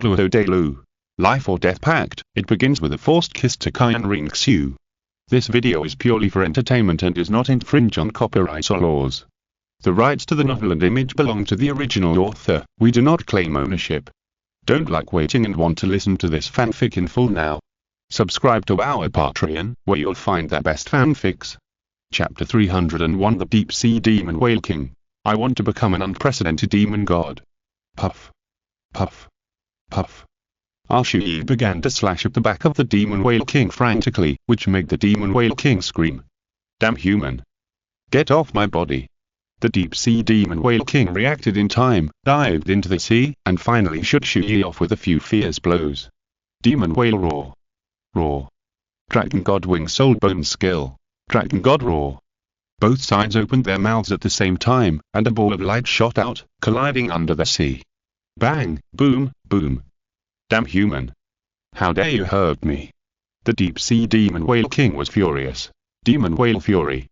Douluo Dalu. Life or Death Pact. It begins with a forced kiss to Qian Renxue. This video is purely for entertainment and does not infringe on copyright or laws. The rights to the novel and image belong to the original author. We do not claim ownership. Don't like waiting and want to listen to this fanfic in full now? Subscribe to our Patreon, where you'll find the best fanfics. Chapter 301 The Deep Sea Demon Whale King. I want to become an unprecedented demon god. Puff. Puff. Puff. Chu Ye began to slash at the back of the demon whale king frantically, which made the demon whale king scream. Damn human! Get off my body! The deep sea demon whale king reacted in time, dived into the sea, and finally shook Chu Ye off with a few fierce blows. Demon whale roar. Roar. Dragon god wing soul bone skill. Dragon god roar. Both sides opened their mouths at the same time, and a ball of light shot out, colliding under the sea. Bang, boom, boom. Damn human! How dare you hurt me! The deep sea demon whale king was furious. Demon whale fury.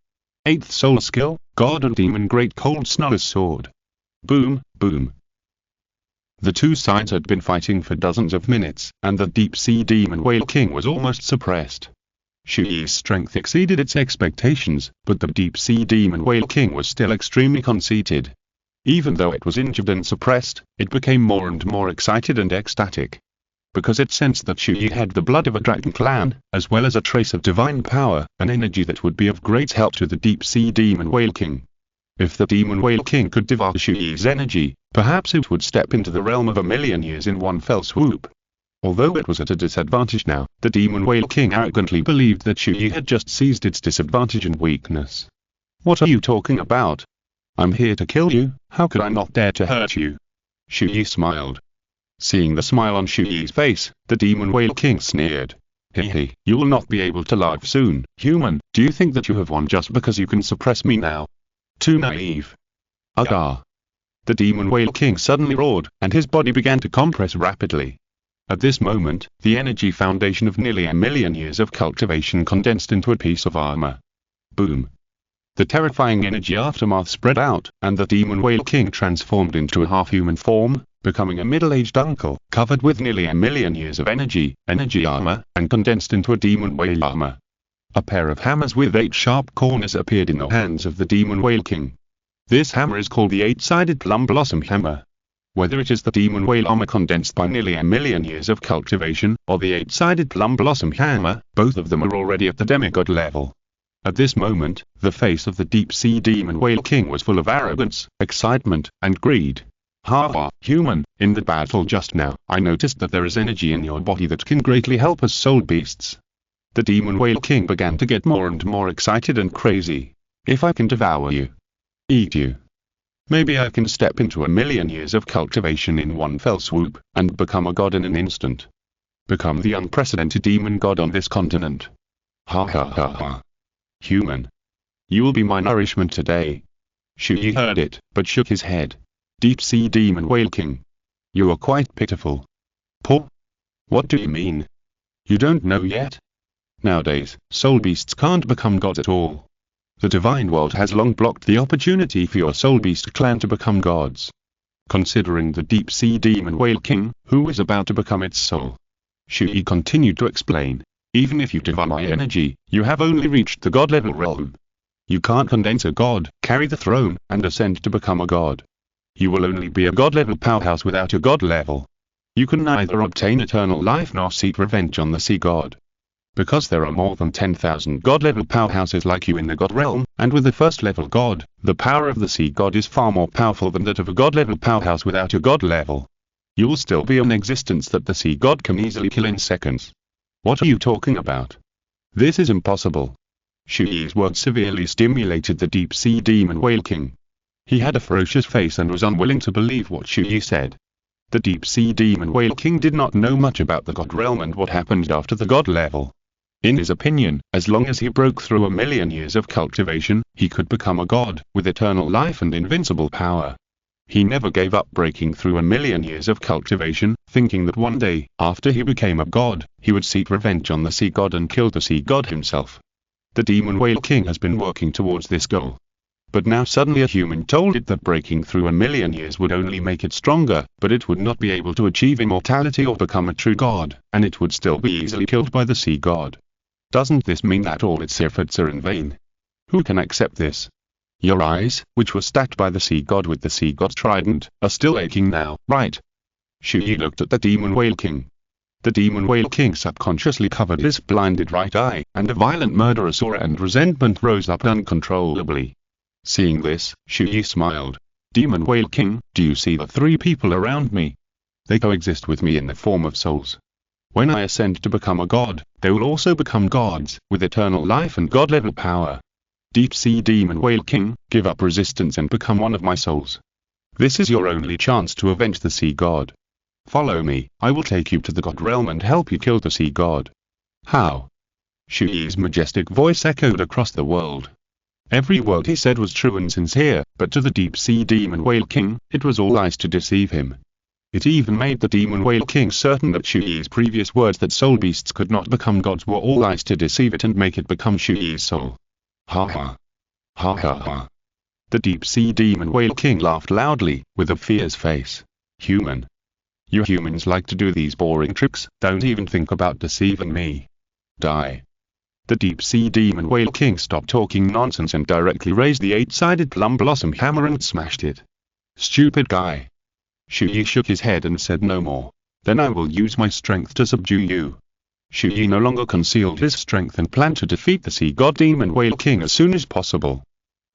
8th soul skill, god and demon great cold snow's sword. Boom, boom. The two sides had been fighting for dozens of minutes, and the deep sea demon whale king was almost suppressed. Chu Ye's strength exceeded its expectations, but the deep sea demon whale king was still extremely conceited. Even though it was injured and suppressed, it became more and more excited and ecstatic. Because it sensed that Chu Ye had the blood of a dragon clan, as well as a trace of divine power, an energy that would be of great help to the deep sea demon whale king. If the demon whale king could devour Chu Ye's energy, perhaps it would step into the realm of a million years in one fell swoop. Although it was at a disadvantage now, the demon whale king arrogantly believed that Chu Ye had just seized its disadvantage and weakness. What are you talking about? I'm here to kill you, how could I not dare to hurt you? Chu Ye smiled. Seeing the smile on Chu Ye's face, the demon whale king sneered. Hehe, you will not be able to live soon, human. Do you think that you have won just because you can suppress me now? Too naive. Aga. The demon whale king suddenly roared, and his body began to compress rapidly. At this moment, the energy foundation of nearly a million years of cultivation condensed into a piece of armor. Boom. The terrifying energy aftermath spread out, and the demon whale king transformed into a half-human form, becoming a middle-aged uncle, covered with nearly a million years of energy armor, and condensed into a demon whale armor. A pair of hammers with 8 sharp corners appeared in the hands of the demon whale king. This hammer is called the 8-sided plum blossom hammer. Whether it is the demon whale armor condensed by nearly a million years of cultivation, or the 8-sided plum blossom hammer, both of them are already at the demigod level. At this moment, the face of the deep sea demon whale king was full of arrogance, excitement, and greed. Ha, human, in the battle just now, I noticed that there is energy in your body that can greatly help us soul beasts. The demon whale king began to get more and more excited and crazy. If I can devour you, eat you, maybe I can step into a million years of cultivation in one fell swoop, and become a god in an instant. Become the unprecedented demon god on this continent. Ha ha ha ha. Human. You will be my nourishment today. Chu Ye heard it, but shook his head. Deep sea demon whale king. You are quite pitiful. Poor? What do you mean? You don't know yet? Nowadays, soul beasts can't become gods at all. The divine world has long blocked the opportunity for your soul beast clan to become gods. Considering the deep sea demon whale king, who is about to become its soul. Chu Ye continued to explain. Even if you devour my energy, you have only reached the god level realm. You can't condense a god, carry the throne, and ascend to become a god. You will only be a god level powerhouse without a god level. You can neither obtain eternal life nor seek revenge on the sea god. Because there are more than 10,000 god level powerhouses like you in the god realm, and with the first level god, the power of the sea god is far more powerful than that of a god level powerhouse without a god level. You will still be an existence that the sea god can easily kill in seconds. What are you talking about? This is impossible. Chu Ye's words severely stimulated the deep sea demon whale king. He had a ferocious face and was unwilling to believe what Chu Ye said. The deep sea demon whale king did not know much about the god realm and what happened after the god level. In his opinion, as long as he broke through a million years of cultivation, he could become a god, with eternal life and invincible power. He never gave up breaking through a million years of cultivation, thinking that one day, after he became a god, he would seek revenge on the sea god and kill the sea god himself. The demon whale king has been working towards this goal. But now suddenly a human told it that breaking through 1,000,000 years would only make it stronger, but it would not be able to achieve immortality or become a true god, and it would still be easily killed by the sea god. Doesn't this mean that all its efforts are in vain? Who can accept this? Your eyes, which were stacked by the sea god with the sea god's trident, are still aching now, right? Chu Ye looked at the demon whale king. The demon whale king subconsciously covered his blinded right eye, and a violent murderous aura and resentment rose up uncontrollably. Seeing this, Chu Ye smiled. Demon whale king, do you see the three people around me? They coexist with me in the form of souls. When I ascend to become a god, they will also become gods, with eternal life and god-level power. Deep Sea Demon Whale King, give up resistance and become one of my souls. This is your only chance to avenge the sea god. Follow me, I will take you to the god realm and help you kill the sea god. How? Chu Ye's majestic voice echoed across the world. Every word he said was true and sincere, but to the Deep Sea Demon Whale King, it was all lies to deceive him. It even made the Demon Whale King certain that Chu Ye's previous words that soul beasts could not become gods were all lies to deceive it and make it become Chu Ye's soul. Ha ha. Ha ha ha. The Deep Sea Demon Whale King laughed loudly, with a fierce face. Human. You humans like to do these boring tricks, don't even think about deceiving me. Die. The Deep Sea Demon Whale King stopped talking nonsense and directly raised the 8-sided plum blossom hammer and smashed it. Stupid guy. Chu Ye shook his head and said no more. Then I will use my strength to subdue you. Chu Ye no longer concealed his strength and planned to defeat the Sea God Demon Whale King as soon as possible.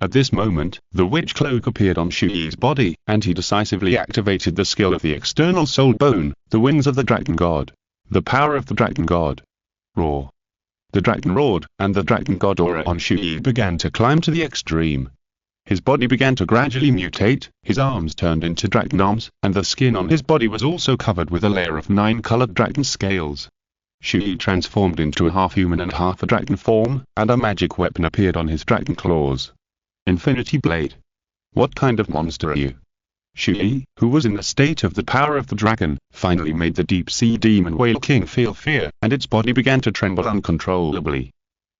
At this moment, the witch cloak appeared on Chu Ye's body, and he decisively activated the skill of the external soul bone, the wings of the dragon god. The power of the dragon god. Roar. The dragon roared, and the dragon god aura on Chu Ye began to climb to the extreme. His body began to gradually mutate, his arms turned into dragon arms, and the skin on his body was also covered with a layer of 9-colored dragon scales. Chu Ye transformed into a half-human and half-a-dragon form, and a magic weapon appeared on his dragon claws. Infinity Blade. What kind of monster are you? Chu Ye, who was in the state of the power of the dragon, finally made the Deep Sea Demon Whale King feel fear, and its body began to tremble uncontrollably.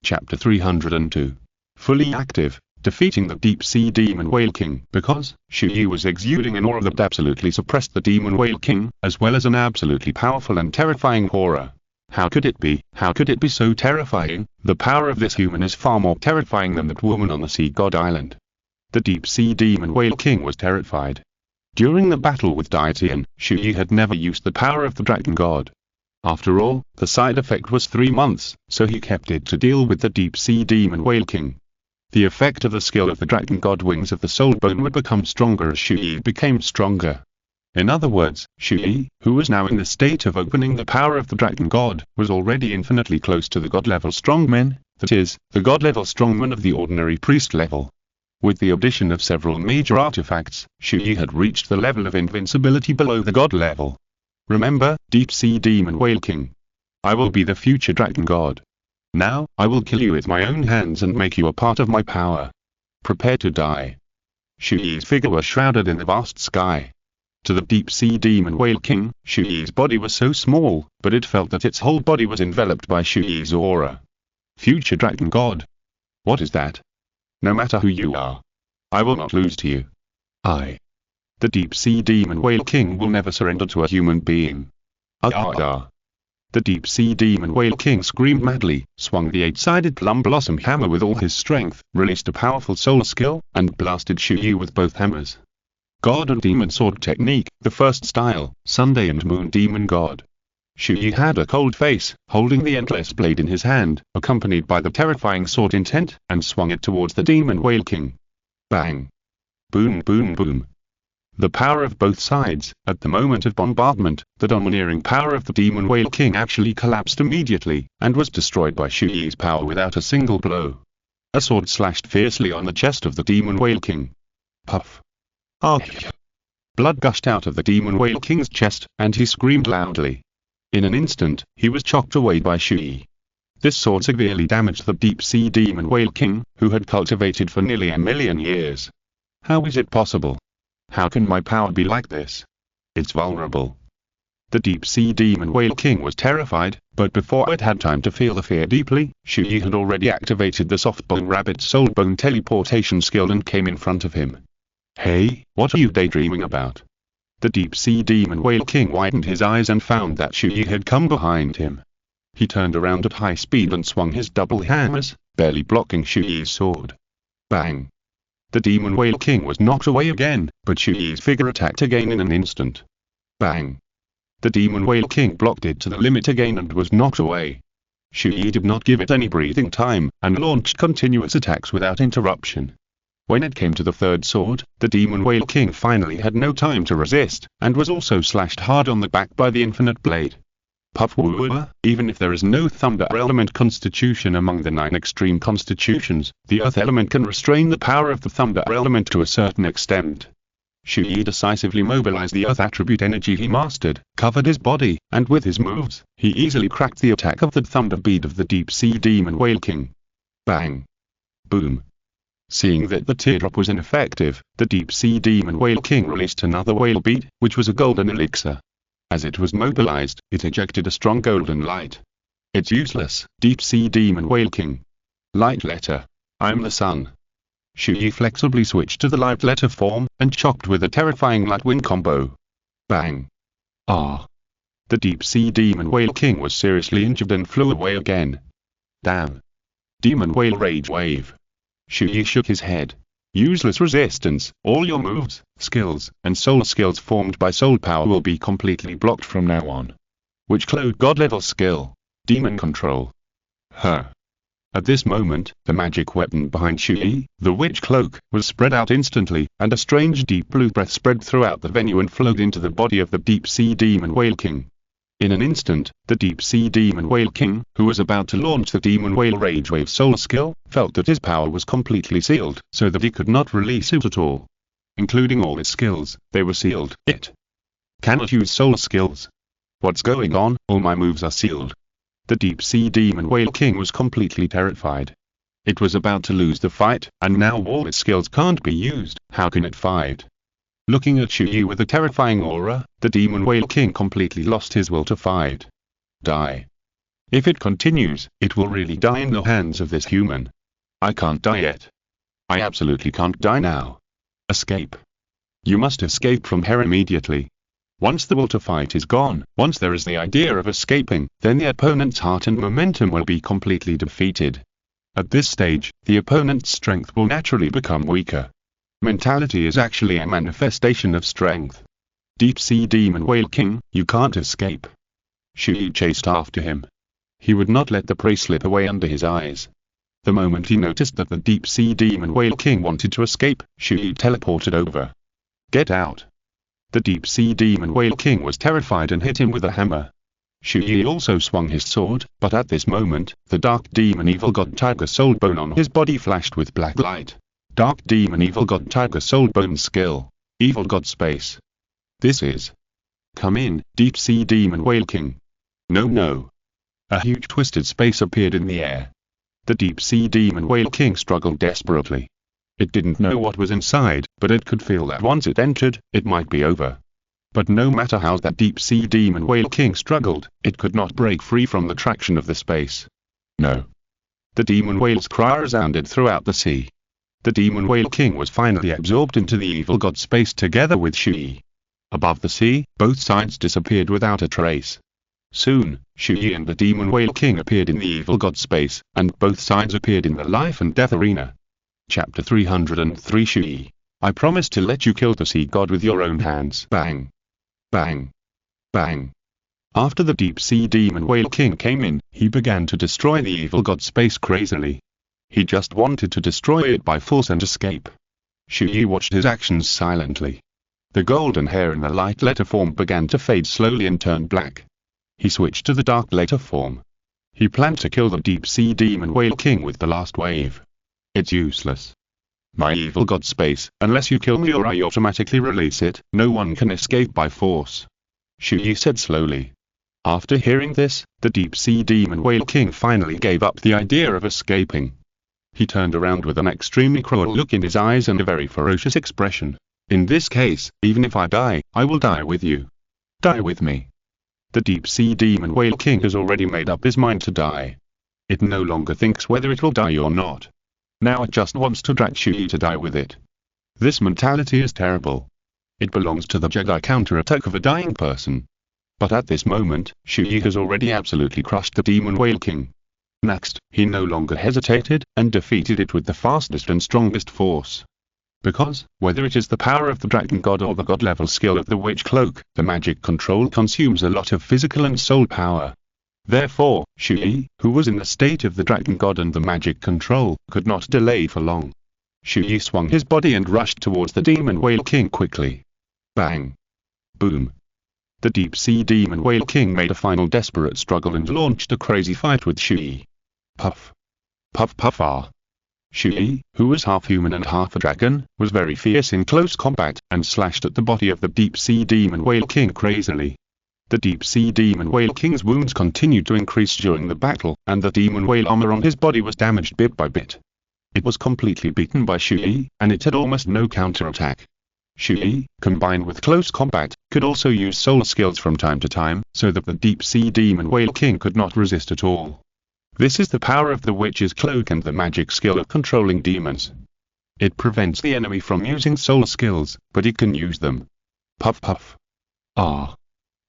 Chapter 302. Fully active, defeating the Deep Sea Demon Whale King. Because Chu Ye was exuding an aura that absolutely suppressed the Demon Whale King, as well as an absolutely powerful and terrifying aura. How could it be? How could it be so terrifying? The power of this human is far more terrifying than that woman on the Sea God Island. The Deep Sea Demon Whale King was terrified. During the battle with Daitian, Chu Ye had never used the power of the dragon god. After all, the side effect was 3 months, so he kept it to deal with the Deep Sea Demon Whale King. The effect of the skill of the dragon god wings of the soul bone would become stronger as Chu Ye became stronger. In other words, Chu Ye, who was now in the state of opening the power of the dragon god, was already infinitely close to the god-level strongmen, that is, the god-level strongmen of the ordinary priest level. With the addition of several major artifacts, Chu Ye had reached the level of invincibility below the god level. Remember, Deep Sea Demon Whale King. I will be the future dragon god. Now, I will kill you with my own hands and make you a part of my power. Prepare to die. Chu Ye's figure was shrouded in the vast sky. To the Deep Sea Demon Whale King, Chu Ye's body was so small, but it felt that its whole body was enveloped by Chu Ye's aura. Future dragon god. What is that? No matter who you are, I will not lose to you. The Deep Sea Demon Whale King will never surrender to a human being. The Deep Sea Demon Whale King screamed madly, swung the 8-sided plum blossom hammer with all his strength, released a powerful soul skill, and blasted Chu Ye with both hammers. God and Demon Sword Technique, the first style, Sunday and Moon Demon God. Chu Ye had a cold face, holding the endless blade in his hand, accompanied by the terrifying sword intent, and swung it towards the Demon Whale King. Bang! Boom boom boom! The power of both sides, at the moment of bombardment, the domineering power of the Demon Whale King actually collapsed immediately, and was destroyed by Chu Ye's power without a single blow. A sword slashed fiercely on the chest of the Demon Whale King. Puff! Argh! Blood gushed out of the Demon Whale King's chest, and he screamed loudly. In an instant, he was chopped away by Chu Ye. This sword severely damaged the Deep Sea Demon Whale King, who had cultivated for nearly 1,000,000 years. How is it possible? How can my power be like this? It's vulnerable. The deep-sea demon whale king was terrified, but before it had time to feel the fear deeply, Chu Ye had already activated the soft-bone rabbit soul-bone teleportation skill and came in front of him. "Hey, what are you daydreaming about?" The deep-sea demon whale king widened his eyes and found that Chu Ye had come behind him. He turned around at high speed and swung his double hammers, barely blocking Chu Ye's sword. Bang! The demon whale king was knocked away again, but Chu Ye's figure attacked again in an instant. Bang! The demon whale king blocked it to the limit again and was knocked away. Chu Ye did not give it any breathing time, and launched continuous attacks without interruption. When it came to the third sword, the demon whale king finally had no time to resist, and was also slashed hard on the back by the infinite blade. Puff woo, even if there is no thunder element constitution among the 9 extreme constitutions, the earth element can restrain the power of the thunder element to a certain extent. Chu Ye decisively mobilized the earth attribute energy he mastered, covered his body, and with his moves, he easily cracked the attack of the thunder bead of the deep-sea demon whale king. Bang! Boom! Seeing that the teardrop was ineffective, the deep-sea demon whale king released another whale bead, which was a golden elixir. As it was mobilized, it ejected a strong golden light. "It's useless, deep-sea demon whale king. Light letter. I'm the sun." Chu Ye flexibly switched to the light letter form, and chopped with a terrifying light wind combo. Bang! Ah! The deep-sea demon whale king was seriously injured and flew away again. Damn! Demon whale rage wave. Chu Ye shook his head. Useless resistance, all your moves, skills, and soul skills formed by soul power will be completely blocked from now on. Witch Cloak God level skill. Demon control. Huh. At this moment, the magic weapon behind Chu Ye, the Witch Cloak, was spread out instantly, and a strange deep blue breath spread throughout the venue and flowed into the body of the deep-sea demon whale king. In an instant, the deep-sea demon whale king, who was about to launch the demon whale rage wave soul skill, felt that his power was completely sealed, so that he could not release it at all. Including all his skills, they were sealed. It cannot use soul skills. What's going on? All my moves are sealed. The deep-sea demon whale king was completely terrified. It was about to lose the fight, and now all its skills can't be used. How can it fight? Looking at Chu Ye with a terrifying aura, the demon whale king completely lost his will to fight. Die. If it continues, it will really die in the hands of this human. I can't die yet. I absolutely can't die now. Escape. You must escape from here immediately. Once the will to fight is gone, once there is the idea of escaping, then the opponent's heart and momentum will be completely defeated. At this stage, the opponent's strength will naturally become weaker. Mentality is actually a manifestation of strength. Deep-sea demon whale king, you can't escape. Chu Ye chased after him. He would not let the prey slip away under his eyes. The moment he noticed that the deep-sea demon whale king wanted to escape, Chu Ye teleported over. Get out. The deep-sea demon whale king was terrified and hit him with a hammer. Chu Ye also swung his sword, but at this moment, the dark demon evil god tiger soul bone on his body flashed with black light. Dark demon evil god tiger soul bone skill. Evil god space. This is. Come in, deep-sea demon whale king. No. A huge twisted space appeared in the air. The deep-sea demon whale king struggled desperately. It didn't know what was inside, but it could feel that once it entered, it might be over. But no matter how that deep-sea demon whale king struggled, it could not break free from the traction of the space. No. The demon whale's cry resounded throughout the sea. The demon whale king was finally absorbed into the evil god space together with Chu Ye. Above the sea, both sides disappeared without a trace. Soon, Chu Ye and the demon whale king appeared in the evil god space, and both sides appeared in the life and death arena. Chapter 303 Chu Ye. I promise to let you kill the sea god with your own hands. Bang. Bang. Bang. After the deep-sea demon whale king came in, he began to destroy the evil god space crazily. He just wanted to destroy it by force and escape. Chu Ye watched his actions silently. The golden hair in the light letter form began to fade slowly and turn black. He switched to the dark letter form. He planned to kill the deep-sea demon whale king with the last wave. It's useless. My evil god space, unless you kill me or I automatically release it, no one can escape by force. Chu Ye said slowly. After hearing this, the deep-sea demon whale king finally gave up the idea of escaping. He turned around with an extremely cruel look in his eyes and a very ferocious expression. In this case, even if I die, I will die with you. Die with me. The deep-sea demon whale king has already made up his mind to die. It no longer thinks whether it will die or not. Now it just wants to drag Chu Ye to die with it. This mentality is terrible. It belongs to the Jedi counterattack of a dying person. But at this moment, Chu Ye has already absolutely crushed the demon whale king. Next, he no longer hesitated, and defeated it with the fastest and strongest force. Because, whether it is the power of the dragon god or the god-level skill of the witch cloak, the magic control consumes a lot of physical and soul power. Therefore, Chu Ye, who was in the state of the dragon god and the magic control, could not delay for long. Chu Ye swung his body and rushed towards the demon whale king quickly. Bang! Boom! The deep-sea demon whale king made a final desperate struggle and launched a crazy fight with Chu Ye. Puff! Puff puff ah! Chu Ye, who was half human and half a dragon, was very fierce in close combat, and slashed at the body of the deep-sea demon whale king crazily. The deep-sea demon whale king's wounds continued to increase during the battle, and the demon whale armor on his body was damaged bit by bit. It was completely beaten by Chu Ye, and it had almost no counterattack. Chu Ye, combined with close combat, could also use soul skills from time to time, so that the deep-sea demon whale king could not resist at all. This is the power of the witch's cloak and the magic skill of controlling demons. It prevents the enemy from using soul skills, but he can use them. Puff puff. Ah!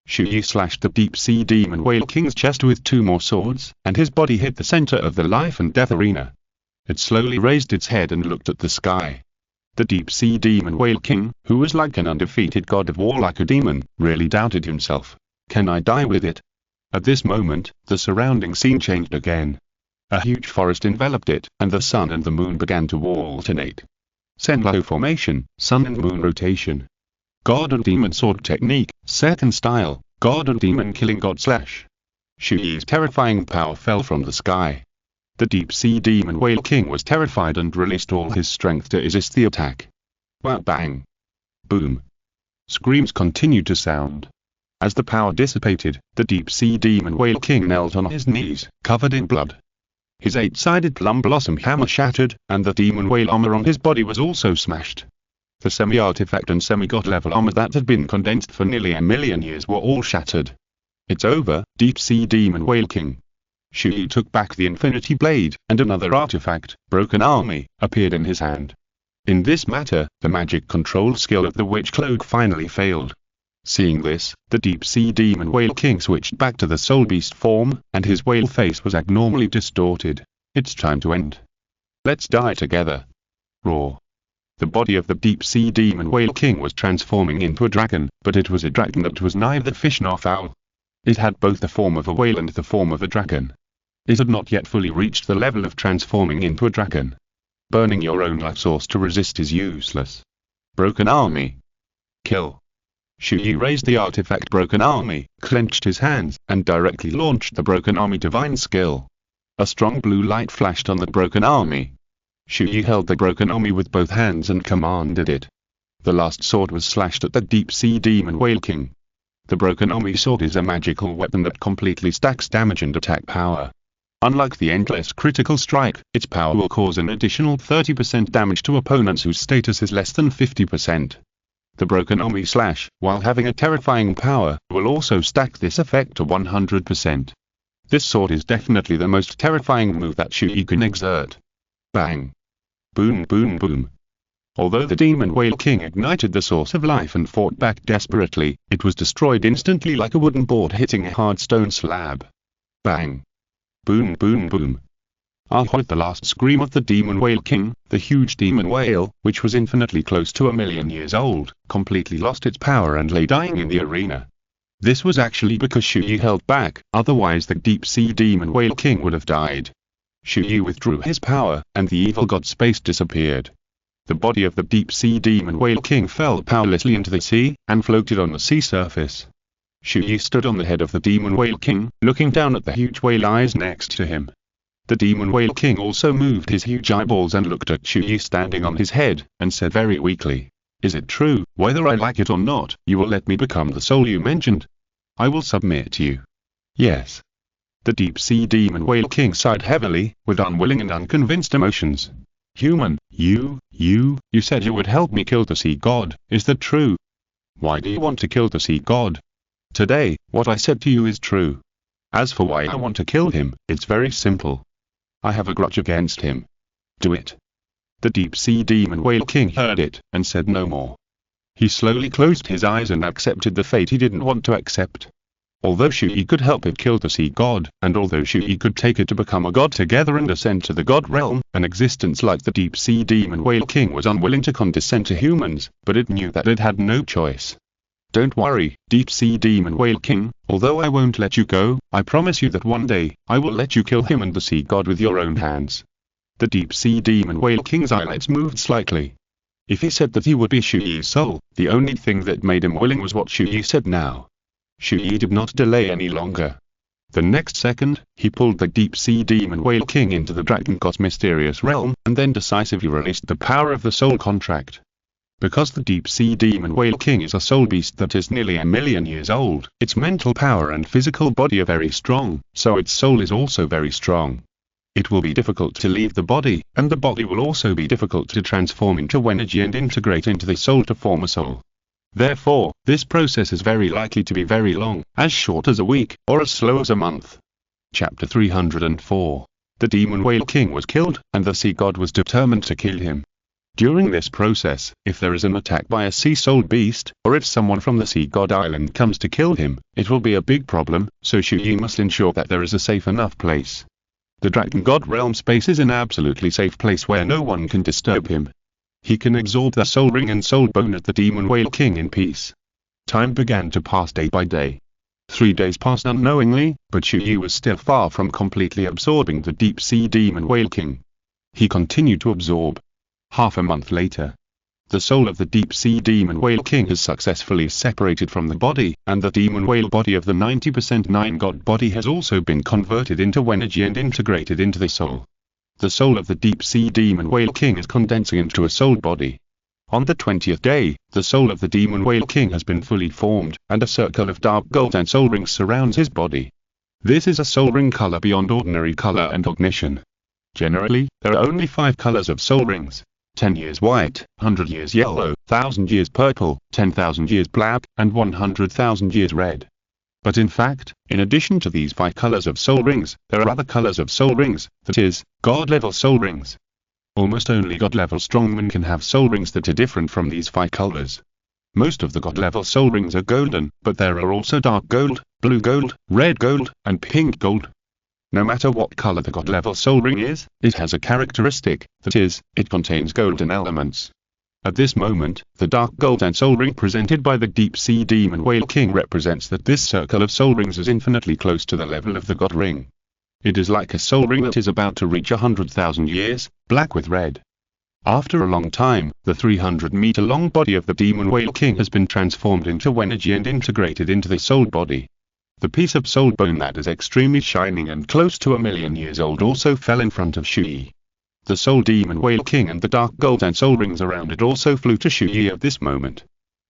Chu Ye slashed the deep-sea demon whale king's chest with two more swords, and his body hit the center of the life and death arena. It slowly raised its head and looked at the sky. The deep-sea demon whale king, who was like an undefeated god of war like a demon, really doubted himself. Can I die with it? At this moment, the surrounding scene changed again. A huge forest enveloped it, and the sun and the moon began to alternate. Senlo formation, sun and moon rotation. God and demon sword technique, set in style, god and demon killing god slash. Chu Ye's terrifying power fell from the sky. The deep-sea demon whale king was terrified and released all his strength to resist the attack. Wow bang! Boom! Screams continued to sound. As the power dissipated, the deep-sea demon whale king knelt on his knees, covered in blood. His 8-sided plum blossom hammer shattered, and the demon whale armor on his body was also smashed. The semi-artifact and semi-god level armor that had been condensed for nearly a million years were all shattered. It's over, deep-sea demon whale king. Chu Ye took back the infinity blade, and another artifact, broken army, appeared in his hand. In this matter, the magic control skill of the witch cloak finally failed. Seeing this, the deep-sea demon whale king switched back to the soul beast form, and his whale face was abnormally distorted. It's time to end. Let's die together. Roar. The body of the deep-sea demon whale king was transforming into a dragon, but it was a dragon that was neither fish nor fowl. It had both the form of a whale and the form of a dragon. It had not yet fully reached the level of transforming into a dragon. Burning your own life source to resist is useless. Broken army. Kill. Chu Ye raised the artifact Broken Army, clenched his hands, and directly launched the Broken Army divine skill. A strong blue light flashed on the Broken Army. Chu Ye held the Broken Army with both hands and commanded it. The last sword was slashed at the deep-sea demon whale king. The Broken Army sword is a magical weapon that completely stacks damage and attack power. Unlike the endless critical strike, its power will cause an additional 30% damage to opponents whose status is less than 50%. The Broken Army slash, while having a terrifying power, will also stack this effect to 100%. This sword is definitely the most terrifying move that Chu Ye can exert. Bang! Boom boom boom! Although the demon whale king ignited the source of life and fought back desperately, it was destroyed instantly like a wooden board hitting a hard stone slab. Bang! Boom boom boom! With the last scream of the demon whale king, the huge demon whale, which was infinitely close to 1,000,000 years old, completely lost its power and lay dying in the arena. This was actually because Chu Ye held back, otherwise the deep-sea demon whale king would have died. Chu Ye withdrew his power, and the evil god space disappeared. The body of the deep-sea demon whale king fell powerlessly into the sea, and floated on the sea surface. Chu Ye stood on the head of the demon whale king, looking down at the huge whale eyes next to him. The demon whale king also moved his huge eyeballs and looked at Chu Ye standing on his head, and said very weakly, "Is it true, whether I like it or not, you will let me become the soul you mentioned? I will submit to you." Yes. The deep-sea demon whale king sighed heavily, with unwilling and unconvinced emotions. "Human, you said you would help me kill the sea god, is that true? Why do you want to kill the sea god?" Today, what I said to you is true. As for why I want to kill him, it's very simple. I have a grudge against him. Do it. The deep-sea demon whale king heard it, and said no more. He slowly closed his eyes and accepted the fate he didn't want to accept. Although Chu Ye could help it kill the sea god, and although Chu Ye could take it to become a god together and ascend to the god realm, an existence like the deep-sea demon whale king was unwilling to condescend to humans, but it knew that it had no choice. Don't worry, deep-sea demon whale king, although I won't let you go, I promise you that one day, I will let you kill him and the sea god with your own hands. The deep-sea demon whale king's eyelids moved slightly. If he said that he would be Chu Ye's soul, the only thing that made him willing was what Chu Ye said now. Chu Ye did not delay any longer. The next second, he pulled the deep-sea demon whale king into the dragon god's mysterious realm, and then decisively released the power of the soul contract. Because the deep-sea demon whale king is a soul beast that is nearly 1,000,000 years old, its mental power and physical body are very strong, so its soul is also very strong. It will be difficult to leave the body, and the body will also be difficult to transform into energy and integrate into the soul to form a soul. Therefore, this process is very likely to be very long, as short as a week, or as slow as a month. Chapter 304. The demon whale king was killed, and the sea god was determined to kill him. During this process, if there is an attack by a sea soul beast, or if someone from the sea god island comes to kill him, it will be a big problem, so Chu Ye must ensure that there is a safe enough place. The dragon god realm space is an absolutely safe place where no one can disturb him. He can absorb the soul ring and soul bone at the demon whale king in peace. Time began to pass day by day. 3 days passed unknowingly, but Chu Ye was still far from completely absorbing the deep-sea demon whale king. He continued to absorb. Half a month later, the soul of the deep-sea demon whale king has successfully separated from the body, and the demon whale body of the 90% nine-god body has also been converted into energy and integrated into the soul. The soul of the deep-sea demon whale king is condensing into a soul body. On the 20th day, the soul of the demon whale king has been fully formed, and a circle of dark gold and soul rings surrounds his body. This is a soul ring color beyond ordinary color and cognition. Generally, there are only 5 colors of soul rings. 10 years white, 100 years yellow, 1,000 years purple, 10,000 years black, and 100,000 years red. But in fact, in addition to these 5 colors of soul rings, there are other colors of soul rings, that is, God-level soul rings. Almost only God-level strongmen can have soul rings that are different from these 5 colors. Most of the God-level soul rings are golden, but there are also dark gold, blue gold, red gold, and pink gold. No matter what color the God-level soul ring is, it has a characteristic, that is, it contains golden elements. At this moment, the dark golden soul ring presented by the deep-sea demon whale king represents that this circle of soul rings is infinitely close to the level of the God ring. It is like a soul ring that is about to reach 100,000 years, black with red. After a long time, the 300-meter-long body of the demon whale king has been transformed into energy and integrated into the soul body. The piece of soul bone that is extremely shining and close to 1,000,000 years old also fell in front of Chu Ye. The soul demon whale king and the dark gold and soul rings around it also flew to Chu Ye at this moment.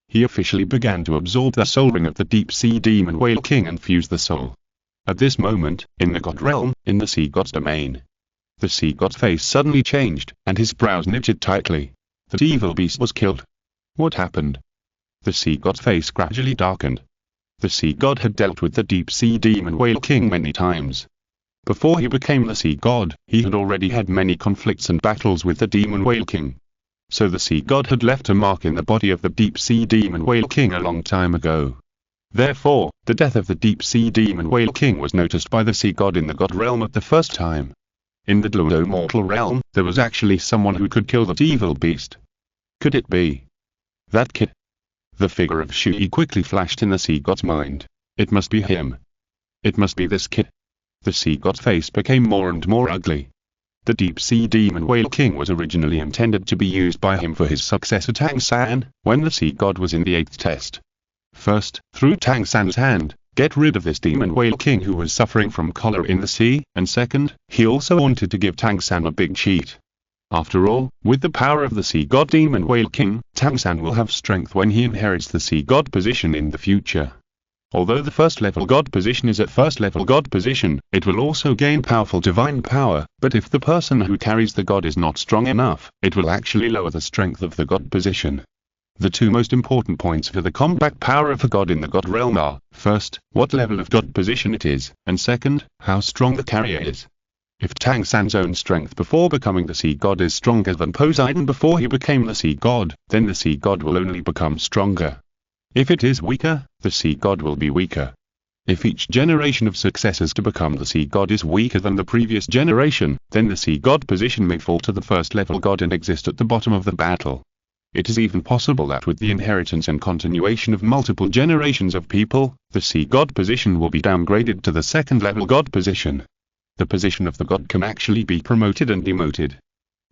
He officially began to absorb the soul ring of the deep-sea demon whale king and fuse the soul. At this moment, in the god realm, in the sea god's domain, the sea god's face suddenly changed, and his brows knitted tightly. That evil beast was killed. What happened? The sea god's face gradually darkened. The sea god had dealt with the deep-sea demon whale king many times. Before he became the sea god, he had already had many conflicts and battles with the demon whale king. So the sea god had left a mark in the body of the deep-sea demon whale king a long time ago. Therefore, the death of the deep-sea demon whale king was noticed by the sea god in the god realm at the first time. In the Douluo mortal realm, there was actually someone who could kill that evil beast. Could it be that kid? The figure of Chu Ye quickly flashed in the sea god's mind. It must be him. It must be this kid. The sea god's face became more and more ugly. The deep-sea demon whale king was originally intended to be used by him for his successor Tang San, when the sea god was in the 8th test. First, through Tang San's hand, get rid of this demon whale king who was suffering from cholera in the sea, and second, he also wanted to give Tang San a big cheat. After all, with the power of the sea god demon whale king, Tang San will have strength when he inherits the sea god position in the future. Although the first level god position is at first level god position, it will also gain powerful divine power, but if the person who carries the god is not strong enough, it will actually lower the strength of the god position. The two most important points for the combat power of a god in the god realm are, first, what level of god position it is, and second, how strong the carrier is. If Tang San's own strength before becoming the sea god is stronger than Poseidon before he became the sea god, then the sea god will only become stronger. If it is weaker, the sea god will be weaker. If each generation of successors to become the sea god is weaker than the previous generation, then the sea god position may fall to the first level god and exist at the bottom of the battle. It is even possible that with the inheritance and continuation of multiple generations of people, the sea god position will be downgraded to the second level god position. The position of the god can actually be promoted and demoted.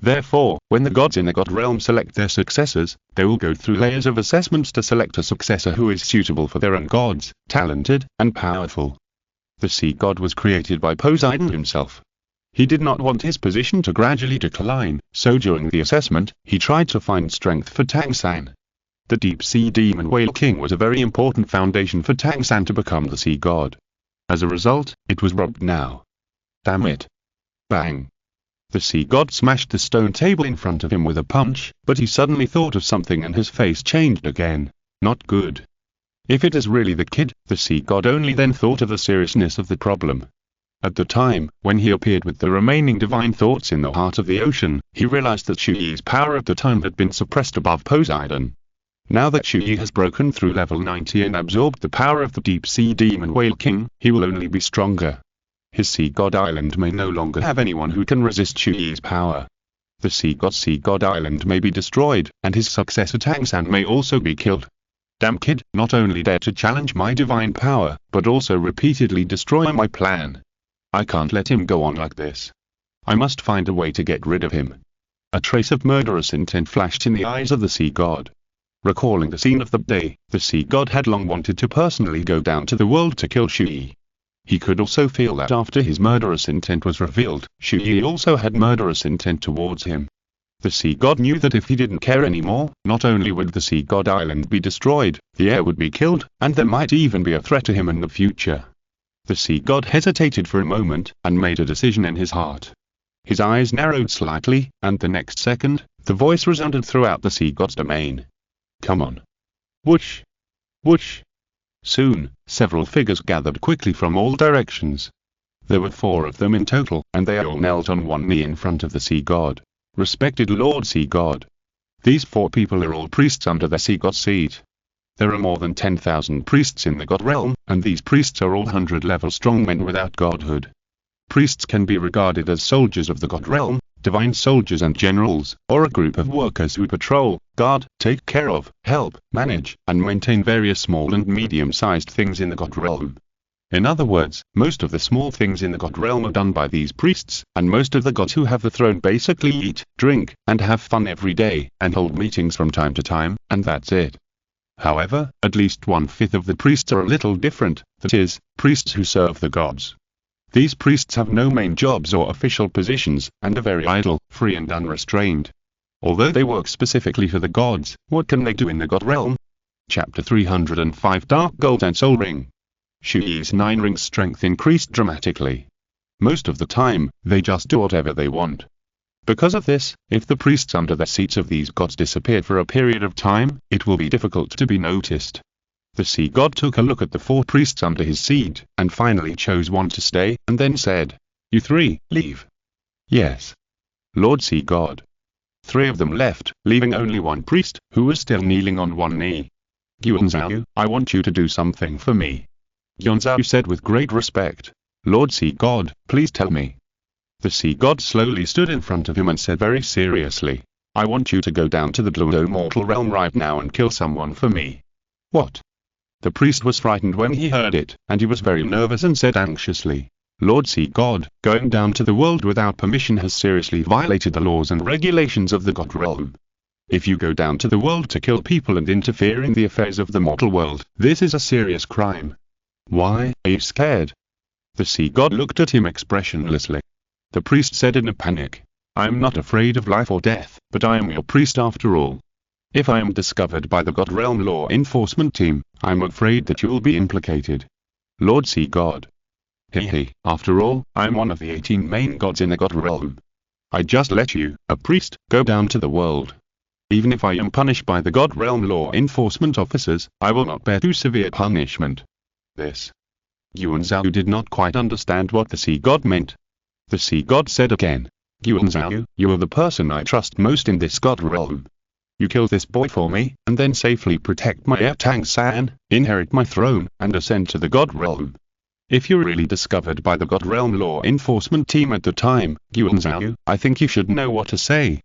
Therefore, when the gods in the god realm select their successors, they will go through layers of assessments to select a successor who is suitable for their own gods, talented, and powerful. The sea god was created by Poseidon himself. He did not want his position to gradually decline, so during the assessment, he tried to find strength for Tang San. The deep sea demon whale king was a very important foundation for Tang San to become the sea god. As a result, it was robbed now. Damn it. Bang. The sea god smashed the stone table in front of him with a punch, but he suddenly thought of something and his face changed again. Not good. If it is really the kid, the sea god only then thought of the seriousness of the problem. At the time, when he appeared with the remaining divine thoughts in the heart of the ocean, he realized that Chu Ye's power at the time had been suppressed above Poseidon. Now that Chu Ye has broken through level 90 and absorbed the power of the deep sea demon whale king, he will only be stronger. His sea god island may no longer have anyone who can resist Chu Ye's power. The sea god island may be destroyed, and his successor Tang San may also be killed. Damn kid, not only dare to challenge my divine power, but also repeatedly destroy my plan. I can't let him go on like this. I must find a way to get rid of him. A trace of murderous intent flashed in the eyes of the sea god. Recalling the scene of the day, the sea god had long wanted to personally go down to the world to kill Chu Ye. He could also feel that after his murderous intent was revealed, Chu Ye also had murderous intent towards him. The sea god knew that if he didn't care anymore, not only would the sea god island be destroyed, the heir would be killed, and there might even be a threat to him in the future. The sea god hesitated for a moment, and made a decision in his heart. His eyes narrowed slightly, and the next second, the voice resounded throughout the sea god's domain. Come on. Whoosh! Whoosh! Soon, several figures gathered quickly from all directions. There were 4 of them in total, and they all knelt on one knee in front of the sea god. Respected Lord Sea God. These 4 people are all priests under the sea god's seat. There are more than 10,000 priests in the god realm, and these priests are all 100-level strong men without godhood. Priests can be regarded as soldiers of the god realm, divine soldiers and generals, or a group of workers who patrol, guard, take care of, help, manage, and maintain various small and medium-sized things in the god realm. In other words, most of the small things in the god realm are done by these priests, and most of the gods who have the throne basically eat, drink, and have fun every day, and hold meetings from time to time, and that's it. However, at least 1/5 of the priests are a little different, that is, priests who serve the gods. These priests have no main jobs or official positions, and are very idle, free and unrestrained. Although they work specifically for the gods, what can they do in the god realm? Chapter 305 Dark Gold and Soul Ring. Chu Ye's 9 rings strength increased dramatically. Most of the time, they just do whatever they want. Because of this, if the priests under the seats of these gods disappeared for a period of time, it will be difficult to be noticed. The sea god took a look at the 4 priests under his seat, and finally chose one to stay, and then said, "You 3, leave." "Yes, Lord Sea God." 3 of them left, leaving only 1 priest, who was still kneeling on one knee. "Yuanzhao, I want you to do something for me." Yuanzhao said with great respect, "Lord Sea God, please tell me." The sea god slowly stood in front of him and said very seriously, "I want you to go down to the Douluo mortal realm right now and kill someone for me." "What?" The priest was frightened when he heard it, and he was very nervous and said anxiously, "Lord Sea God, going down to the world without permission has seriously violated the laws and regulations of the god realm. If you go down to the world to kill people and interfere in the affairs of the mortal world, this is a serious crime. Why, are you scared?" The sea god looked at him expressionlessly. The priest said in a panic, "I am not afraid of life or death, but I am your priest after all. If I am discovered by the God Realm law enforcement team, I am afraid that you will be implicated. Lord Sea God. Hehe, after all, I am one of the 18 main gods in the God Realm. I just let you, a priest, go down to the world. Even if I am punished by the God Realm law enforcement officers, I will not bear too severe punishment. This. Yuan Zhao did not quite understand what the sea god meant. The sea god said again, Yuan Zhao, you are the person I trust most in this god realm. You kill this boy for me, and then safely protect my heir Tang San, inherit my throne, and ascend to the god realm. If you're really discovered by the god realm law enforcement team at the time, Yuan Zhao, I think you should know what to say.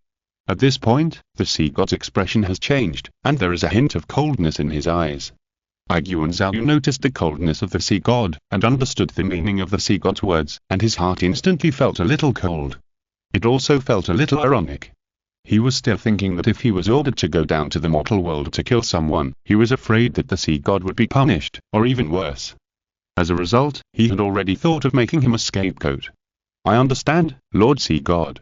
At this point, the sea god's expression has changed, and there is a hint of coldness in his eyes. Yuan Zhao noticed the coldness of the sea god, and understood the meaning of the sea god's words, and his heart instantly felt a little cold. It also felt a little ironic. He was still thinking that if he was ordered to go down to the mortal world to kill someone, he was afraid that the sea god would be punished, or even worse. As a result, he had already thought of making him a scapegoat. I understand, Lord Sea God.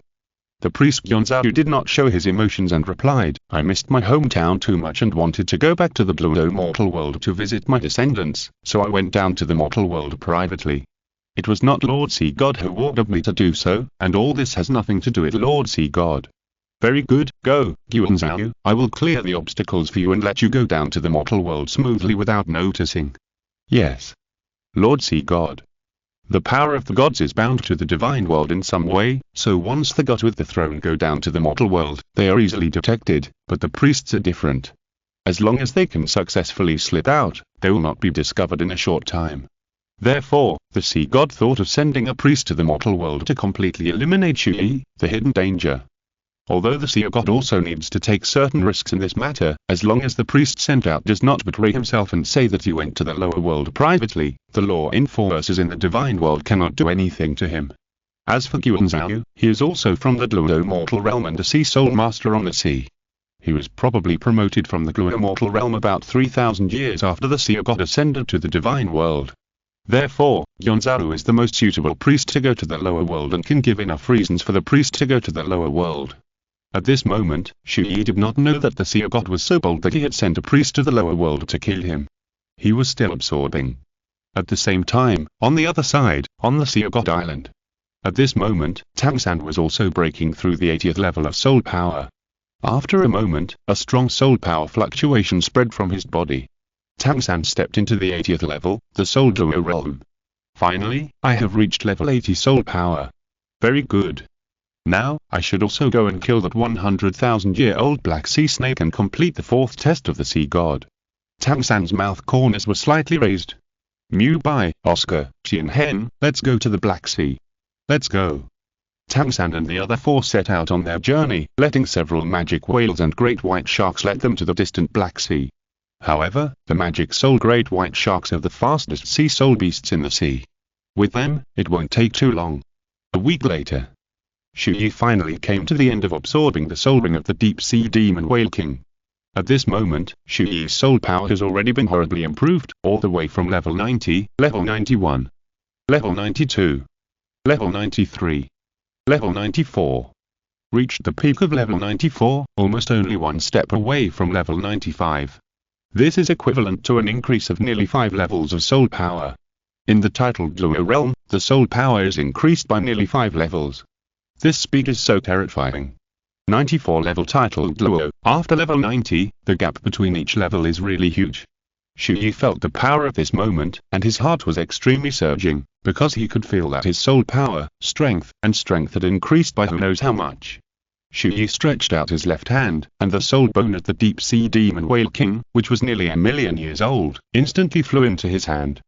The priest Yuan Zhao did not show his emotions and replied, I missed my hometown too much and wanted to go back to the Douluo mortal world to visit my descendants, so I went down to the mortal world privately. It was not Lord Sea God who ordered me to do so, and all this has nothing to do with Lord Sea God. Very good, go, Yuan Zhao, I will clear the obstacles for you and let you go down to the mortal world smoothly without noticing. Yes. Lord Sea God. The power of the gods is bound to the divine world in some way, so once the gods with the throne go down to the mortal world, they are easily detected, but the priests are different. As long as they can successfully slip out, they will not be discovered in a short time. Therefore, the sea god thought of sending a priest to the mortal world to completely eliminate Chu Ye, the hidden danger. Although the sea god also needs to take certain risks in this matter, as long as the priest sent out does not betray himself and say that he went to the lower world privately, the law enforcers in the divine world cannot do anything to him. As for Yuan Zhao, he is also from the Douluo mortal realm and a sea soul master on the sea. He was probably promoted from the Douluo mortal realm about 3,000 years after the sea god ascended to the divine world. Therefore, Yuan Zhao is the most suitable priest to go to the lower world and can give enough reasons for the priest to go to the lower world. At this moment, Chu Ye did not know that the sea god was so bold that he had sent a priest to the lower world to kill him. He was still absorbing. At the same time, on the other side, on the sea god island. At this moment, Tang San was also breaking through the 80th level of soul power. After a moment, a strong soul power fluctuation spread from his body. Tang San stepped into the 80th level, the soul Douluo realm. Finally, I have reached level 80 soul power. Very good. Now, I should also go and kill that 100,000-year-old black sea snake and complete the 4th test of the sea god. Tang San's mouth corners were slightly raised. Mew by, Oscar, Qian Hen, let's go to the Black Sea. Let's go. Tang San and the other 4 set out on their journey, letting several magic whales and great white sharks lead them to the distant Black Sea. However, the magic soul great white sharks are the fastest sea soul beasts in the sea. With them, it won't take too long. A week later, Chu Ye finally came to the end of absorbing the soul ring of the deep sea demon whale king. At this moment, Chu Ye's soul power has already been horribly improved, all the way from level 90, level 91, level 92, level 93, level 94. Reached the peak of level 94, almost only one step away from level 95. This is equivalent to an increase of nearly 5 levels of soul power. In the titled Douluo realm, the soul power is increased by nearly 5 levels. This speed is so terrifying. 94 level titled Douluo, after level 90, the gap between each level is really huge. Chu Ye felt the power of this moment, and his heart was extremely surging, because he could feel that his soul power, strength had increased by who knows how much. Chu Ye stretched out his left hand, and the soul bone of the deep sea demon whale king, which was nearly 1,000,000 years old, instantly flew into his hand.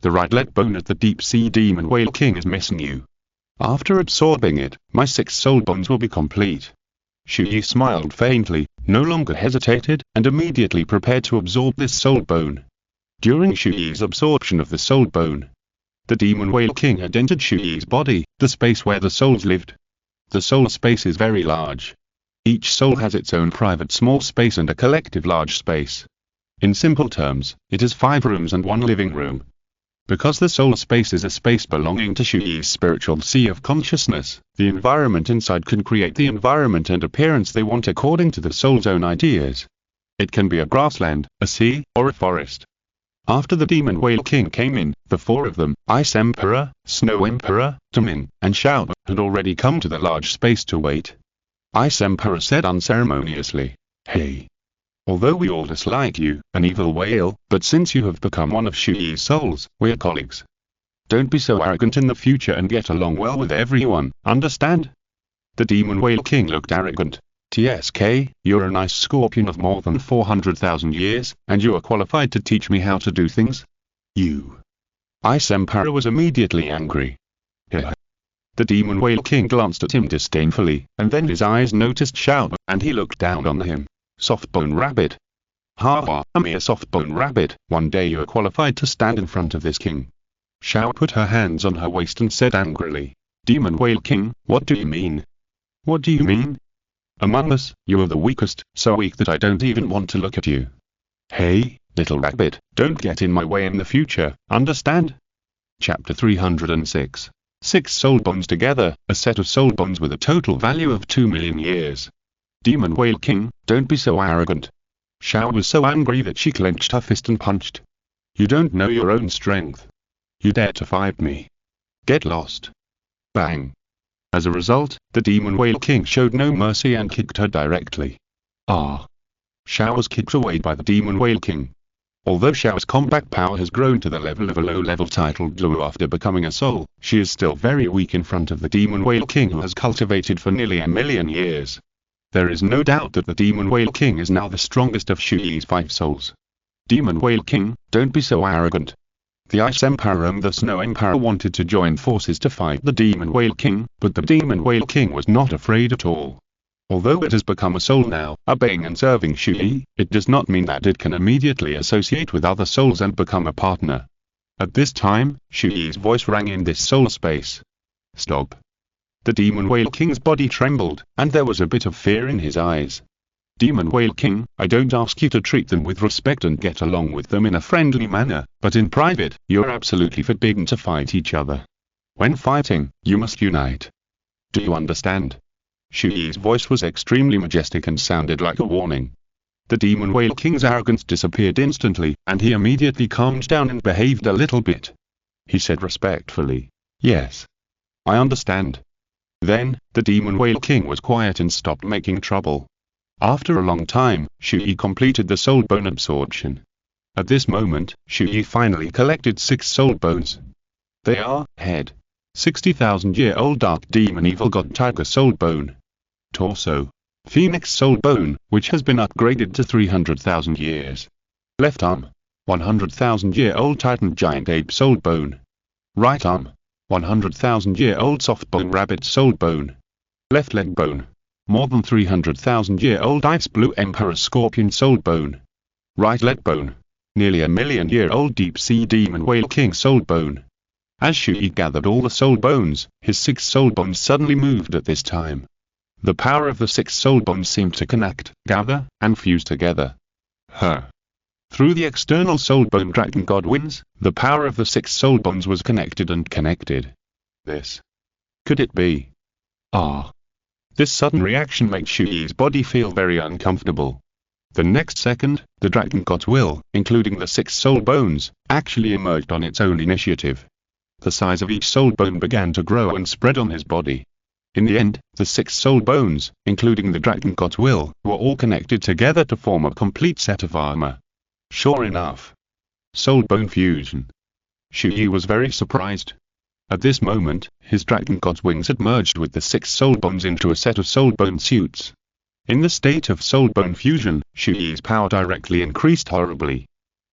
The right leg bone of the deep sea demon whale king is missing you. After absorbing it, my 6 soul bones will be complete. Chu Ye smiled faintly, no longer hesitated, and immediately prepared to absorb this soul bone. During Chu Ye's absorption of the soul bone, the demon whale king had entered Chu Ye's body, the space where the souls lived. The soul space is very large. Each soul has its own private small space and a collective large space. In simple terms, it is 5 rooms and 1 living room. Because the soul space is a space belonging to Chu Ye's spiritual sea of consciousness, the environment inside can create the environment and appearance they want according to the soul's own ideas. It can be a grassland, a sea, or a forest. After the demon whale king came in, the 4 of them, Ice Emperor, Snow Emperor, Tamin, and Shao, had already come to the large space to wait. Ice Emperor said unceremoniously, Hey. Although we all dislike you, an evil whale, but since you have become one of Chu Ye's souls, we're colleagues. Don't be so arrogant in the future and get along well with everyone, understand? The demon whale king looked arrogant. TSK, you're a nice scorpion of more than 400,000 years, and you are qualified to teach me how to do things? You. Ice Emperor was immediately angry. The demon whale king glanced at him disdainfully, and then his eyes noticed Shao, and he looked down on him. Soft-bone rabbit. Ha ha, a mere soft-bone rabbit, one day you are qualified to stand in front of this king. Shao put her hands on her waist and said angrily, Demon whale king, what do you mean? What do you mean? Among us, you are the weakest, so weak that I don't even want to look at you. Hey, little rabbit, don't get in my way in the future, understand? Chapter 306. 6 soul bones together, a set of soul bones with a total value of 2 million years. Demon whale king, don't be so arrogant. Shao was so angry that she clenched her fist and punched. You don't know your own strength. You dare to fight me. Get lost. Bang. As a result, the demon whale king showed no mercy and kicked her directly. Ah. Shao was kicked away by the demon whale king. Although Shao's combat power has grown to the level of a low-level titled Douluo after becoming a soul, she is still very weak in front of the demon whale king who has cultivated for nearly a million years. There is no doubt that the demon whale king is now the strongest of Chu Ye's 5 souls. Demon whale king, don't be so arrogant. The Ice Emperor and the Snow Emperor wanted to join forces to fight the demon whale king, but the demon whale king was not afraid at all. Although it has become a soul now, obeying and serving Chu Ye, it does not mean that it can immediately associate with other souls and become a partner. At this time, Chu Ye's voice rang in this soul space. Stop. The demon whale king's body trembled, and there was a bit of fear in his eyes. Demon whale king, I don't ask you to treat them with respect and get along with them in a friendly manner, but in private, you're absolutely forbidden to fight each other. When fighting, you must unite. Do you understand? Chu Ye's voice was extremely majestic and sounded like a warning. The demon whale king's arrogance disappeared instantly, and he immediately calmed down and behaved a little bit. He said respectfully, Yes. I understand. Then, the demon whale king was quiet and stopped making trouble. After a long time, Chu Ye completed the soul bone absorption. At this moment, Chu Ye finally collected 6 soul bones. They are, head. 60,000-year-old dark demon evil god tiger soul bone. Torso. Phoenix soul bone, which has been upgraded to 300,000 years. Left arm. 100,000-year-old titan giant ape soul bone. Right arm. 100,000-year-old soft bone rabbit soul bone. Left leg bone. More than 300,000-year-old ice blue emperor scorpion soul bone. Right leg bone. Nearly a million-year-old deep sea demon whale king soul bone. As Chu Ye gathered all the soul bones, his 6 soul bones suddenly moved at this time. The power of the 6 soul bones seemed to connect, gather, and fuse together. Through the external soul bone dragon god winds, the power of the 6 soul bones was connected and connected. This. Could it be? Ah. This sudden reaction made Chu Ye's body feel very uncomfortable. The next second, the dragon god's will, including the 6 soul bones, actually emerged on its own initiative. The size of each soul bone began to grow and spread on his body. In the end, the 6 soul bones, including the dragon god's will, were all connected together to form a complete set of armor. Sure enough. Soul bone fusion. Chu Ye was very surprised. At this moment, his dragon god's wings had merged with the 6 soul bones into a set of soul bone suits. In the state of soul bone fusion, Chu Ye's power directly increased horribly.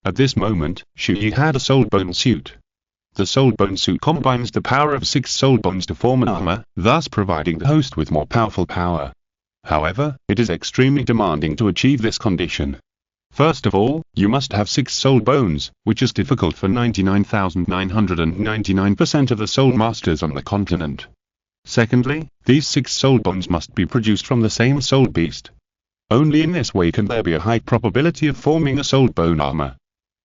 At this moment, Chu Ye had a soul bone suit. The soul bone suit combines the power of 6 soul bones to form an armor, thus providing the host with more powerful power. However, it is extremely demanding to achieve this condition. First of all, you must have 6 soul bones, which is difficult for 99,999% of the soul masters on the continent. Secondly, these 6 soul bones must be produced from the same soul beast. Only in this way can there be a high probability of forming a soul bone armor.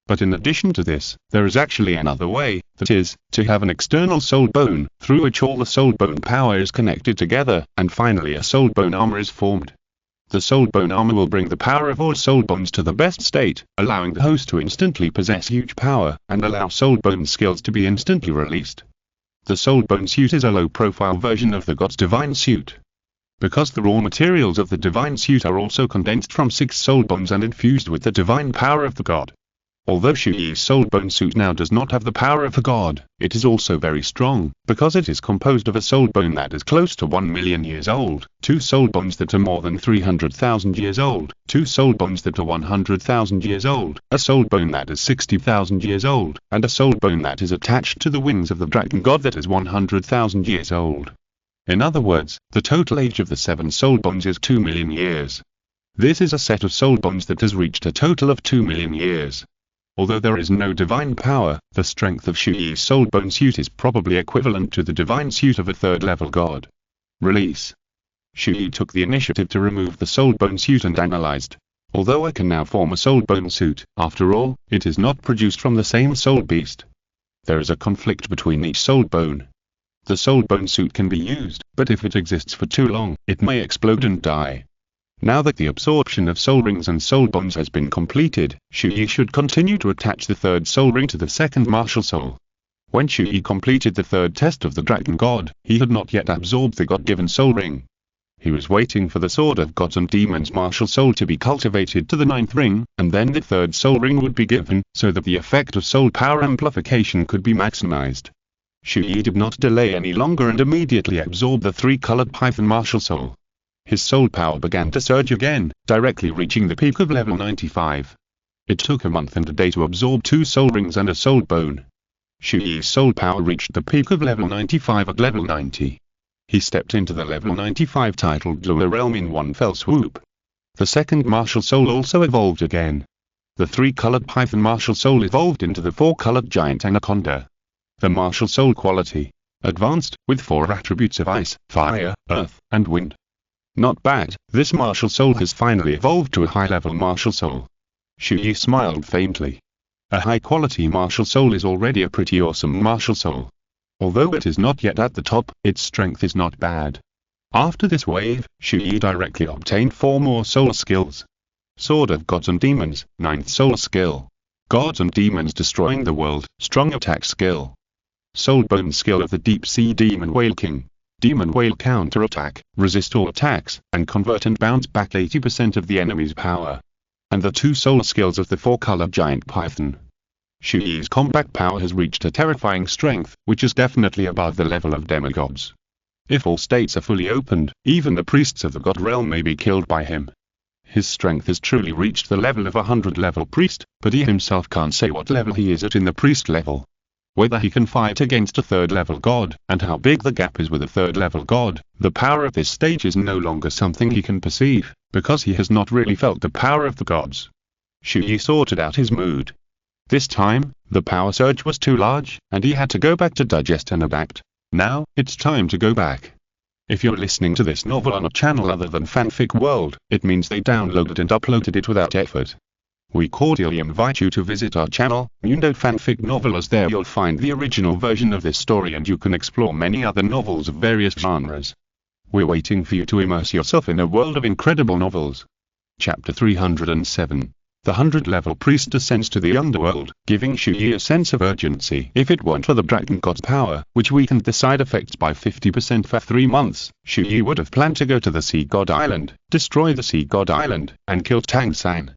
But in addition to this, there is actually another way, that is, to have an external soul bone, through which all the soul bone power is connected together, and finally a soul bone armor is formed. The soul bone armor will bring the power of all soul bones to the best state, allowing the host to instantly possess huge power, and allow soul bone skills to be instantly released. The soul bone suit is a low-profile version of the god's divine suit. because the raw materials of the divine suit are also condensed from 6 soul bones and infused with the divine power of the god. Although Chu Ye's soul bone suit now does not have the power of a god, it is also very strong, because it is composed of a soul bone that is close to 1 million years old, 2 soul bones that are more than 300,000 years old, 2 soul bones that are 100,000 years old, a soul bone that is 60,000 years old, and a soul bone that is attached to the wings of the dragon god that is 100,000 years old. In other words, the total age of the 7 soul bones is 2 million years. This is a set of soul bones that has reached a total of 2 million years. Although there is no divine power, the strength of Chu Ye's soul bone suit is probably equivalent to the divine suit of a 3rd level god. Release. Chu Ye took the initiative to remove the soul bone suit and analyzed. Although I can now form a soul bone suit, after all, it is not produced from the same soul beast. There is a conflict between each soul bone. The soul bone suit can be used, but if it exists for too long, it may explode and die. Now that the absorption of soul rings and soul bones has been completed, Chu Ye should continue to attach the 3rd soul ring to the 2nd martial soul. When Chu Ye completed the 3rd test of the dragon god, he had not yet absorbed the god-given soul ring. He was waiting for the sword of gods and demons martial soul to be cultivated to the 9th ring, and then the 3rd soul ring would be given, so that the effect of soul power amplification could be maximized. Chu Ye did not delay any longer and immediately absorbed the 3-colored python martial soul. His soul power began to surge again, directly reaching the peak of level 95. It took a month and a day to absorb 2 soul rings and a soul bone. Chu Ye's soul power reached the peak of level 95 at level 90. He stepped into the level 95 titled Douluo realm in one fell swoop. The 2nd martial soul also evolved again. The 3-colored python martial soul evolved into the 4-colored giant anaconda. The martial soul quality: advanced, with 4 attributes of ice, fire, earth, and wind. Not bad, this martial soul has finally evolved to a high-level martial soul. Chu Ye smiled faintly. A high-quality martial soul is already a pretty awesome martial soul. Although it is not yet at the top, its strength is not bad. After this wave, Chu Ye directly obtained 4 more soul skills. Sword of Gods and Demons, 9th soul skill. Gods and Demons destroying the world, strong attack skill. Soul bone skill of the Deep Sea Demon Whale King. Demon Whale counter-attack, resist all attacks, and convert and bounce back 80% of the enemy's power. And the 2 soul skills of the 4-colored giant python. Chu Ye's combat power has reached a terrifying strength, which is definitely above the level of demigods. If all states are fully opened, even the priests of the god realm may be killed by him. His strength has truly reached the level of a 100-level priest, but he himself can't say what level he is at in the priest level. Whether he can fight against a 3rd-level god, and how big the gap is with a 3rd-level god, the power of this stage is no longer something he can perceive, because he has not really felt the power of the gods. Chu Ye sorted out his mood. This time, the power surge was too large, and he had to go back to digest and adapt. Now, it's time to go back. If you're listening to this novel on a channel other than Fanfic World, it means they downloaded and uploaded it without effort. We cordially invite you to visit our channel, Fanfic Novel, as there you'll find the original version of this story and you can explore many other novels of various genres. We're waiting for you to immerse yourself in a world of incredible novels. Chapter 307. The 100-level priest descends to the underworld, giving Chu Ye a sense of urgency. If it weren't for the dragon god's power, which weakened the side effects by 50% for 3 months, Chu Ye would have planned to go to the Sea God Island, destroy the Sea God Island, and kill Tang San.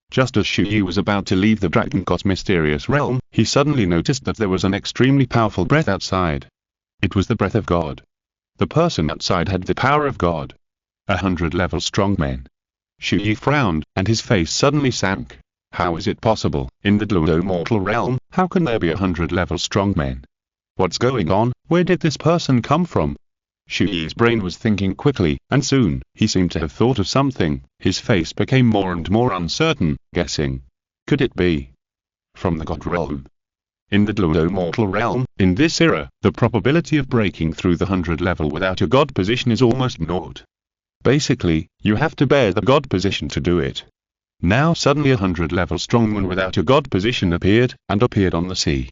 Just as Chu Ye was about to leave the dragon god's mysterious realm, he suddenly noticed that there was an extremely powerful breath outside. It was the breath of God. The person outside had the power of God. 100-level strongman. Chu Ye frowned, and his face suddenly sank. How is it possible? In the Douluo mortal realm, how can there be 100-level strongman? What's going on? Where did this person come from? Chu Ye's brain was thinking quickly, and soon, he seemed to have thought of something. His face became more and more uncertain, guessing. Could it be from the god realm? In the Douluo mortal realm, in this era, the probability of breaking through the 100 level without a god position is almost naught. Basically, you have to bear the god position to do it. Now suddenly a 100-level strongman without a god position appeared on the sea.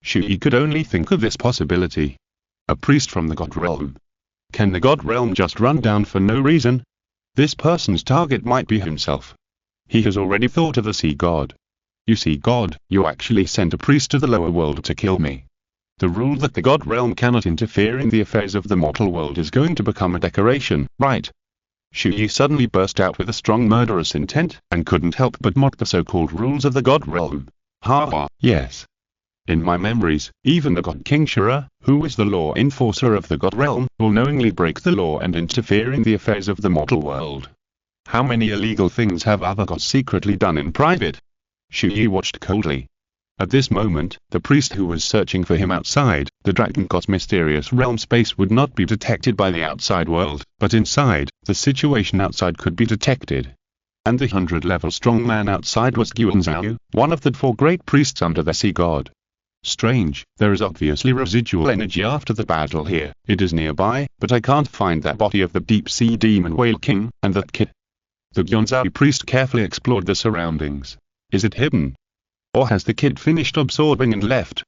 Chu Ye could only think of this possibility. A priest from the god realm. Can the god realm just run down for no reason? This person's target might be himself. He has already thought of the sea god. You see God, you actually sent a priest to the lower world to kill me. The rule that the god realm cannot interfere in the affairs of the mortal world is going to become a decoration, right? Chu Ye suddenly burst out with a strong murderous intent, and couldn't help but mock the so-called rules of the god realm. Ha ha, yes. In my memories, even the god King Shura, who is the law enforcer of the god realm, will knowingly break the law and interfere in the affairs of the mortal world. How many illegal things have other gods secretly done in private? Chu Ye watched coldly. At this moment, the priest who was searching for him outside the dragon god's mysterious realm space would not be detected by the outside world, but inside, the situation outside could be detected. And the 100-level strongman outside was Qian Renxue, one of the 4 great priests under the sea god. Strange, there is obviously residual energy after the battle here. It is nearby, but I can't find that body of the deep-sea demon whale king, and that kid. The Qian Renxue priest carefully explored the surroundings. Is it hidden? Or has the kid finished absorbing and left?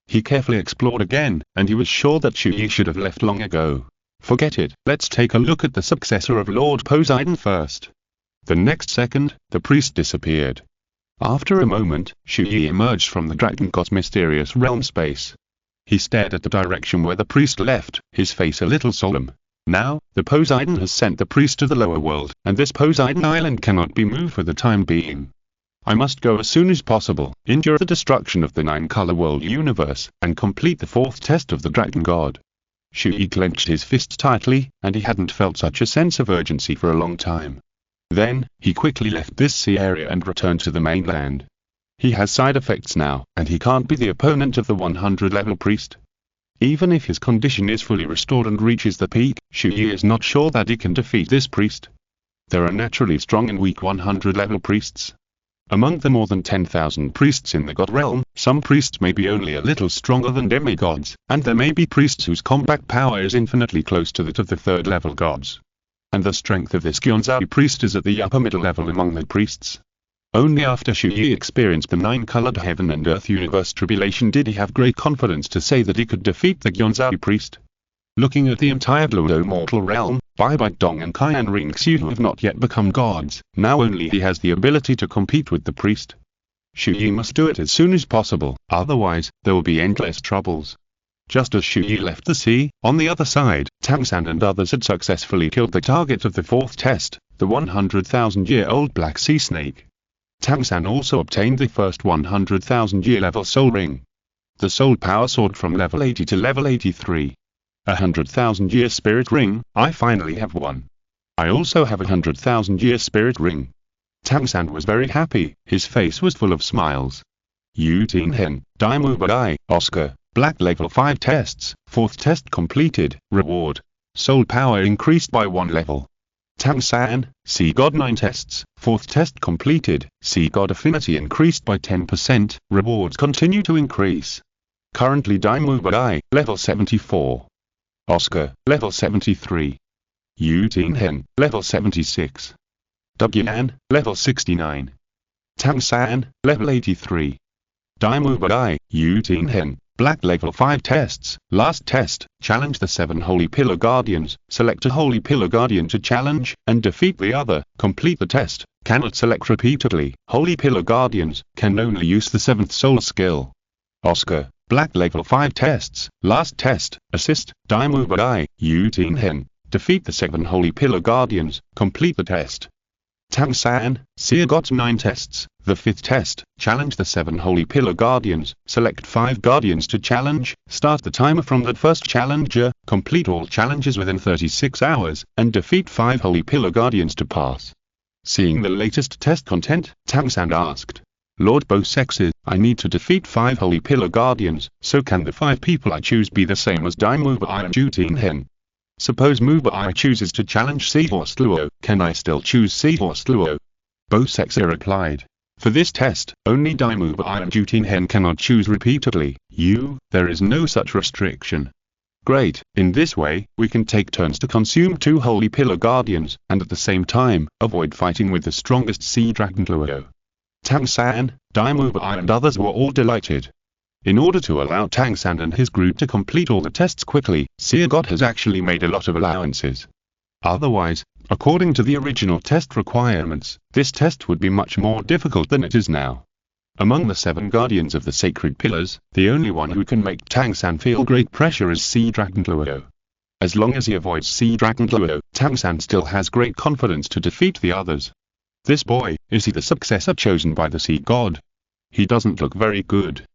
He carefully explored again, and he was sure that Chu Ye should have left long ago. Forget it, let's take a look at the successor of Lord Poseidon first. The next second, the priest disappeared. After a moment, Chu Ye emerged from the dragon god's mysterious realm space. He stared at the direction where the priest left, his face a little solemn. Now, the Poseidon has sent the priest to the lower world, and this Poseidon island cannot be moved for the time being. I must go as soon as possible, endure the destruction of the 9-color world universe, and complete the 4th test of the dragon god. Chu Ye clenched his fists tightly, and he hadn't felt such a sense of urgency for a long time. Then, he quickly left this sea area and returned to the mainland. He has side effects now, and he can't be the opponent of the 100-level priest. Even if his condition is fully restored and reaches the peak, Chu Ye is not sure that he can defeat this priest. There are naturally strong and weak 100-level priests. Among the more than 10,000 priests in the god realm, some priests may be only a little stronger than demigods, and there may be priests whose combat power is infinitely close to that of the 3rd-level gods. And the strength of this Qian Renxue priest is at the upper middle level among the priests. Only after Chu Ye experienced the 9-colored heaven and earth universe tribulation did he have great confidence to say that he could defeat the Qian Renxue priest. Looking at the entire Douluo mortal realm, Bai Dong and Qian Renxue who have not yet become gods, now only he has the ability to compete with the priest. Chu Ye must do it as soon as possible, otherwise, there will be endless troubles. Just as Chu Ye left the sea, on the other side, Tangsan and others had successfully killed the target of the 4th test, the 100,000-year-old black sea snake. Tangsan also obtained the first 100,000-year level soul ring. The soul power soared from level 80 to level 83. 100,000-year spirit ring, I finally have one. I also have a 100,000-year spirit ring. Tangsan was very happy, his face was full of smiles. Yu Tinhen, Daimu Bai, Oscar, Black level 5 tests, 4th test completed, reward. Soul power increased by 1 level. Tangsan, Sea God 9 tests, 4th test completed, Sea God affinity increased by 10%, rewards continue to increase. Currently Daimu Bai, level 74. Oscar, level 73. Yu Tinhen, level 76. Yan, level 69. Tangsan, level 83. Daimu Bai, Yu Tinhen, Black level 5 tests, last test, challenge the 7 Holy Pillar Guardians, select a Holy Pillar Guardian to challenge, and defeat the other, complete the test, cannot select repeatedly, Holy Pillar Guardians, can only use the 7th soul skill. Oscar, Black level 5 tests, last test, assist, Daimu Bai, Yu Tinhen, defeat the 7 Holy Pillar Guardians, complete the test. Tangsan, Sea Gods 9 tests, the 5th test, challenge the 7 Holy Pillar Guardians, select 5 Guardians to challenge, start the timer from the first challenger, complete all challenges within 36 hours, and defeat 5 Holy Pillar Guardians to pass. Seeing the latest test content, Tangsan asked, Lord both sexes, I need to defeat 5 Holy Pillar Guardians, so can the 5 people I choose be the same as Daimu Bai and Yu Tinhen? Suppose Mubai chooses to challenge Seahorse Luo, can I still choose Seahorse Luo? Bosexa replied. For this test, only Daimu Bai and Yu Tinhen cannot choose repeatedly, there is no such restriction. Great, in this way, we can take turns to consume 2 Holy Pillar Guardians, and at the same time, avoid fighting with the strongest sea dragon Luo. Tangsan, Daimu Bai and others were all delighted. In order to allow Tangsan and his group to complete all the tests quickly, Sea God has actually made a lot of allowances. Otherwise, according to the original test requirements, this test would be much more difficult than it is now. Among the 7 guardians of the sacred pillars, the only one who can make Tang San feel great pressure is Sea Dragon Douluo. As long as he avoids Sea Dragon Douluo, Tang San still has great confidence to defeat the others. This boy, is he the successor chosen by the sea god? He doesn't look very good.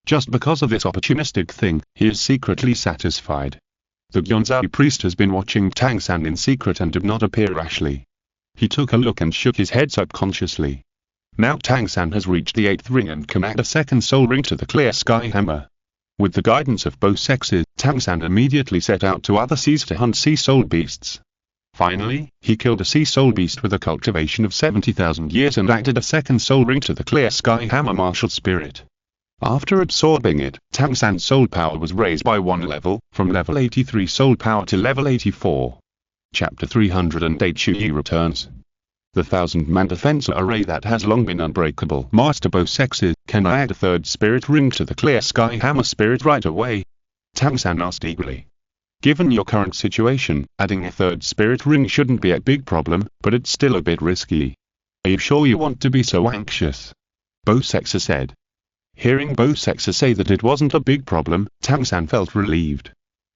Just because of this opportunistic thing, he is secretly satisfied. The Qian priest has been watching Tang San in secret and did not appear rashly. He took a look and shook his head subconsciously. Now Tang San has reached the 8th ring and can add a 2nd soul ring to the clear sky hammer. With the guidance of both sexes, Tang San immediately set out to other seas to hunt sea soul beasts. Finally, he killed a sea soul beast with a cultivation of 70,000 years and added a 2nd soul ring to the clear sky hammer martial spirit. After absorbing it, Tang San's soul power was raised by 1 level, from level 83 soul power to level 84. Chapter 308 Chu Ye returns. The 1,000-man defense array that has long been unbreakable. Master both sexes, can I add a 3rd spirit ring to the clear sky hammer spirit right away? Tang San asked eagerly. Given your current situation, adding a 3rd spirit ring shouldn't be a big problem, but it's still a bit risky. Are you sure you want to be so anxious? Both sexes said. Hearing both sexes say that it wasn't a big problem, Tang San felt relieved.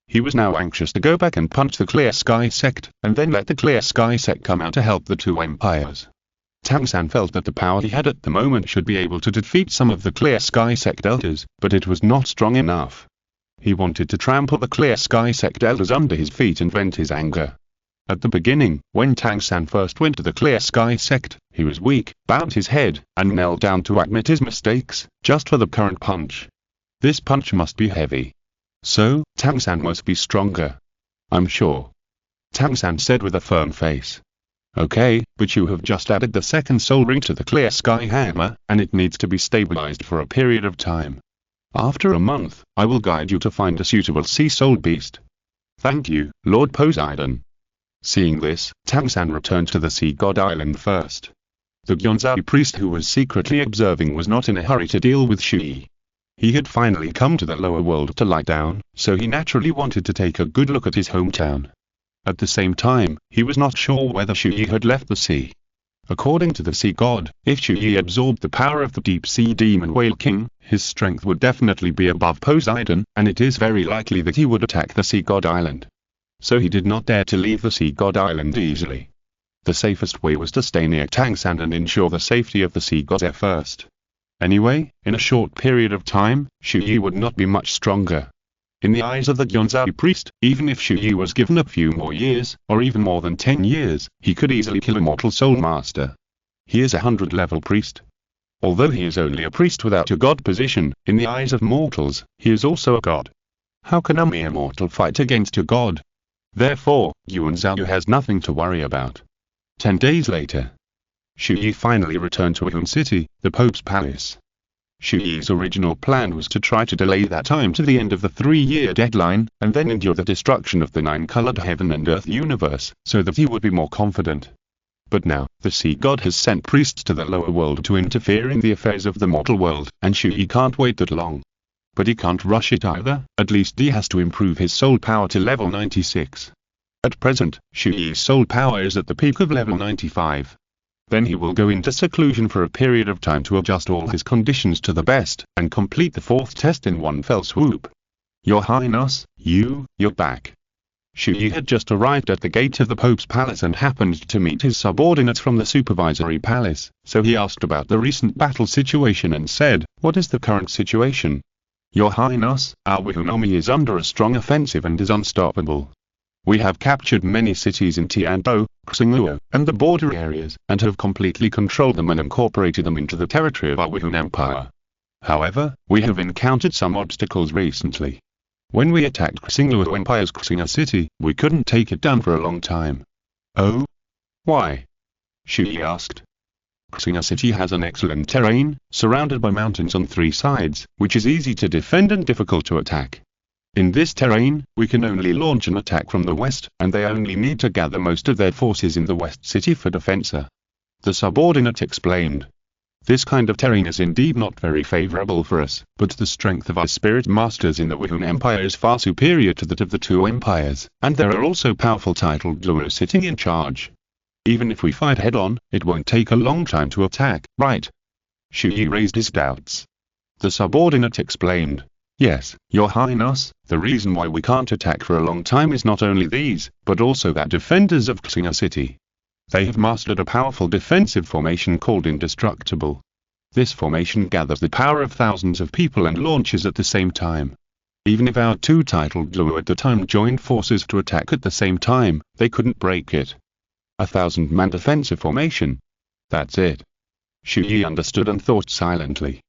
He was now anxious to go back and punch the Clear Sky sect, and then let the Clear Sky sect come out to help the 2 empires. Tang San felt that the power he had at the moment should be able to defeat some of the Clear Sky sect elders, but it was not strong enough. He wanted to trample the Clear Sky sect elders under his feet and vent his anger. At the beginning, when Tang San first went to the Clear Sky sect, he was weak, bowed his head, and knelt down to admit his mistakes, just for the current punch. This punch must be heavy. So, Tang San must be stronger. I'm sure. Tang San said with a firm face. Okay, but you have just added the 2nd soul ring to the Clear Sky hammer, and it needs to be stabilized for a period of time. After a month, I will guide you to find a suitable sea soul beast. Thank you, Lord Poseidon. Seeing this, Tang San returned to the sea god island first. The Qian priest who was secretly observing was not in a hurry to deal with Chu Ye. He had finally come to the lower world to lie down, so he naturally wanted to take a good look at his hometown. At the same time, he was not sure whether Chu Ye had left the sea. According to the sea god, if Chu Ye absorbed the power of the deep sea demon whale king, his strength would definitely be above Poseidon, and it is very likely that he would attack the sea god island. So he did not dare to leave the sea god island easily. The safest way was to stay near Tang San and ensure the safety of the sea god there first. Anyway, in a short period of time, Chu Ye would not be much stronger. In the eyes of the Qian priest, even if Chu Ye was given a few more years, or even more than 10 years, he could easily kill a mortal soul master. He is a 100-level priest. Although he is only a priest without a god position, in the eyes of mortals, he is also a god. How can a mere mortal fight against a god? Therefore, Yuan Zhao has nothing to worry about. 10 days later, Chu Ye finally returned to Wuhan City, the Pope's palace. Chu Ye's original plan was to try to delay that time to the end of the 3-year deadline, and then endure the destruction of the 9-colored heaven and earth universe, so that he would be more confident. But now, the sea god has sent priests to the lower world to interfere in the affairs of the mortal world, and Chu Ye can't wait that long. But he can't rush it either, at least he has to improve his soul power to level 96. At present, Chu Ye's soul power is at the peak of level 95. Then he will go into seclusion for a period of time to adjust all his conditions to the best, and complete the 4th test in one fell swoop. Your Highness, you're back. Chu Ye had just arrived at the gate of the Pope's palace and happened to meet his subordinates from the supervisory palace, so he asked about the recent battle situation and said, "What is the current situation?" "Your Highness, our Wuhan army is under a strong offensive and is unstoppable. We have captured many cities in Tianzhou, Xingluo, and the border areas, and have completely controlled them and incorporated them into the territory of our Wuhan Empire. However, we have encountered some obstacles recently. When we attacked Xingluo Empire's Xinga city, we couldn't take it down for a long time." "Oh? Why?" Chu Ye asked. Xinga city has an excellent terrain, surrounded by mountains on 3 sides, which is easy to defend and difficult to attack. In this terrain, we can only launch an attack from the west, and they only need to gather most of their forces in the west city for defense. The subordinate explained. This kind of terrain is indeed not very favorable for us, but the strength of our spirit masters in the Wuhan Empire is far superior to that of the 2 empires, and there are also powerful titled Douluo sitting in charge. Even if we fight head-on, it won't take a long time to attack, right? Chu Ye raised his doubts. The subordinate explained. Yes, Your Highness, the reason why we can't attack for a long time is not only these, but also that defenders of Qian City. They have mastered a powerful defensive formation called Indestructible. This formation gathers the power of thousands of people and launches at the same time. Even if our two titled Douluo at the time joined forces to attack at the same time, they couldn't break it. 1,000-man defensive formation. That's it. Chu Ye understood and thought silently.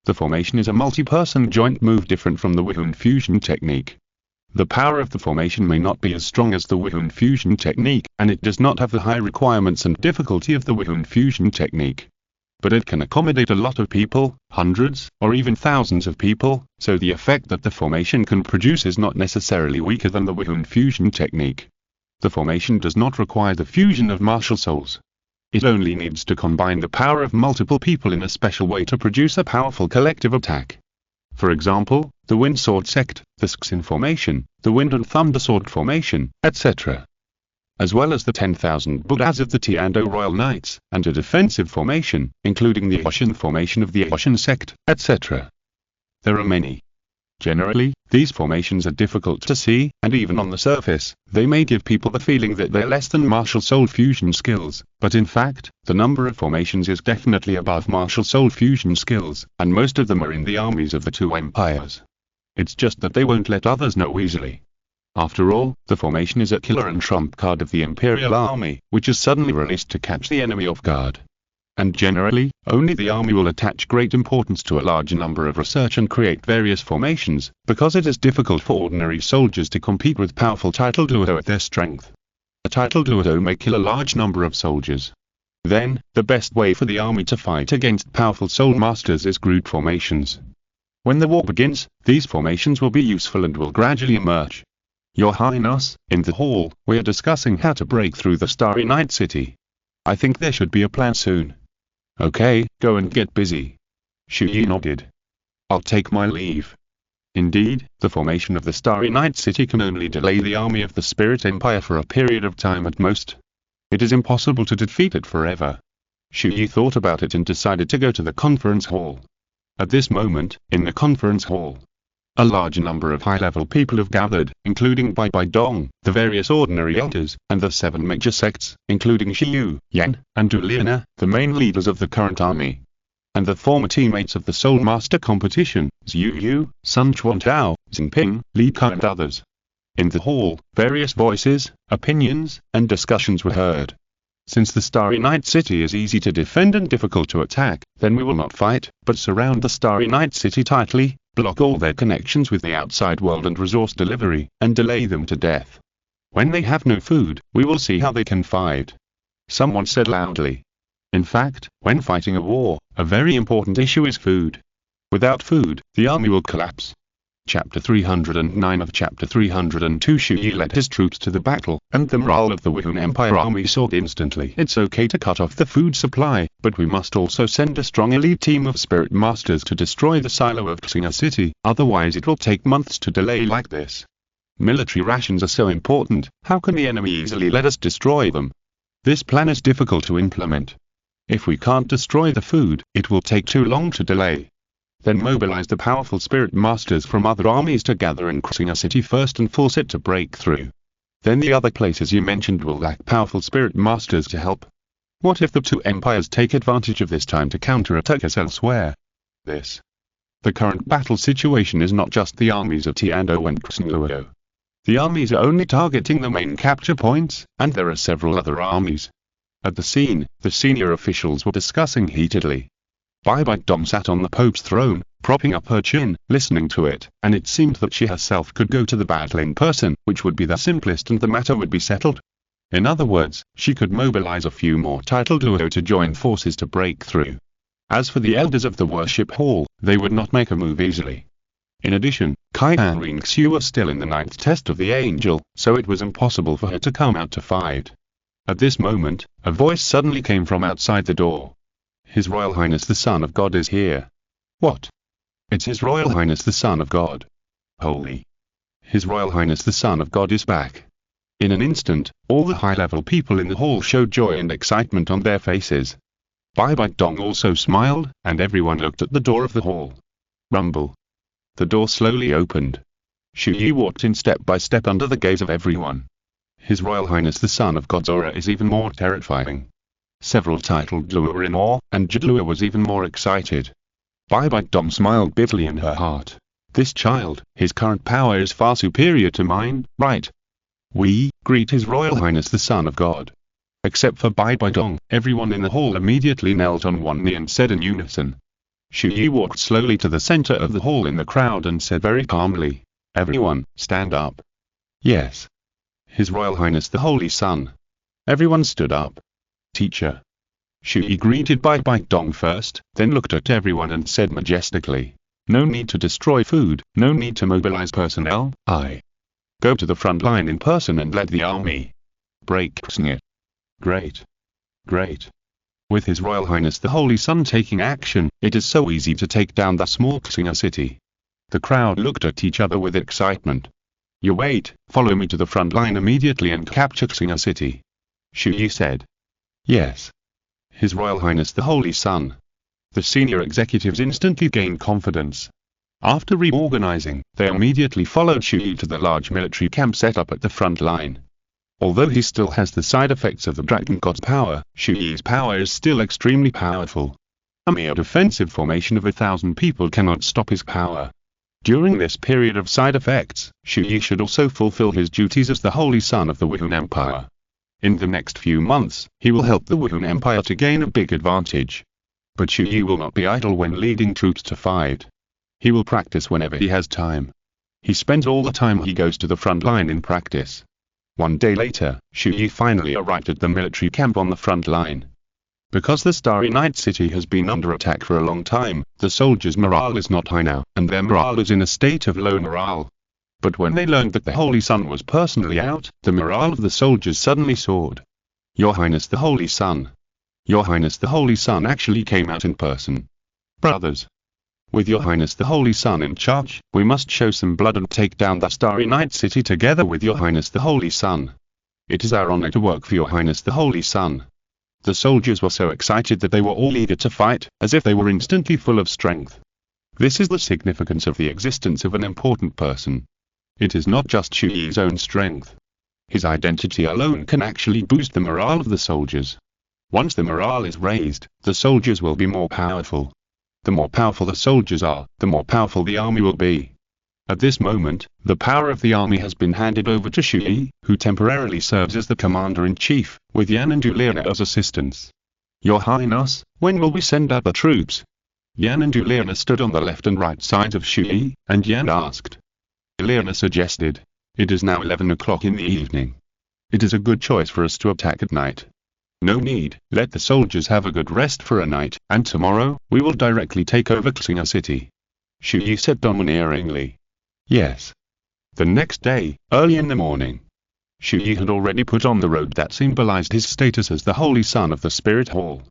The formation is a multi-person joint move different from the Wuhun fusion technique. The power of the formation may not be as strong as the Wuhun fusion technique, and it does not have the high requirements and difficulty of the Wuhun fusion technique. But it can accommodate a lot of people, hundreds, or even thousands of people, so the effect that the formation can produce is not necessarily weaker than the Wuhun fusion technique. The formation does not require the fusion of martial souls. It only needs to combine the power of multiple people in a special way to produce a powerful collective attack. For example, the Wind Sword Sect, the Xin formation, the Wind and Thunder Sword formation, etc. As well as the 10,000 Buddhas of the Tiando Royal Knights, and a defensive formation, including the Ocean formation of the Ocean Sect, etc. There are many. Generally, these formations are difficult to see, and even on the surface, they may give people the feeling that they're less than martial soul fusion skills, but in fact, the number of formations is definitely above martial soul fusion skills, and most of them are in the armies of the two empires. It's just that they won't let others know easily. After all, the formation is a killer and trump card of the Imperial Army, which is suddenly released to catch the enemy off guard. And generally, only the army will attach great importance to a large number of research and create various formations, because it is difficult for ordinary soldiers to compete with powerful titled Douluo at their strength. A titled Douluo may kill a large number of soldiers. Then, the best way for the army to fight against powerful soul masters is group formations. When the war begins, these formations will be useful and will gradually emerge. Your Highness, in the hall, we are discussing how to break through the Starry Night City. I think there should be a plan soon. Okay, go and get busy. Chu Ye nodded. I'll take my leave. Indeed, the formation of the Starry Night City can only delay the army of the Spirit Empire for a period of time at most. It is impossible to defeat it forever. Chu Ye thought about it and decided to go to the conference hall. At this moment, in the conference hall, a large number of high-level people have gathered, including Bai Bai Dong, the various ordinary elders, and the 7 major sects, including Xiu, Yan, and Duliana, the main leaders of the current army. And the former teammates of the Soul Master competition, Zhu Yu, Sun Chuantao, Xingping, Li Kai and others. In the hall, various voices, opinions, and discussions were heard. Since the Starry Night City is easy to defend and difficult to attack, then we will not fight, but surround the Starry Night City tightly, block all their connections with the outside world and resource delivery, and delay them to death. When they have no food, we will see how they can fight. Someone said loudly. In fact, when fighting a war, a very important issue is food. Without food, the army will collapse. Chapter 309 of Chapter 302. Chu Ye led his troops to the battle, and the morale of the Wuhun Empire army soared instantly. It's okay to cut off the food supply, but we must also send a strong elite team of spirit masters to destroy the silo of Qian City, otherwise it will take months to delay like this. Military rations are so important, how can the enemy easily let us destroy them? This plan is difficult to implement. If we can't destroy the food, it will take too long to delay. Then mobilize the powerful spirit masters from other armies to gather in Qian City first and force it to break through. Then the other places you mentioned will lack powerful spirit masters to help. What if the two empires take advantage of this time to counterattack us elsewhere? The current battle situation is not just the armies of Tiando and Xinluo. The armies are only targeting the main capture points, and there are several other armies. At the scene, the senior officials were discussing heatedly. Bai Bai Dong sat on the Pope's throne, propping up her chin, listening to it, and it seemed that she herself could go to the battle in person, which would be the simplest and the matter would be settled. In other words, she could mobilize a few more titled Douluo to join forces to break through. As for the elders of the worship hall, they would not make a move easily. In addition, Qian Renxue was still in the 9th test of the angel, so it was impossible for her to come out to fight. At this moment, a voice suddenly came from outside the door. His Royal Highness the Son of God is here. What? It's His Royal Highness the Son of God. Holy! His Royal Highness the Son of God is back. In an instant, all the high-level people in the hall showed joy and excitement on their faces. Bai Dong also smiled, and everyone looked at the door of the hall. Rumble. The door slowly opened. Chu Ye walked in step by step under the gaze of everyone. His Royal Highness the Son of God's aura is even more terrifying. Several titled Douluo were in awe, and Douluo was even more excited. Bai Dong smiled bitterly in her heart. This child, his current power is far superior to mine, right? We greet His Royal Highness the Son of God. Except for Bai Dong, everyone in the hall immediately knelt on one knee and said in unison. Chu Ye walked slowly to the center of the hall in the crowd and said very calmly, "Everyone, stand up." Yes. His Royal Highness the Holy Son. Everyone stood up. Teacher. Chu Ye greeted Bai Dong first, then looked at everyone and said majestically, "No need to destroy food, no need to mobilize personnel, go to the front line in person and lead the army. Break it. Great. Great." With His Royal Highness the Holy Son taking action, it is so easy to take down the small Qian city. The crowd looked at each other with excitement. "You wait, follow me to the front line immediately and capture Qian city," Chu Ye said. Yes. His Royal Highness the Holy Son. The senior executives instantly gained confidence. After reorganizing, they immediately followed Chu Ye to the large military camp set up at the front line. Although he still has the side effects of the Dragon God's power, Chu Ye's power is still extremely powerful. A mere defensive formation of 1,000 people cannot stop his power. During this period of side effects, Chu Ye should also fulfill his duties as the Holy Son of the Wuhan Empire. In the next few months, he will help the Wuhan Empire to gain a big advantage. But Chu Ye will not be idle when leading troops to fight. He will practice whenever he has time. He spends all the time he goes to the front line in practice. One day later, Chu Ye finally arrived at the military camp on the front line. Because the Starry Night City has been under attack for a long time, the soldiers' morale is not high now, and their morale is in a state of low morale. But when they learned that the Holy Son was personally out, the morale of the soldiers suddenly soared. "Your Highness the Holy Son. Your Highness the Holy Son actually came out in person. Brothers. With Your Highness the Holy Son in charge, we must show some blood and take down the Starry Night City together with Your Highness the Holy Son. It is our honor to work for Your Highness the Holy Son." The soldiers were so excited that they were all eager to fight, as if they were instantly full of strength. This is the significance of the existence of an important person. It is not just Chu Ye's own strength. His identity alone can actually boost the morale of the soldiers. Once the morale is raised, the soldiers will be more powerful. The more powerful the soldiers are, the more powerful the army will be. At this moment, the power of the army has been handed over to Chu Ye, who temporarily serves as the commander-in-chief, with Yan and Douluo as assistants. "Your Highness, when will we send out the troops?" Yan and Douluo stood on the left and right sides of Chu Ye, and Yan asked. Douluo suggested, "It is now 11 o'clock in the evening. It is a good choice for us to attack at night. No need, let the soldiers have a good rest for a night, and tomorrow, we will directly take over Qian city," Chu Ye said domineeringly. Yes. The next day, early in the morning, Chu Ye had already put on the robe that symbolized his status as the Holy Son of the Spirit Hall.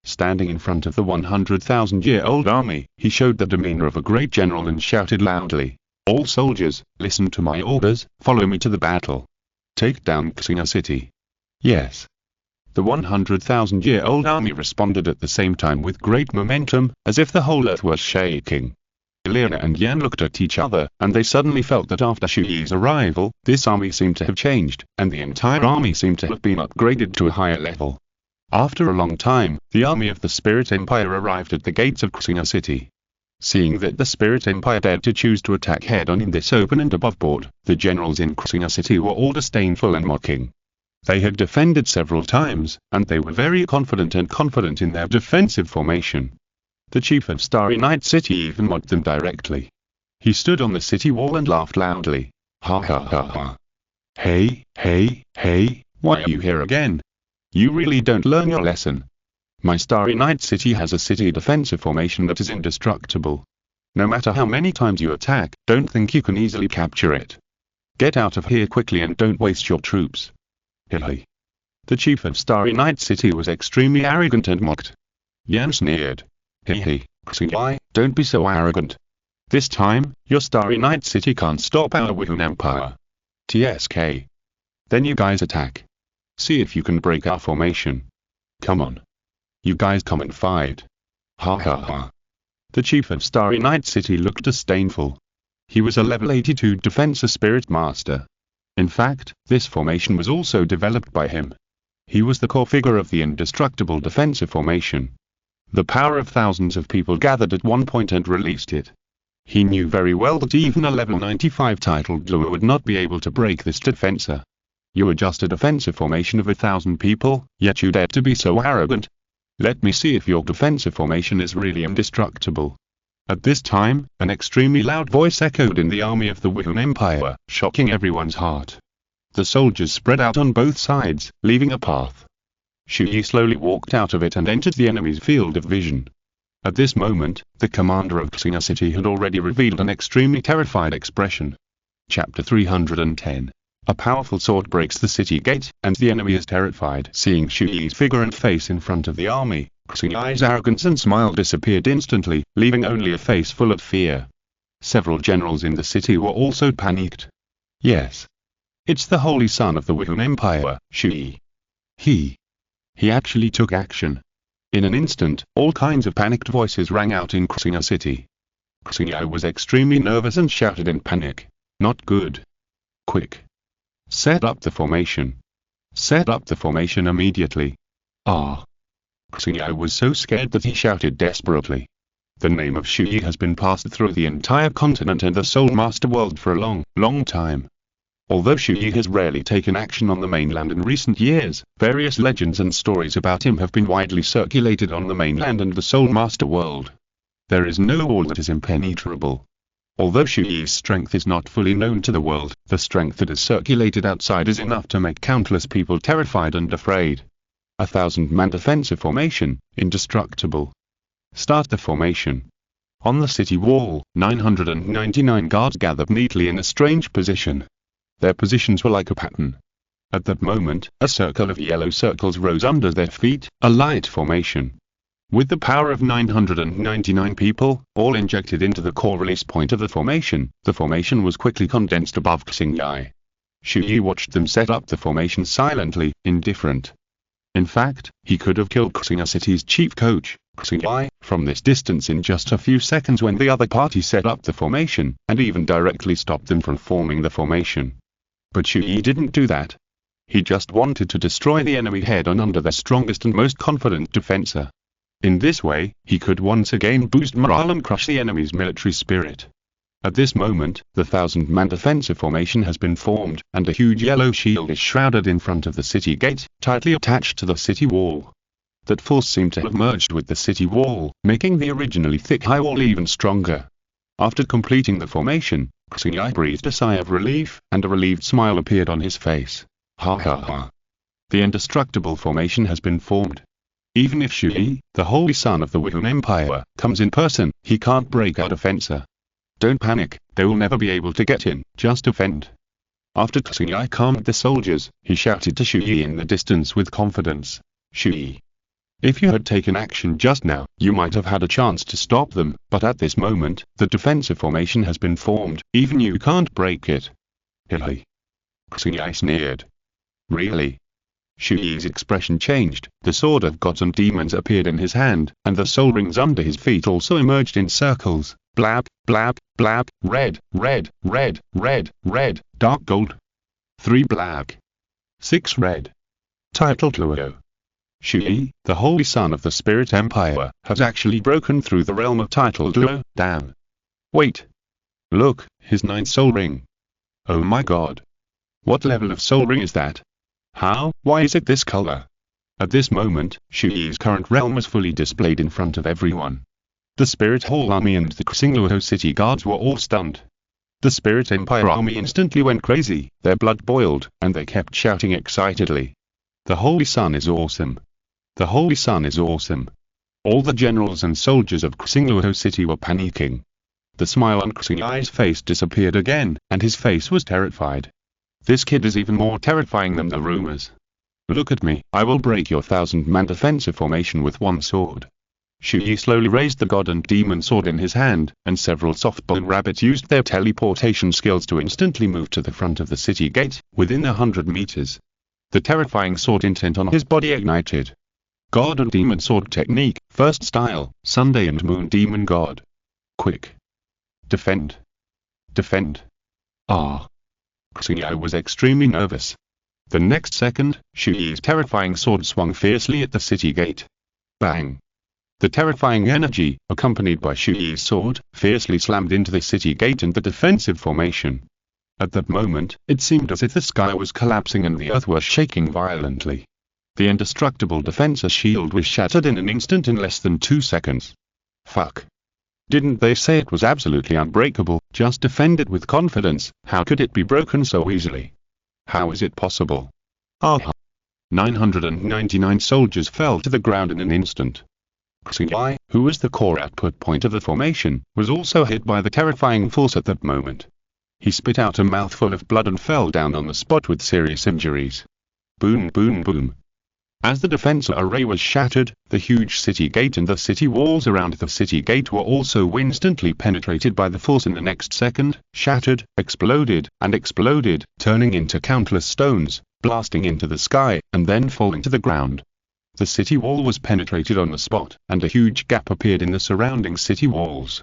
Standing in front of the 100,000-year-old army, he showed the demeanor of a great general and shouted loudly, "All soldiers, listen to my orders, follow me to the battle. Take down Qian city." Yes. The 100,000-year-old army responded at the same time with great momentum, as if the whole earth was shaking. Douluo and Yan looked at each other, and they suddenly felt that after Chu Ye's arrival, this army seemed to have changed, and the entire army seemed to have been upgraded to a higher level. After a long time, the army of the Spirit Empire arrived at the gates of Qian city. Seeing that the Spirit Empire dared to choose to attack head-on in this open and above-board, the generals in Qian city were all disdainful and mocking. They had defended several times, and they were very confident in their defensive formation. The chief of Starry Night City even mocked them directly. He stood on the city wall and laughed loudly. "Ha ha ha ha. Hey, why are you here again? You really don't learn your lesson. My Starry Night City has a city defensive formation that is indestructible. No matter how many times you attack, don't think you can easily capture it. Get out of here quickly and don't waste your troops." Hilly. The chief of Starry Night City was extremely arrogant and mocked. Yan sneered. "Hee, Qian, don't be so arrogant. This time, your Starry Night City can't stop our Wuhan Empire. TSK. Then you guys attack. See if you can break our formation. Come on." You guys come and fight. Ha ha ha. The chief of Starry Night City looked disdainful. He was a level 82 defensive spirit master. In fact, this formation was also developed by him. He was the core figure of the indestructible defensive formation. The power of thousands of people gathered at one point and released it. He knew very well that even a level 95 titled Douluo would not be able to break this defenser. You are just a defensive formation of 1,000 people, yet you dare to be so arrogant. Let me see if your defensive formation is really indestructible. At this time, an extremely loud voice echoed in the army of the Wuhan Empire, shocking everyone's heart. The soldiers spread out on both sides, leaving a path. Chu Ye slowly walked out of it and entered the enemy's field of vision. At this moment, the commander of Qian City had already revealed an extremely terrified expression. Chapter 310. A powerful sword breaks the city gate, and the enemy is terrified. Seeing Chu Ye's figure and face in front of the army, Qian Ye's arrogance and smile disappeared instantly, leaving only a face full of fear. Several generals in the city were also panicked. Yes. It's the holy son of the Wuhan Empire, Chu Ye. He actually took action. In an instant, all kinds of panicked voices rang out in Qian City. Qian Ye was extremely nervous and shouted in panic. Not good. Quick. Set up the formation. Set up the formation immediately. Ah. Qian Ye was so scared that he shouted desperately. The name of Chu Ye has been passed through the entire continent and the Soul Master world for a long time. Although Chu Ye has rarely taken action on the mainland in recent years, various legends and stories about him have been widely circulated on the mainland and the Soul Master world. There is no wall that is impenetrable. Although Chu Ye's strength is not fully known to the world, the strength that is circulated outside is enough to make countless people terrified and afraid. 1,000-man defensive formation, indestructible. Start the formation. On the city wall, 999 guards gathered neatly in a strange position. Their positions were like a pattern. At that moment, a circle of yellow circles rose under their feet, a light formation. With the power of 999 people, all injected into the core release point of the formation was quickly condensed above Qian Ye. Chu Ye watched them set up the formation silently, indifferent. In fact, he could have killed Qian City's chief coach, Qian Ye, from this distance in just a few seconds when the other party set up the formation, and even directly stopped them from forming the formation. But Chu Ye didn't do that. He just wanted to destroy the enemy head-on under their strongest and most confident defenser. In this way, he could once again boost morale and crush the enemy's military spirit. At this moment, the 1,000-man defensive formation has been formed, and a huge yellow shield is shrouded in front of the city gate, tightly attached to the city wall. That force seemed to have merged with the city wall, making the originally thick high wall even stronger. After completing the formation, Qian Ye breathed a sigh of relief, and a relieved smile appeared on his face. Ha ha ha. The indestructible formation has been formed. Even if Chu Ye, the holy son of the Wuhan Empire, comes in person, he can't break our defenser. Don't panic, they will never be able to get in, just defend. After Qian Ye calmed the soldiers, he shouted to Chu Ye in the distance with confidence. Chu Ye. If you had taken action just now, you might have had a chance to stop them, but at this moment, the defensive formation has been formed, even you can't break it. Hilly. Qian Ye sneered. Really? Chu Ye's expression changed, the sword of gods and demons appeared in his hand, and the soul rings under his feet also emerged in circles. Blab, blab, blab, red, red, red, red, red, dark gold. 3 black. 6 red. Title Douluo. Chu Ye, the holy son of the Spirit Empire, has actually broken through the realm of title Douluo. Damn. Wait. Look, his 9th soul ring. Oh my god. What level of soul ring is that? How? Why is it this color? At this moment, Chu Ye's current realm was fully displayed in front of everyone. The Spirit Hall army and the Douluo city guards were all stunned. The Spirit Empire army instantly went crazy, their blood boiled, and they kept shouting excitedly. The Holy Sun is awesome. The Holy Sun is awesome. All the generals and soldiers of Douluo city were panicking. The smile on Qian Ye's face disappeared again, and his face was terrified. This kid is even more terrifying than the rumors. Look at me, I will break your 1,000-man defensive formation with one sword. Chu Ye slowly raised the god and demon sword in his hand, and several softbone rabbits used their teleportation skills to instantly move to the front of the city gate, within 100 meters. The terrifying sword intent on his body ignited. God and Demon Sword Technique, First Style, Sunday and Moon Demon God. Quick. Defend. Defend. Ah. Chu Ye was extremely nervous. The next second, Chu Ye's terrifying sword swung fiercely at the city gate. Bang. The terrifying energy, accompanied by Chu Ye's sword, fiercely slammed into the city gate and the defensive formation. At that moment, it seemed as if the sky was collapsing and the earth was shaking violently. The indestructible defensive shield was shattered in an instant in less than 2 seconds. Fuck. Didn't they say it was absolutely unbreakable? Just defend it with confidence. How could it be broken so easily? How is it possible? Ah. 999 soldiers fell to the ground in an instant. Chu Ye, who was the core output point of the formation, was also hit by the terrifying force at that moment. He spit out a mouthful of blood and fell down on the spot with serious injuries. Boom, boom, boom. As the defense array was shattered, the huge city gate and the city walls around the city gate were also instantly penetrated by the force in the next second, shattered, exploded, turning into countless stones, blasting into the sky, and then falling to the ground. The city wall was penetrated on the spot, and a huge gap appeared in the surrounding city walls.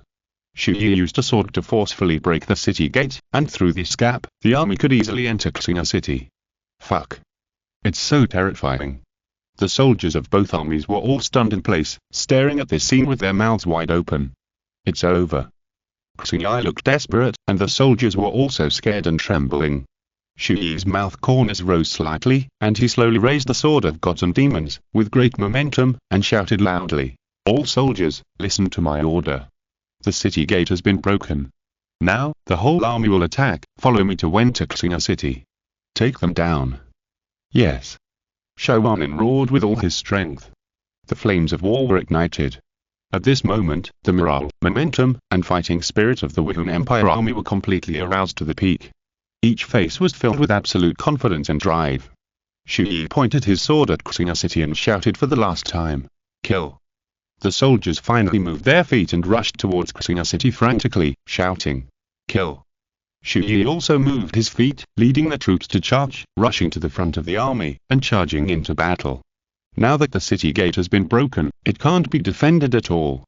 Chu Ye used a sword to forcefully break the city gate, and through this gap, the army could easily enter Qian City. Fuck. It's so terrifying. The soldiers of both armies were all stunned in place, staring at this scene with their mouths wide open. It's over. Chu Ye looked desperate, and the soldiers were also scared and trembling. Chu Ye's mouth corners rose slightly, and he slowly raised the sword of gods and demons, with great momentum, and shouted loudly, "All soldiers, listen to my order. The city gate has been broken. Now, the whole army will attack. Follow me to enter Qian City. Take them down." Yes. Showanin roared with all his strength. The flames of war were ignited. At this moment, the morale, momentum, and fighting spirit of the Wuhan Empire army were completely aroused to the peak. Each face was filled with absolute confidence and drive. Chu Ye pointed his sword at Qian City and shouted for the last time, "Kill." The soldiers finally moved their feet and rushed towards Qian City frantically, shouting, "Kill." Chu Ye also moved his feet, leading the troops to charge, rushing to the front of the army, and charging into battle. Now that the city gate has been broken, it can't be defended at all.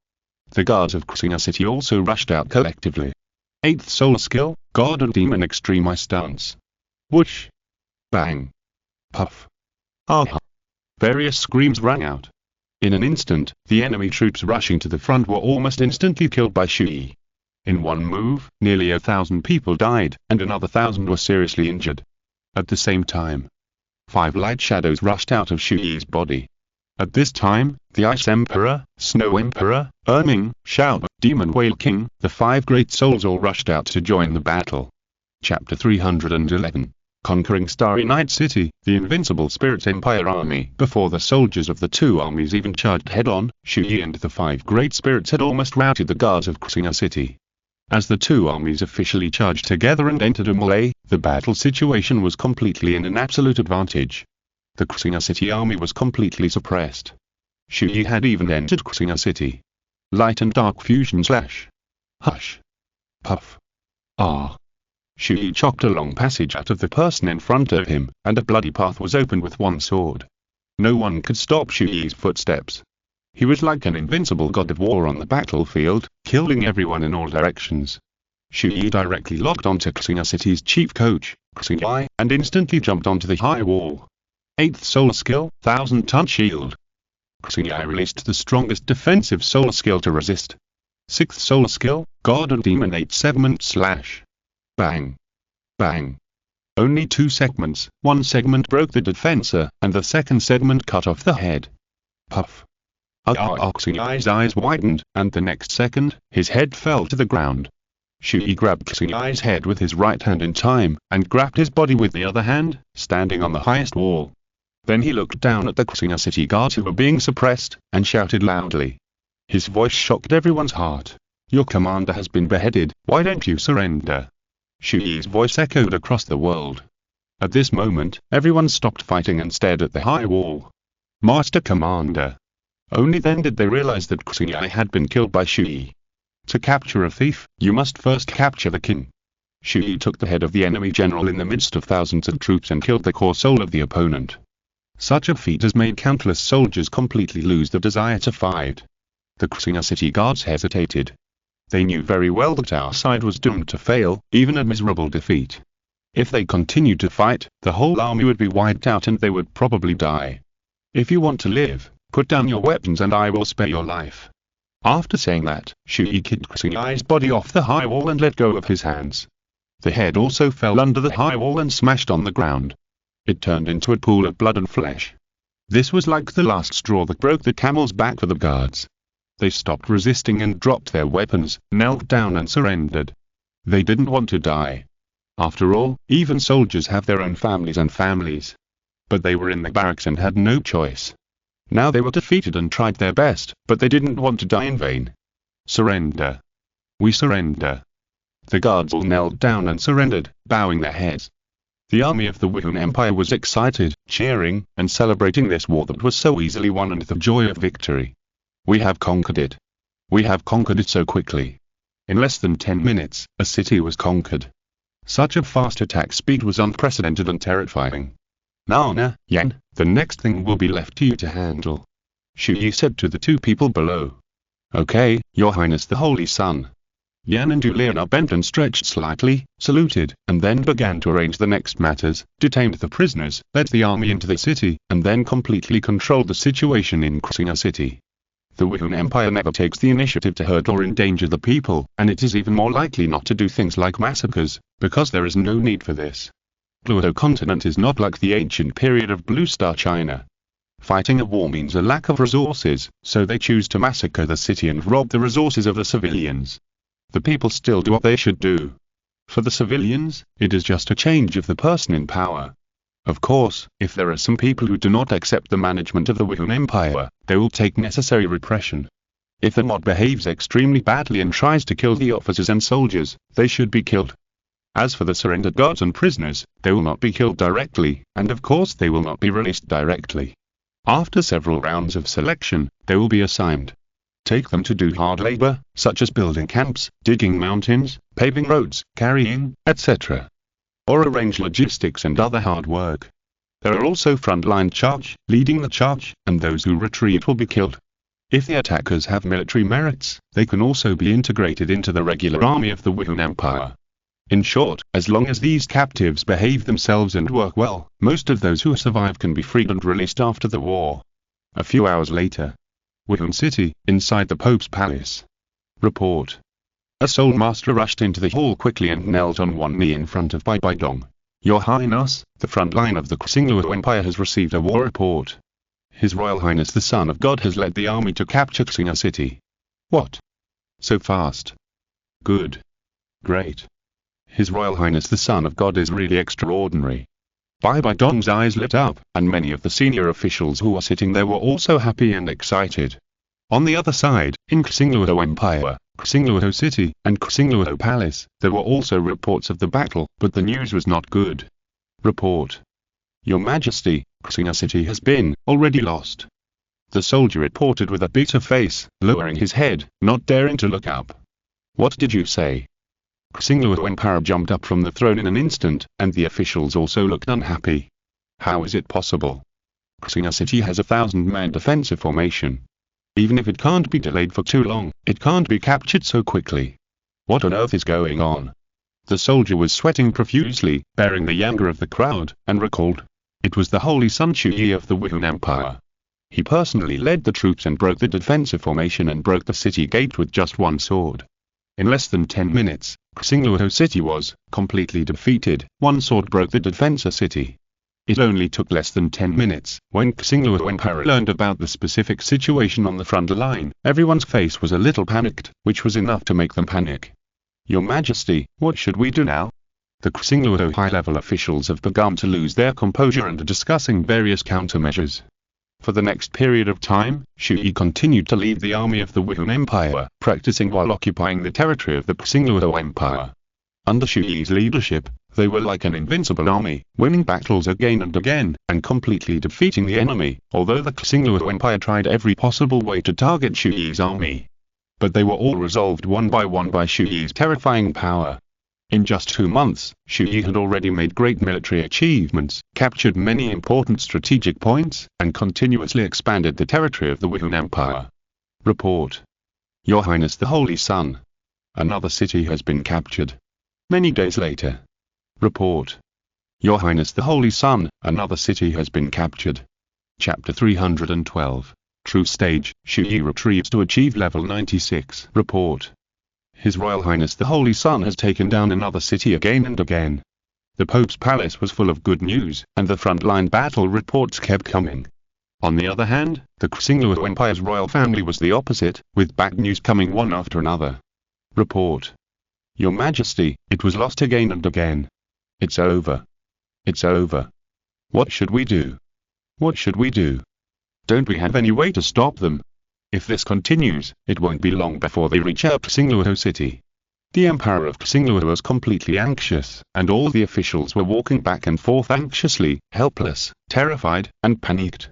The guards of Qian City also rushed out collectively. 8th Soul Skill, God and Demon Extreme Eye Stance. Whoosh! Bang! Puff! Ah! Various screams rang out. In an instant, the enemy troops rushing to the front were almost instantly killed by Chu Ye. In one move, nearly 1,000 people died, and another 1,000 were seriously injured. At the same time, 5 light shadows rushed out of Chu Ye's body. At this time, the Ice Emperor, Snow Emperor, Erming, Shao, Demon Whale King, the 5 great souls all rushed out to join the battle. Chapter 311. Conquering Starry Night City, the Invincible Spirit Empire Army. Before the soldiers of the two armies even charged head-on, Chu Ye and the 5 great spirits had almost routed the guards of Qian City. As the two armies officially charged together and entered a melee, the battle situation was completely in an absolute advantage. The Qian City army was completely suppressed. Chu Ye had even entered Qian City. Light and dark fusion slash. Hush. Puff. Ah. Chu Ye chopped a long passage out of the person in front of him, and a bloody path was opened with one sword. No one could stop Chu Ye's footsteps. He was like an invincible god of war on the battlefield, killing everyone in all directions. Chu Ye directly locked onto Qian City's chief coach, Chu Ye, and instantly jumped onto the high wall. 8th Soul Skill, 1000-ton Shield. Chu Ye released the strongest defensive soul skill to resist. 6th Soul Skill, God and Demon 8 segment slash. Bang. Bang. Only 2 segments, one segment broke the defensor, and the second segment cut off the head. Puff. Chu Ye's eyes widened, and the next second, his head fell to the ground. Chu Ye grabbed Chu Ye's head with his right hand in time, and grabbed his body with the other hand, standing on the highest wall. Then he looked down at the Qian City guards who were being suppressed, and shouted loudly. His voice shocked everyone's heart. "Your commander has been beheaded, why don't you surrender?" Chu Ye's voice echoed across the world. At this moment, everyone stopped fighting and stared at the high wall. "Master Commander." Only then did they realize that Chu Ye had been killed by Chu Ye. To capture a thief, you must first capture the king. Chu Ye took the head of the enemy general in the midst of thousands of troops and killed the core soul of the opponent. Such a feat has made countless soldiers completely lose the desire to fight. The Qing'er city guards hesitated. They knew very well that our side was doomed to fail, even a miserable defeat. If they continued to fight, the whole army would be wiped out and they would probably die. If you want to live, put down your weapons and I will spare your life. After saying that, Chu Ye kicked Xingai's body off the high wall and let go of his hands. The head also fell under the high wall and smashed on the ground. It turned into a pool of blood and flesh. This was like the last straw that broke the camel's back for the guards. They stopped resisting and dropped their weapons, knelt down and surrendered. They didn't want to die. After all, even soldiers have their own families. But they were in the barracks and had no choice. Now they were defeated and tried their best, but they didn't want to die in vain. Surrender. We surrender. The guards all knelt down and surrendered, bowing their heads. The army of the Wuhan Empire was excited, cheering, and celebrating this war that was so easily won and the joy of victory. We have conquered it. We have conquered it so quickly. In less than 10 minutes, a city was conquered. Such a fast attack speed was unprecedented and terrifying. Now, Yan, the next thing will be left to you to handle. Chu Ye said to the two people below. Okay, Your Highness the Holy Sun. Yan and Douluo bent and stretched slightly, saluted, and then began to arrange the next matters, detained the prisoners, led the army into the city, and then completely controlled the situation in Qing'er city. The Wuhan Empire never takes the initiative to hurt or endanger the people, and it is even more likely not to do things like massacres, because there is no need for this. Douluo Continent is not like the ancient period of Blue Star China. Fighting a war means a lack of resources, so they choose to massacre the city and rob the resources of the civilians. The people still do what they should do. For the civilians, it is just a change of the person in power. Of course, if there are some people who do not accept the management of the Wuhan Empire, they will take necessary repression. If the mob behaves extremely badly and tries to kill the officers and soldiers, they should be killed. As for the surrendered guards and prisoners, they will not be killed directly, and of course they will not be released directly. After several rounds of selection, they will be assigned. Take them to do hard labor, such as building camps, digging mountains, paving roads, carrying, etc. Or arrange logistics and other hard work. There are also frontline charge, leading the charge, and those who retreat will be killed. If the attackers have military merits, they can also be integrated into the regular army of the Wuhan Empire. In short, as long as these captives behave themselves and work well, most of those who survive can be freed and released after the war. A few hours later. Wuhan City, inside the Pope's palace. Report. A soul master rushed into the hall quickly and knelt on one knee in front of Bai Baidong. Your Highness, the front line of the Qingluo Empire has received a war report. His Royal Highness the Son of God has led the army to capture Qing'er City. What? So fast? Good. Great. His Royal Highness the Son of God is really extraordinary. Bai Baidong's eyes lit up, and many of the senior officials who were sitting there were also happy and excited. On the other side, in Qingluo Empire, Qingluo City, and Qingluo Palace, there were also reports of the battle, but the news was not good. Report. Your Majesty, Qing'er City has been already lost. The soldier reported with a bitter face, lowering his head, not daring to look up. What did you say? Qingluo Empire jumped up from the throne in an instant, and the officials also looked unhappy. How is it possible? Qing'er City has 1,000-man defensive formation. Even if it can't be delayed for too long, it can't be captured so quickly. What on earth is going on? The soldier was sweating profusely, bearing the anger of the crowd, and recalled. It was the Holy Sun Chu Ye of the Wuhan Empire. He personally led the troops and broke the defensive formation and broke the city gate with just one sword. In less than 10 minutes, Qingluo City was completely defeated. One sword broke the defense of city. It only took less than 10 minutes. When Qingluo Empire learned about the specific situation on the front line, everyone's face was a little panicked, which was enough to make them panic. Your Majesty, what should we do now? The Qingluo high-level officials have begun to lose their composure and are discussing various countermeasures. For the next period of time, Chu Ye continued to lead the army of the Wuhan Empire, practicing while occupying the territory of the Qingluo Empire. Under Chu Ye's leadership, they were like an invincible army, winning battles again and again, and completely defeating the enemy, although the Qingluo Empire tried every possible way to target Chu Ye's army. But they were all resolved one by Chu Ye's terrifying power. In just 2 months, Chu Ye had already made great military achievements, captured many important strategic points, and continuously expanded the territory of the Wuhan Empire. Report. Your Highness the Holy Sun. Another city has been captured. Many days later. Report. Your Highness the Holy Sun, another city has been captured. Chapter 312. True Stage, Chu Ye retrieves to achieve level 96. Report. His Royal Highness the Holy Sun has taken down another city again and again. The Pope's palace was full of good news, and the frontline battle reports kept coming. On the other hand, the Xingluo Empire's royal family was the opposite, with bad news coming one after another. Report. Your Majesty, it was lost again and again. It's over. It's over. What should we do? What should we do? Don't we have any way to stop them? If this continues, it won't be long before they reach our Xingluo city. The Emperor of Xingluo was completely anxious, and all the officials were walking back and forth anxiously, helpless, terrified, and panicked.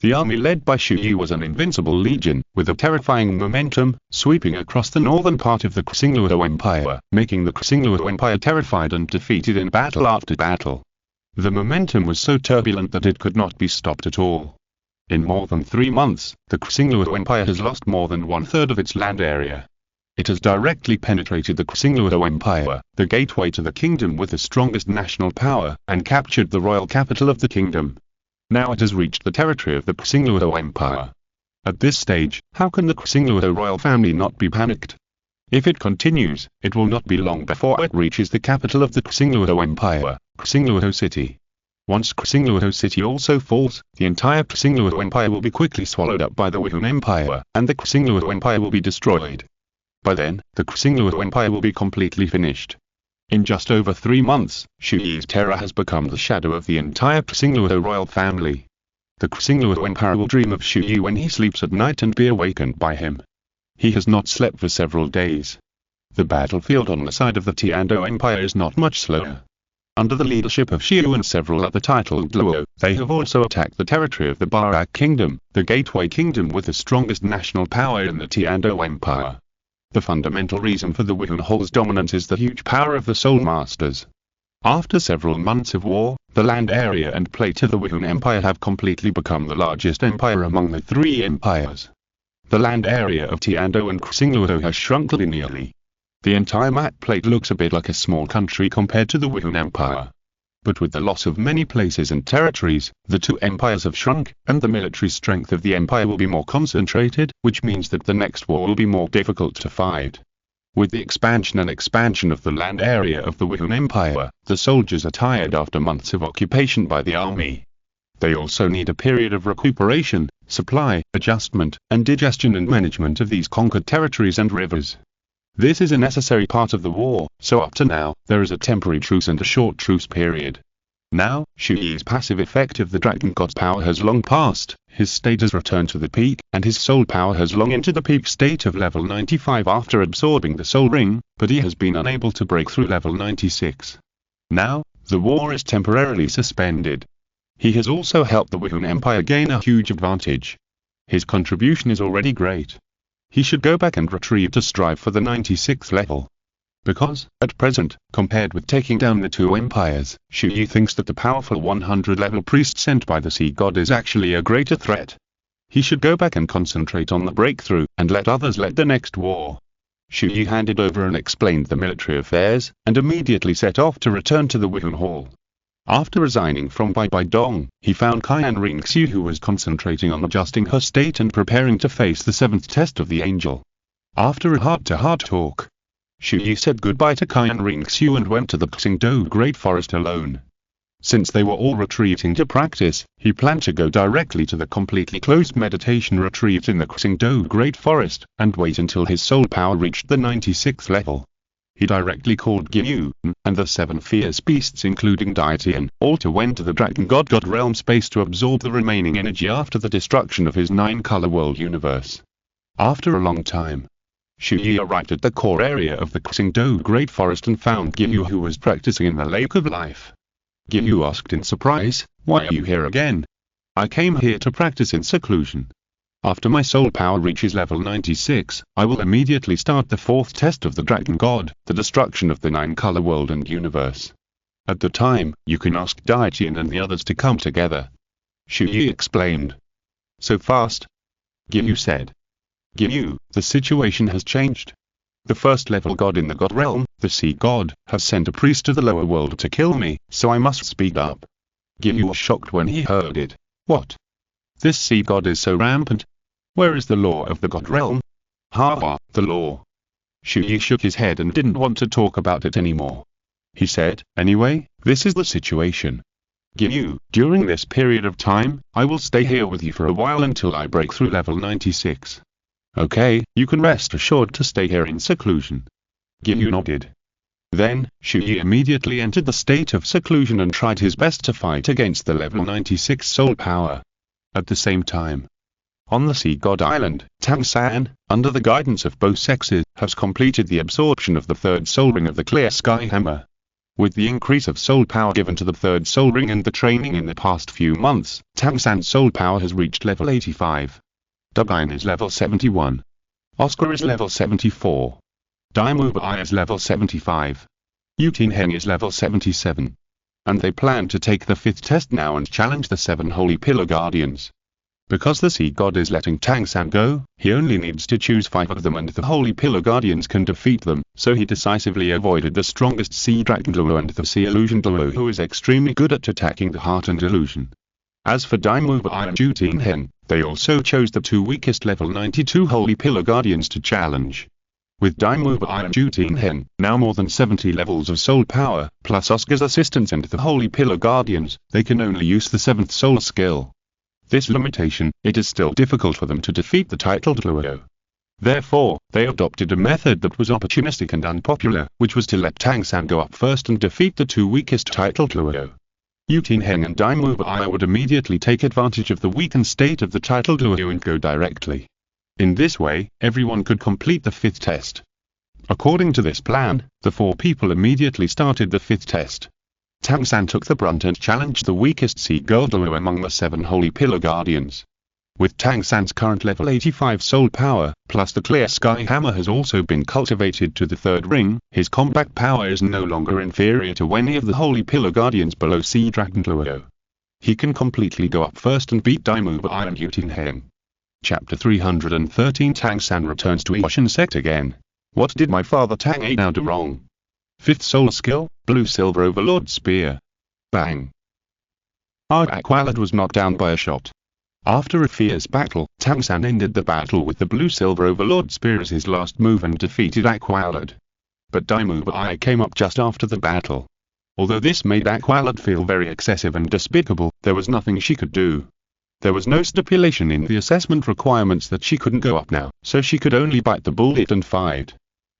The army led by Chu Ye was an invincible legion, with a terrifying momentum, sweeping across the northern part of the Xingluo Empire, making the Xingluo Empire terrified and defeated in battle after battle. The momentum was so turbulent that it could not be stopped at all. In more than 3 months, the Xingluo Empire has lost more than 1/3 of its land area. It has directly penetrated the Xingluo Empire, the gateway to the kingdom with the strongest national power, and captured the royal capital of the kingdom. Now it has reached the territory of the Xingluo Empire. At this stage, how can the Xingluo royal family not be panicked? If it continues, it will not be long before it reaches the capital of the Xingluo Empire, Xingluo City. Once Xingluo City also falls, the entire Xingluo Empire will be quickly swallowed up by the Wuhan Empire, and the Xingluo Empire will be destroyed. By then, the Xingluo Empire will be completely finished. In just over 3 months, Chu Ye's terror has become the shadow of the entire Xingluo royal family. The Xingluo Emperor will dream of Chu Ye when he sleeps at night and be awakened by him. He has not slept for several days. The battlefield on the side of the Tiando Empire is not much slower. Under the leadership of Xiu and several other titled Luo, they have also attacked the territory of the Barak Kingdom, the gateway kingdom with the strongest national power in the Tiando Empire. The fundamental reason for the Wuhan Hole's dominance is the huge power of the Soul Masters. After several months of war, the land area and plate of the Wuhan Empire have completely become the largest empire among the 3 empires. The land area of Tiando and Xingluo has shrunk linearly. The entire map plate looks a bit like a small country compared to the Wuhan Empire. But with the loss of many places and territories, the 2 empires have shrunk, and the military strength of the empire will be more concentrated, which means that the next war will be more difficult to fight. With the expansion of the land area of the Wuhan Empire, the soldiers are tired after months of occupation by the army. They also need a period of recuperation, supply, adjustment, and digestion and management of these conquered territories and rivers. This is a necessary part of the war, so up to now, there is a temporary truce and a short truce period. Now, Chu Ye's passive effect of the Dragon God's power has long passed, his state has returned to the peak, and his soul power has long entered the peak state of level 95 after absorbing the soul ring, but he has been unable to break through level 96. Now, the war is temporarily suspended. He has also helped the Wuhan Empire gain a huge advantage. His contribution is already great. He should go back and retrieve to strive for the 96th level. Because, at present, compared with taking down the 2 empires, Chu Ye thinks that the powerful 100-level priest sent by the sea god is actually a greater threat. He should go back and concentrate on the breakthrough, and let others lead the next war. Chu Ye handed over and explained the military affairs, and immediately set off to return to the Wuhan Hall. After resigning from Baidong, he found Qian Renxue, who was concentrating on adjusting her state and preparing to face the 7th test of the angel. After a heart-to-heart talk, Chu Ye said goodbye to Qian Renxue and went to the Xingdou Great Forest alone. Since they were all retreating to practice, he planned to go directly to the completely closed meditation retreat in the Xingdou Great Forest, and wait until his soul power reached the 96th level. He directly called Ginyu, and the 7 fierce beasts including Daitian, all to went to the Dragon God realm space to absorb the remaining energy after the destruction of his 9-color world universe. After a long time, Chu Ye arrived at the core area of the Xingdou Great Forest and found Ginyu, who was practicing in the Lake of Life. Ginyu asked in surprise, "Why are you here again?" "I came here to practice in seclusion." After my soul power reaches level 96, I will immediately start the fourth test of the Dragon God, the destruction of the nine-color world and universe. At the time, you can ask Dai Qian and the others to come together. Chu Ye explained. So fast? Yu said. Yu, the situation has changed. The first level god in the god realm, the sea god, has sent a priest to the lower world to kill me, so I must speed up. Yu was shocked when he heard it. What? This sea god is so rampant? Where is the law of the god realm? The law. Chu Ye shook his head and didn't want to talk about it anymore. He said, anyway, this is the situation. Yu, during this period of time, I will stay here with you for a while until I break through level 96. Okay, you can rest assured to stay here in seclusion. Yu nodded. Then, Chu Ye immediately entered the state of seclusion and tried his best to fight against the level 96 soul power. At the same time, on the Sea God Island, Tang San, under the guidance of both sexes, has completed the absorption of the third soul ring of the Clear Sky Hammer. With the increase of soul power given to the third soul ring and the training in the past few months, Tang San's soul power has reached level 85. Dugin is level 71. Oscar is level 74. Daimu Bai is level 75. Yutin Heng is level 77. And they plan to take the fifth test now and challenge the 7 Holy Pillar Guardians. Because the Sea God is letting Tang San go, he only needs to choose 5 of them and the Holy Pillar Guardians can defeat them, so he decisively avoided the strongest Sea Dragon Douluo and the Sea Illusion Douluo who is extremely good at attacking the heart and illusion. As for Daimu Bai and Yutin Heng, they also chose the 2 weakest level 92 Holy Pillar Guardians to challenge. With Daimu Bai and Yutin Heng, now more than 70 levels of soul power, plus Oscar's assistance and the Holy Pillar Guardians, they can only use the 7th soul skill. This limitation, it is still difficult for them to defeat the titled Douluo. Therefore, they adopted a method that was opportunistic and unpopular, which was to let Tang San go up first and defeat the 2 weakest titled Douluo. Yutin Heng and Daimu Bai would immediately take advantage of the weakened state of the titled Douluo and go directly. In this way, everyone could complete the 5th test. According to this plan, the 4 people immediately started the 5th test. Tang San took the brunt and challenged the weakest Sea Girl Douluo among the 7 Holy Pillar Guardians. With Tang San's current level 85 soul power, plus the Clear Sky Hammer has also been cultivated to the 3rd ring, his combat power is no longer inferior to any of the Holy Pillar Guardians below Sea Dragon Douluo. He can completely go up first and beat Daimu Bai and Yutin Heng. Chapter 313 Tang San returns to Ocean Sect again. What did my father Tang A now do wrong? 5th soul skill, Blue Silver Overlord Spear. Bang. Our Aqualad was knocked down by a shot. After a fierce battle, Tang San ended the battle with the Blue Silver Overlord Spear as his last move and defeated Aqualad. But Daimu Bai came up just after the battle. Although this made Aqualad feel very excessive and despicable, there was nothing she could do. There was no stipulation in the assessment requirements that she couldn't go up now, so she could only bite the bullet and fight.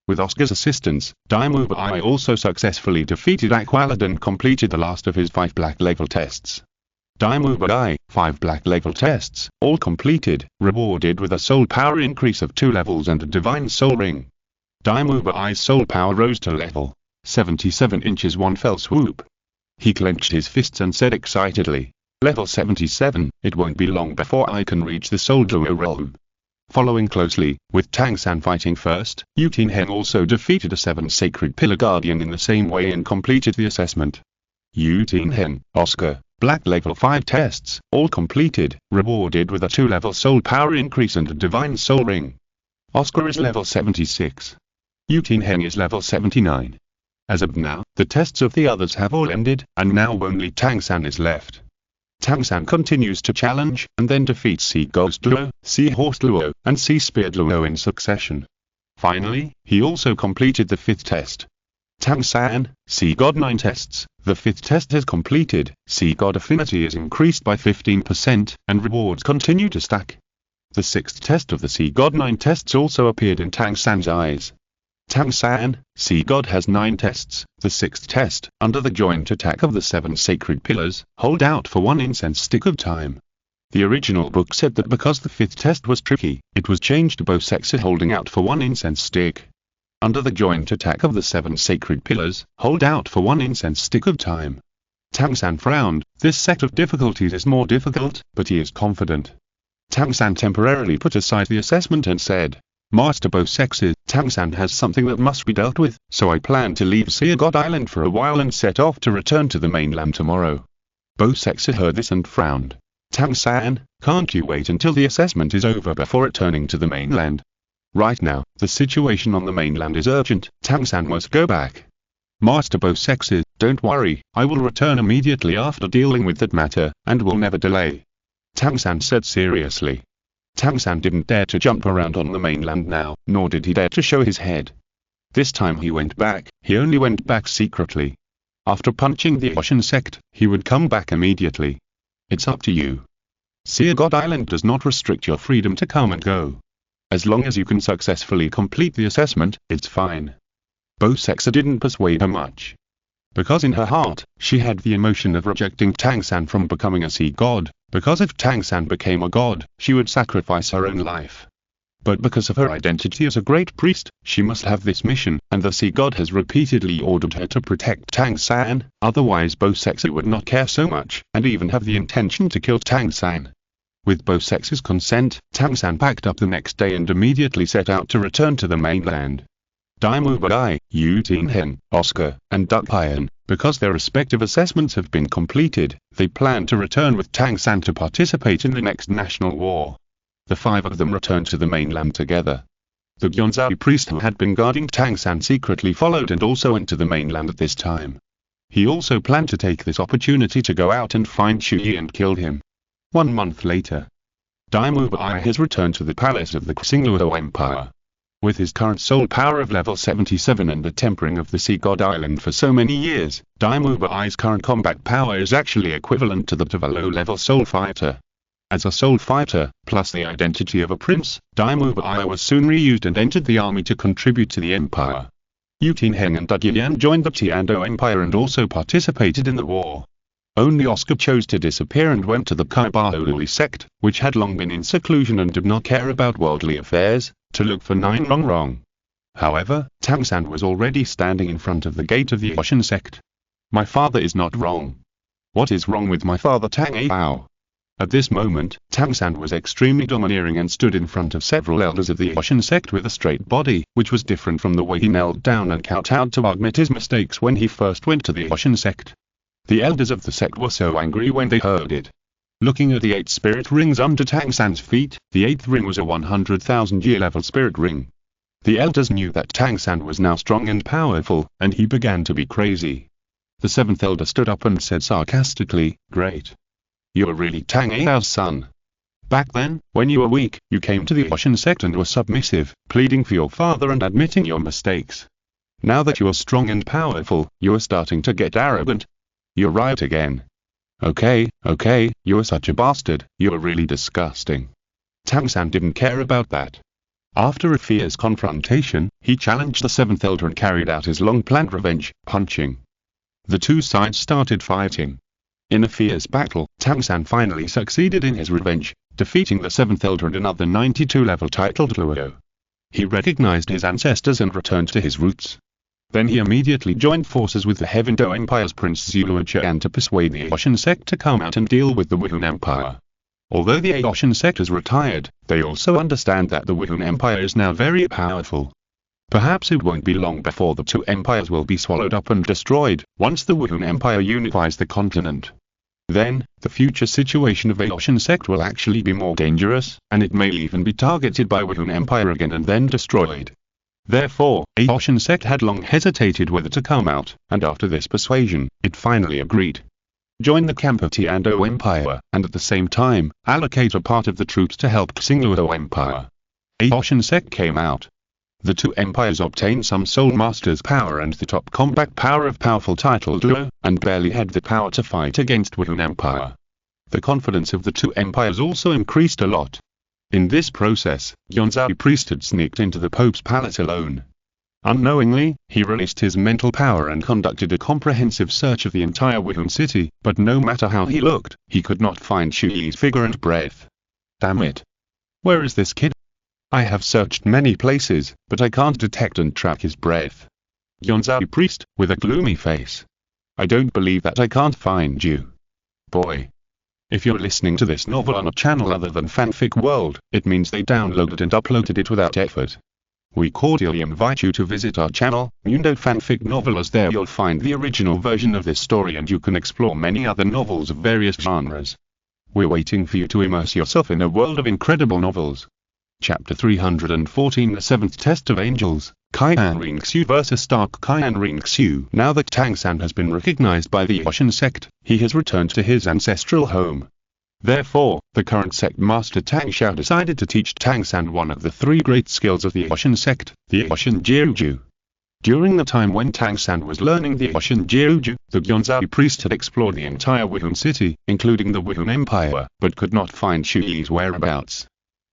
With Oscar's assistance, Daimu Bai also successfully defeated Aqualad and completed the last of his 5 black level tests. Daimu Bai, 5 black level tests, all completed, rewarded with a soul power increase of 2 levels and a divine soul ring. Daimu Bai's soul power rose to level 77 inches one fell swoop. He clenched his fists and said excitedly, level 77, it won't be long before I can reach the soul Douluo realm. Following closely, with Tang San fighting first, Yutin Heng also defeated a 7 Sacred Pillar Guardian in the same way and completed the assessment. Yutin Heng, Oscar, black level 5 tests, all completed, rewarded with a 2 level soul power increase and a divine soul ring. Oscar is level 76. Yutin Heng is level 79. As of now, the tests of the others have all ended, and now only Tang San is left. Tang San continues to challenge, and then defeats Sea Ghost Douluo, Sea Horse Douluo, and Sea Spear Douluo in succession. Finally, he also completed the 5th test. Tang San, Sea God 9 tests, the 5th test is completed, Sea God affinity is increased by 15%, and rewards continue to stack. The 6th test of the Sea God 9 tests also appeared in Tang San's eyes. Tang San, Sea God has 9 tests, the 6th test, under the joint attack of the 7 sacred pillars, hold out for 1 incense stick of time. The original book said that because the 5th test was tricky, it was changed to both sexes holding out for 1 incense stick. Under the joint attack of the 7 sacred pillars, hold out for 1 incense stick of time. Tang San frowned, this set of difficulties is more difficult, but he is confident. Tang San temporarily put aside the assessment and said, Master Bo Sexes, Tang San has something that must be dealt with, so I plan to leave Sea God Island for a while and set off to return to the mainland tomorrow. Bo Sexes heard this and frowned. Tang San, can't you wait until the assessment is over before returning to the mainland? Right now, the situation on the mainland is urgent, Tang San must go back. Master Bo Sexes, don't worry, I will return immediately after dealing with that matter, and will never delay. Tang San said seriously. Tang San didn't dare to jump around on the mainland now, nor did he dare to show his head. This time he went back, he only went back secretly. After punching the Ocean sect, he would come back immediately. It's up to you. Sea God Island does not restrict your freedom to come and go. As long as you can successfully complete the assessment, it's fine. Bo Sexa didn't persuade her much. Because in her heart, she had the emotion of rejecting Tang San from becoming a sea god, because if Tang San became a god, she would sacrifice her own life. But because of her identity as a great priest, she must have this mission, and the sea god has repeatedly ordered her to protect Tang San, otherwise Bo Sexa would not care so much, and even have the intention to kill Tang San. With Bo Sex's consent, Tang San packed up the next day and immediately set out to return to the mainland. Daimu Bai, Yu Tianhen, Oscar, and Duck Pian, because their respective assessments have been completed, they plan to return with Tang San to participate in the next national war. The 5 of them returned to the mainland together. The Gyonzhou priest who had been guarding Tang San secretly followed and also went to the mainland at this time. He also planned to take this opportunity to go out and find Chu Ye and kill him. 1 month later, Daimu Bai has returned to the palace of the Xingluo Empire. With his current soul power of level 77 and the tempering of the Sea God Island for so many years, Daimu Bai's current combat power is actually equivalent to that of a low-level soul fighter. As a soul fighter, plus the identity of a prince, Daimu Bai was soon reused and entered the army to contribute to the empire. Yu Tianheng and Dug Yan joined the Tiando Empire and also participated in the war. Only Oscar chose to disappear and went to the Kaibaoluli sect, which had long been in seclusion and did not care about worldly affairs, to look for Nine Rong. However, Tang San was already standing in front of the gate of the Ocean sect. My father is not wrong. What is wrong with my father Tang Ao? At this moment, Tang San was extremely domineering and stood in front of several elders of the Ocean sect with a straight body, which was different from the way he knelt down and kowtowed to admit his mistakes when he first went to the Ocean sect. The elders of the sect were so angry when they heard it. Looking at the 8 spirit rings under Tang San's feet, the 8th ring was a 100,000-year level spirit ring. The elders knew that Tang San was now strong and powerful, and he began to be crazy. The 7th elder stood up and said sarcastically, "Great. You are really Tang Ao's son. Back then, when you were weak, you came to the Ocean sect and were submissive, pleading for your father and admitting your mistakes. Now that you are strong and powerful, you are starting to get arrogant. You're right again. Okay, you are such a bastard, you are really disgusting." Tang San didn't care about that. After a fierce confrontation, he challenged the 7th elder and carried out his long-planned revenge, punching. The two sides started fighting. In a fierce battle, Tang San finally succeeded in his revenge, defeating the 7th elder and another 92-level titled Luo. He recognized his ancestors and returned to his roots. Then he immediately joined forces with the Heaven Do Empire's Prince Douluo Qian to persuade the Ocean sect to come out and deal with the Wuhan Empire. Although the Ocean sect has retired, they also understand that the Wuhan Empire is now very powerful. Perhaps it won't be long before the 2 empires will be swallowed up and destroyed, once the Wuhan Empire unifies the continent. Then, the future situation of the Ocean sect will actually be more dangerous, and it may even be targeted by Wuhan Empire again and then destroyed. Therefore, the Ocean sect had long hesitated whether to come out, and after this persuasion, it finally agreed. Join the camp of Tiando Empire, and at the same time, allocate a part of the troops to help Xingluo Empire. The Ocean sect came out. The 2 empires obtained some Soul Master's power and the top combat power of powerful titled Luo, and barely had the power to fight against Wuhan Empire. The confidence of the 2 empires also increased a lot. In this process, Gyonzhou priest had sneaked into the Pope's palace alone. Unknowingly, he released his mental power and conducted a comprehensive search of the entire Wuhan city, but no matter how he looked, he could not find Chu Ye's figure and breath. Damn it. Where is this kid? I have searched many places, but I can't detect and track his breath. Gyonzhou priest, with a gloomy face. I don't believe that I can't find you. Boy. If you're listening to this novel on a channel other than Fanfic World, it means they downloaded and uploaded it without effort. We cordially invite you to visit our channel, Mundo Fanfic Novel, as there you'll find the original version of this story and you can explore many other novels of various genres. We're waiting for you to immerse yourself in a world of incredible novels. Chapter 314, The Seventh Test of Angels, Qian Renxue vs Dark Qian Renxue. Now that Tang San has been recognized by the Ocean sect, he has returned to his ancestral home. Therefore, the current sect master Tang Xiao decided to teach Tang San one of the three great skills of the Ocean sect, the Ocean Jiuju. During the time when Tang San was learning the Ocean Jiuju, the Guanzhou priest had explored the entire Wuhan city, including the Wuhan Empire, but could not find Chu Ye's whereabouts.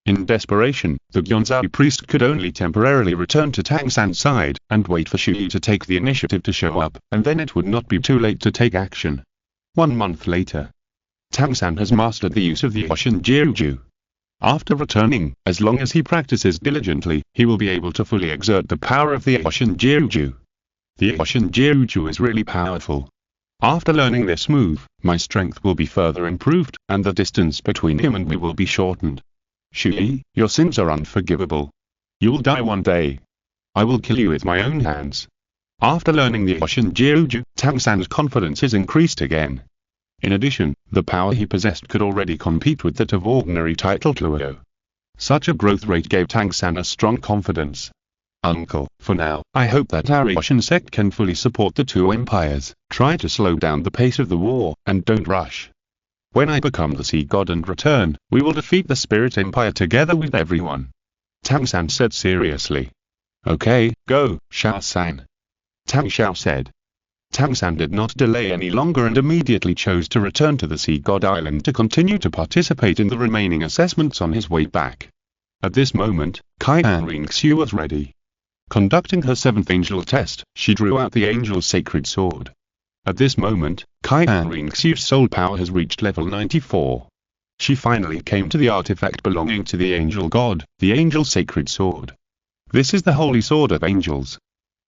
In desperation, the Guanzhou priest could only temporarily return to Tang San's side, and wait for Chu Ye to take the initiative to show up, and then it would not be too late to take action. 1 month later, Tang San has mastered the use of the Ocean Jiuju. After returning, as long as he practices diligently, he will be able to fully exert the power of the Ocean Jiuju. The Ocean Jiuju is really powerful. After learning this move, my strength will be further improved, and the distance between him and me will be shortened. Chu Ye, your sins are unforgivable. You'll die one day. I will kill you with my own hands. After learning the Ocean Jiuju, Tang San's confidence is increased again. In addition, the power he possessed could already compete with that of ordinary title Douluo. Such a growth rate gave Tang San a strong confidence. Uncle, for now, I hope that our Ocean sect can fully support the two empires. Try to slow down the pace of the war, and don't rush. When I become the Sea God and return, we will defeat the Spirit Empire together with everyone. Tang San said seriously. Okay, go, Xiao San. Tang Xiao said. Tang San did not delay any longer and immediately chose to return to the Sea God Island to continue to participate in the remaining assessments on his way back. At this moment, Qian Renxue was ready. Conducting her seventh angel test, she drew out the angel's sacred sword. At this moment, Qian Renxue's soul power has reached level 94. She finally came to the artifact belonging to the angel god, the angel's sacred sword. This is the holy sword of angels.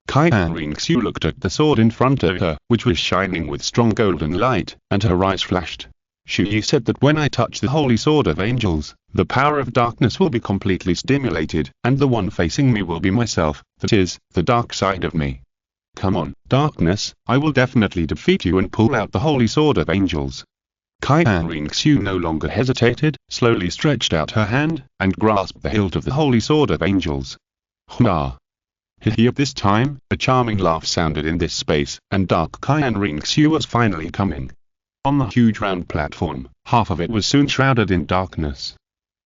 Qian Renxue looked at the sword in front of her, which was shining with strong golden light, and her eyes flashed. Chu Ye said that when I touch the holy sword of angels, the power of darkness will be completely stimulated, and the one facing me will be myself, that is, the dark side of me. Come on, darkness, I will definitely defeat you and pull out the holy sword of angels. Qian Renxue no longer hesitated, slowly stretched out her hand, and grasped the hilt of the holy sword of angels. Hurrah! At this time, a charming laugh sounded in this space, and Dark Qian Renxue was finally coming. On the huge round platform, half of it was soon shrouded in darkness.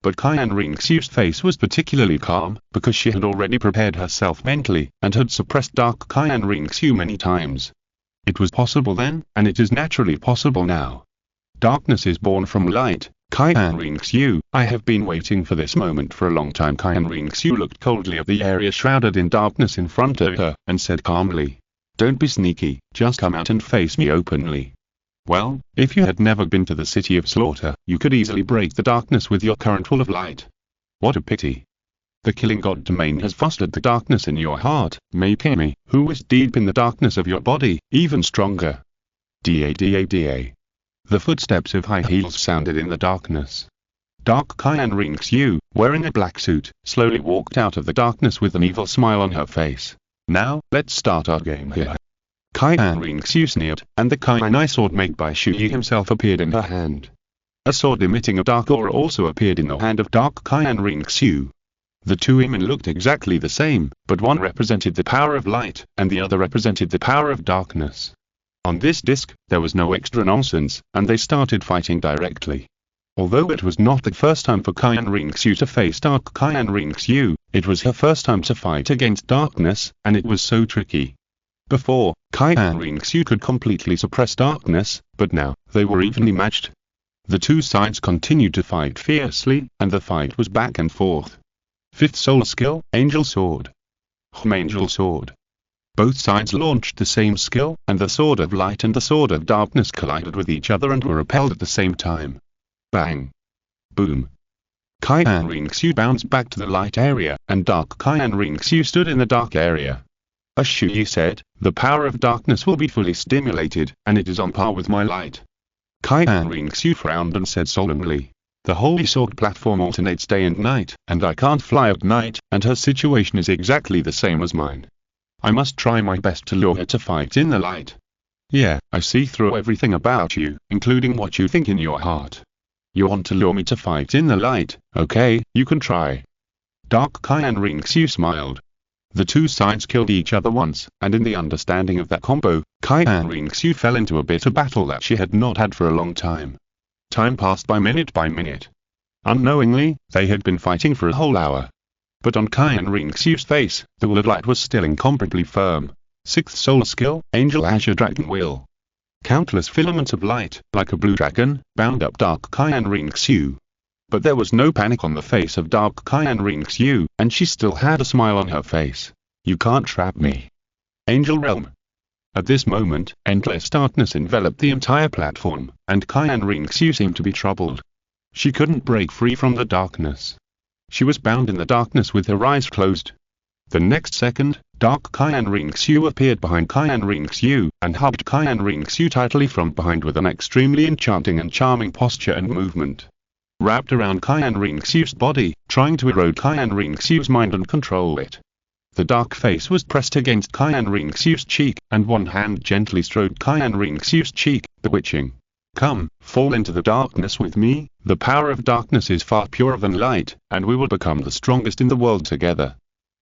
But Qian Renxue's face was particularly calm, because she had already prepared herself mentally, and had suppressed Dark Qian Renxue many times. It was possible then, and it is naturally possible now. Darkness is born from light. Qian Renxue, I have been waiting for this moment for a long time. Qian Renxue looked coldly at the area shrouded in darkness in front of her, and said calmly, "Don't be sneaky, just come out and face me openly." Well, if you had never been to the City of Slaughter, you could easily break the darkness with your current full of light. What a pity. The killing god domain has fostered the darkness in your heart, making me, who is deep in the darkness of your body, even stronger. Da. The footsteps of high heels sounded in the darkness. Dark Qian Renxue, wearing a black suit, slowly walked out of the darkness with an evil smile on her face. Now, let's start our game here. Qian Renxue sneered, and the Qian sword made by Chu Ye himself appeared in her hand. A sword emitting a dark aura also appeared in the hand of Dark Qian Renxue. The two women looked exactly the same, but one represented the power of light, and the other represented the power of darkness. On this disc, there was no extra nonsense, and they started fighting directly. Although it was not the first time for Qian Renxue to face Dark Qian Renxue, it was her first time to fight against darkness, and it was so tricky. Before, Qian Renxue could completely suppress darkness, but now, they were evenly matched. The two sides continued to fight fiercely, and the fight was back and forth. Fifth soul skill, Angel Sword. Angel Sword. Both sides launched the same skill, and the Sword of Light and the Sword of Darkness collided with each other and were repelled at the same time. Bang! Boom! Qian Renxue bounced back to the light area, and Dark Qian Renxue stood in the dark area. As Chu Ye said, the power of darkness will be fully stimulated, and it is on par with my light. Qian Renxue frowned and said solemnly, "The holy sword platform alternates day and night, and I can't fly at night, and her situation is exactly the same as mine. I must try my best to lure her to fight in the light. Yeah, I see through everything about you, including what you think in your heart. You want to lure me to fight in the light, okay, you can try." Dark Qian Renxue smiled. The two sides killed each other once, and in the understanding of that combo, Qian Renxue fell into a bitter battle that she had not had for a long time. Time passed by minute by minute. Unknowingly, they had been fighting for a whole hour. But on Qian Renxue's face, the will of light was still incomparably firm. Sixth solar skill, Angel Azure Dragon Will. Countless filaments of light, like a blue dragon, bound up Dark Qian Renxue. But there was no panic on the face of Dark Qian Renxue, and she still had a smile on her face. "You can't trap me." Angel Realm. At this moment, endless darkness enveloped the entire platform, and Qian Renxue seemed to be troubled. She couldn't break free from the darkness. She was bound in the darkness with her eyes closed. The next second, Dark Qian Renxue appeared behind Qian Renxue, and hugged Qian Renxue tightly from behind with an extremely enchanting and charming posture and movement. Wrapped around Qian Renxue's body, trying to erode Qian Renxue's mind and control it. The dark face was pressed against Qian Renxue's cheek, and one hand gently stroked Qian Renxue's cheek, bewitching. "Come, fall into the darkness with me, the power of darkness is far purer than light, and we will become the strongest in the world together.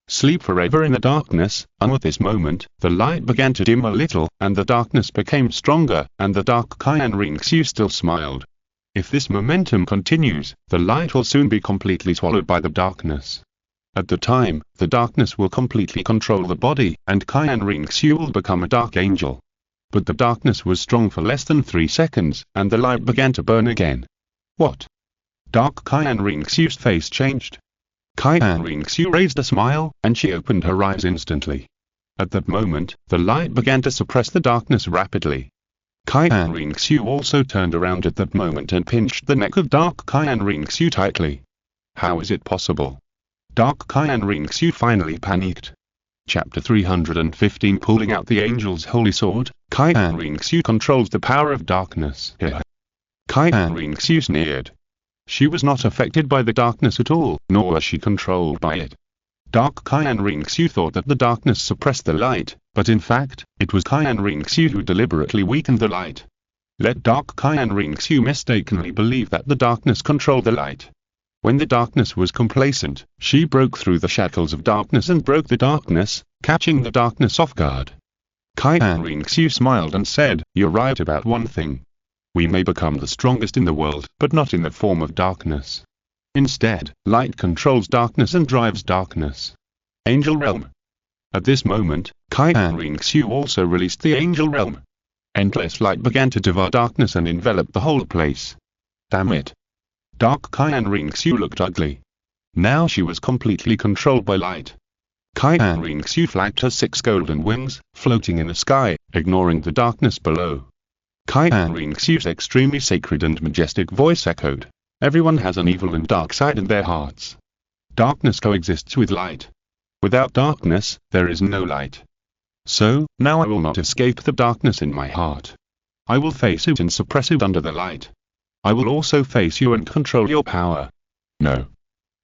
Sleep forever in the darkness." And at this moment, the light began to dim a little, and the darkness became stronger, and the Dark Qian Renxue still smiled. If this momentum continues, the light will soon be completely swallowed by the darkness. At the time, the darkness will completely control the body, and Qian Renxue will become a dark angel. But the darkness was strong for less than 3 seconds, and the light began to burn again. What? Dark Qian Renxue's face changed. Qian Renxue raised a smile, and she opened her eyes instantly. At that moment, the light began to suppress the darkness rapidly. Qian Renxue also turned around at that moment and pinched the neck of Dark Qian Renxue tightly. How is it possible? Dark Qian Renxue finally panicked. Chapter 315 Pulling out the Angel's Holy Sword, Qian Renxue controls the power of darkness. Here. Qian Renxue sneered. She was not affected by the darkness at all, nor was she controlled by it. Dark Qian Renxue thought that the darkness suppressed the light, but in fact, it was Qian Renxue who deliberately weakened the light. Let Dark Qian Renxue mistakenly believe that the darkness controlled the light. When the darkness was complacent, she broke through the shackles of darkness and broke the darkness, catching the darkness off guard. Qian Renxue smiled and said, "You're right about one thing. We may become the strongest in the world, but not in the form of darkness. Instead, light controls darkness and drives darkness." Angel Realm. At this moment, Qian Renxue also released the Angel Realm. Endless light began to devour darkness and envelop the whole place. Damn it. Dark Qian Renxue looked ugly. Now she was completely controlled by light. Qian Renxue flapped her 6 golden wings, floating in the sky, ignoring the darkness below. Qian Renxue's extremely sacred and majestic voice echoed. Everyone has an evil and dark side in their hearts. Darkness coexists with light. Without darkness, there is no light. So, now I will not escape the darkness in my heart. I will face it and suppress it under the light. I will also face you and control your power. No.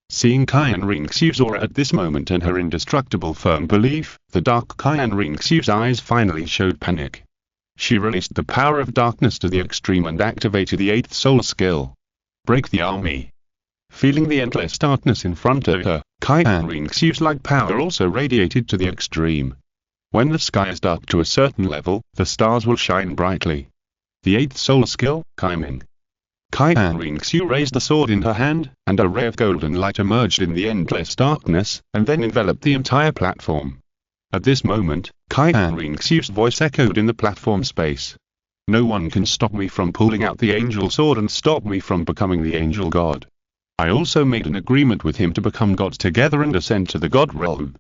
Seeing Qian Renxue's aura at this moment and her indestructible firm belief, the Dark Qian Renxue's eyes finally showed panic. She released the power of darkness to the extreme and activated the 8th solar skill. Break the army. Feeling the endless darkness in front of her, Qian Renxue's light power also radiated to the extreme. When the sky is dark to a certain level, the stars will shine brightly. The 8th solar skill, Qiming. Qian Renxue raised the sword in her hand, and a ray of golden light emerged in the endless darkness, and then enveloped the entire platform. At this moment, Qian Renxue's voice echoed in the platform space. No one can stop me from pulling out the angel sword and stop me from becoming the angel god. I also made an agreement with him to become gods together and ascend to the god realm.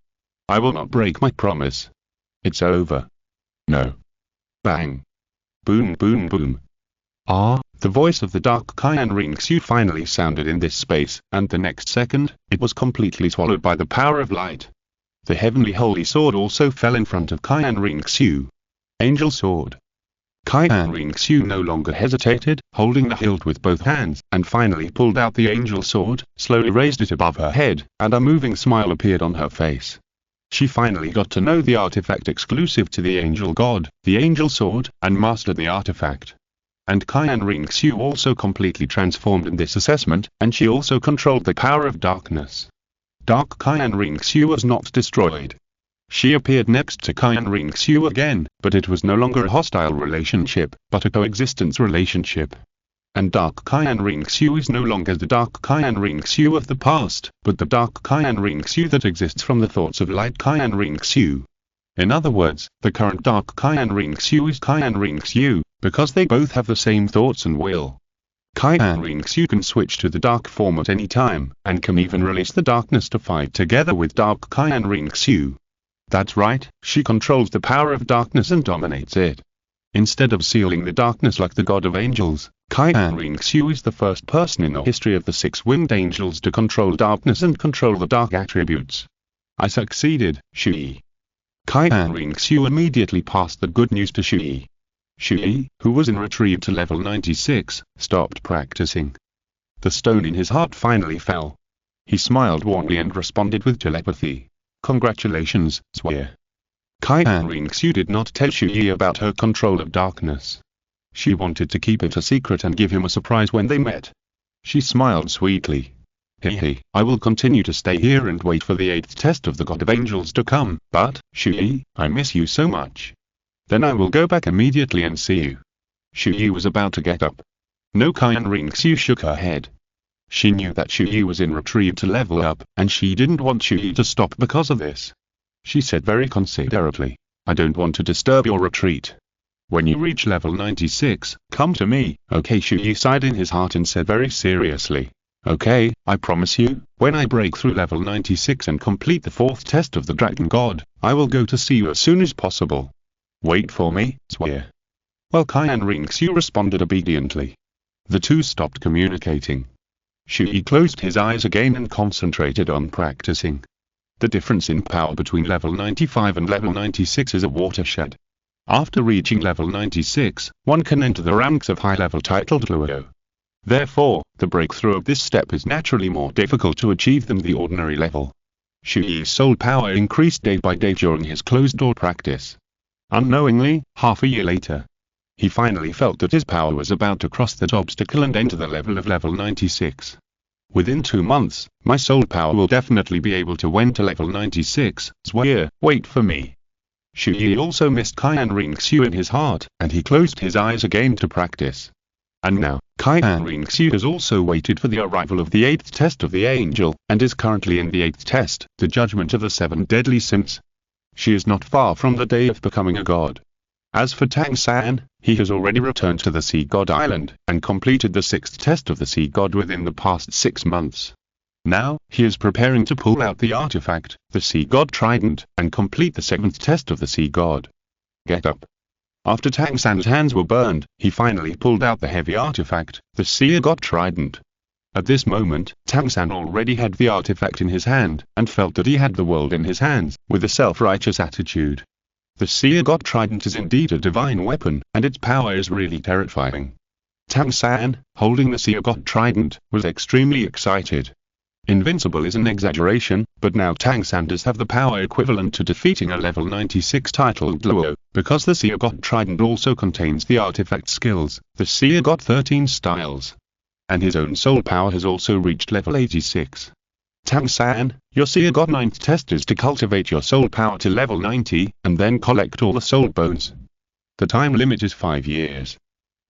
I will not break my promise. It's over. No. Bang. Boom boom boom. Ah, the voice of the Dark Qian Renxue finally sounded in this space, and the next second, it was completely swallowed by the power of light. The heavenly holy sword also fell in front of Qian Renxue. Angel sword. Qian Renxue no longer hesitated, holding the hilt with both hands, and finally pulled out the angel sword, slowly raised it above her head, and a moving smile appeared on her face. She finally got to know the artifact exclusive to the angel god, the angel sword, and mastered the artifact. And Qian Renxue also completely transformed in this assessment, and she also controlled the power of darkness. Dark Qian Renxue was not destroyed. She appeared next to Qian Renxue again, but it was no longer a hostile relationship, but a coexistence relationship. And Dark Qian Renxue is no longer the Dark Qian Renxue of the past, but the Dark Qian Renxue that exists from the thoughts of Light Qian Renxue. In other words, the current Dark Qian Renxue is Qian Renxue, because they both have the same thoughts and will. Qian Renxue can switch to the dark form at any time, and can even release the darkness to fight together with Dark Qian Renxue. That's right, she controls the power of darkness and dominates it. Instead of sealing the darkness like the god of angels, Qian Renxue is the first person in the history of the six-winged angels to control darkness and control the dark attributes. I succeeded, Chu Ye. Qian Renxue immediately passed the good news to Chu Ye. Chu Ye, who was in retreat to level 96, stopped practicing. The stone in his heart finally fell. He smiled warmly and responded with telepathy. Congratulations, Chu Ye. Qian Renxue did not tell Chu Ye about her control of darkness. She wanted to keep it a secret and give him a surprise when they met. She smiled sweetly. Hehe, I will continue to stay here and wait for the 8th test of the God of Angels to come, but, Chu Ye, I miss you so much. Then I will go back immediately and see you. Chu Ye was about to get up. No, Qian Renxue shook her head. She knew that Chu Ye was in retreat to level up, and she didn't want Chu Ye to stop because of this. She said very considerately, I don't want to disturb your retreat. When you reach level 96, come to me, okay? Chu Ye sighed in his heart and said very seriously, okay, I promise you, when I break through level 96 and complete the 4th test of the Dragon God, I will go to see you as soon as possible. Wait for me, Chu Ye. Well, Qian Renxue responded obediently. The two stopped communicating. Chu Ye closed his eyes again and concentrated on practicing. The difference in power between level 95 and level 96 is a watershed. After reaching level 96, one can enter the ranks of high-level titled Douluo. Therefore, the breakthrough of this step is naturally more difficult to achieve than the ordinary level. Chu Ye's soul power increased day by day during his closed-door practice. Unknowingly, half a year later, he finally felt that his power was about to cross that obstacle and enter the level of level 96. Within 2 months, my soul power will definitely be able to went to level 96, Chu Ye, wait for me. Chu Ye also missed Qian Renxue in his heart, and he closed his eyes again to practice. And now, Qian Renxue has also waited for the arrival of the 8th test of the angel, and is currently in the 8th test, the judgment of the 7 deadly sins. She is not far from the day of becoming a god. As for Tang San, he has already returned to the Sea God Island, and completed the 6th test of the Sea God within the past 6 months. Now, he is preparing to pull out the artifact, the Sea God Trident, and complete the 7th test of the Sea God. Get up. After Tang San's hands were burned, he finally pulled out the heavy artifact, the Sea God Trident. At this moment, Tang San already had the artifact in his hand, and felt that he had the world in his hands, with a self-righteous attitude. The Sea God Trident is indeed a divine weapon, and its power is really terrifying. Tang San, holding the Sea God Trident, was extremely excited. Invincible is an exaggeration, but now Tang San does have the power equivalent to defeating a level 96 titled Douluo, because the Sea God Trident also contains the artifact skills, the Sea God 13 styles. And his own soul power has also reached level 86. Tang San, your Sea God 9th test is to cultivate your soul power to level 90, and then collect all the soul bones. The time limit is 5 years.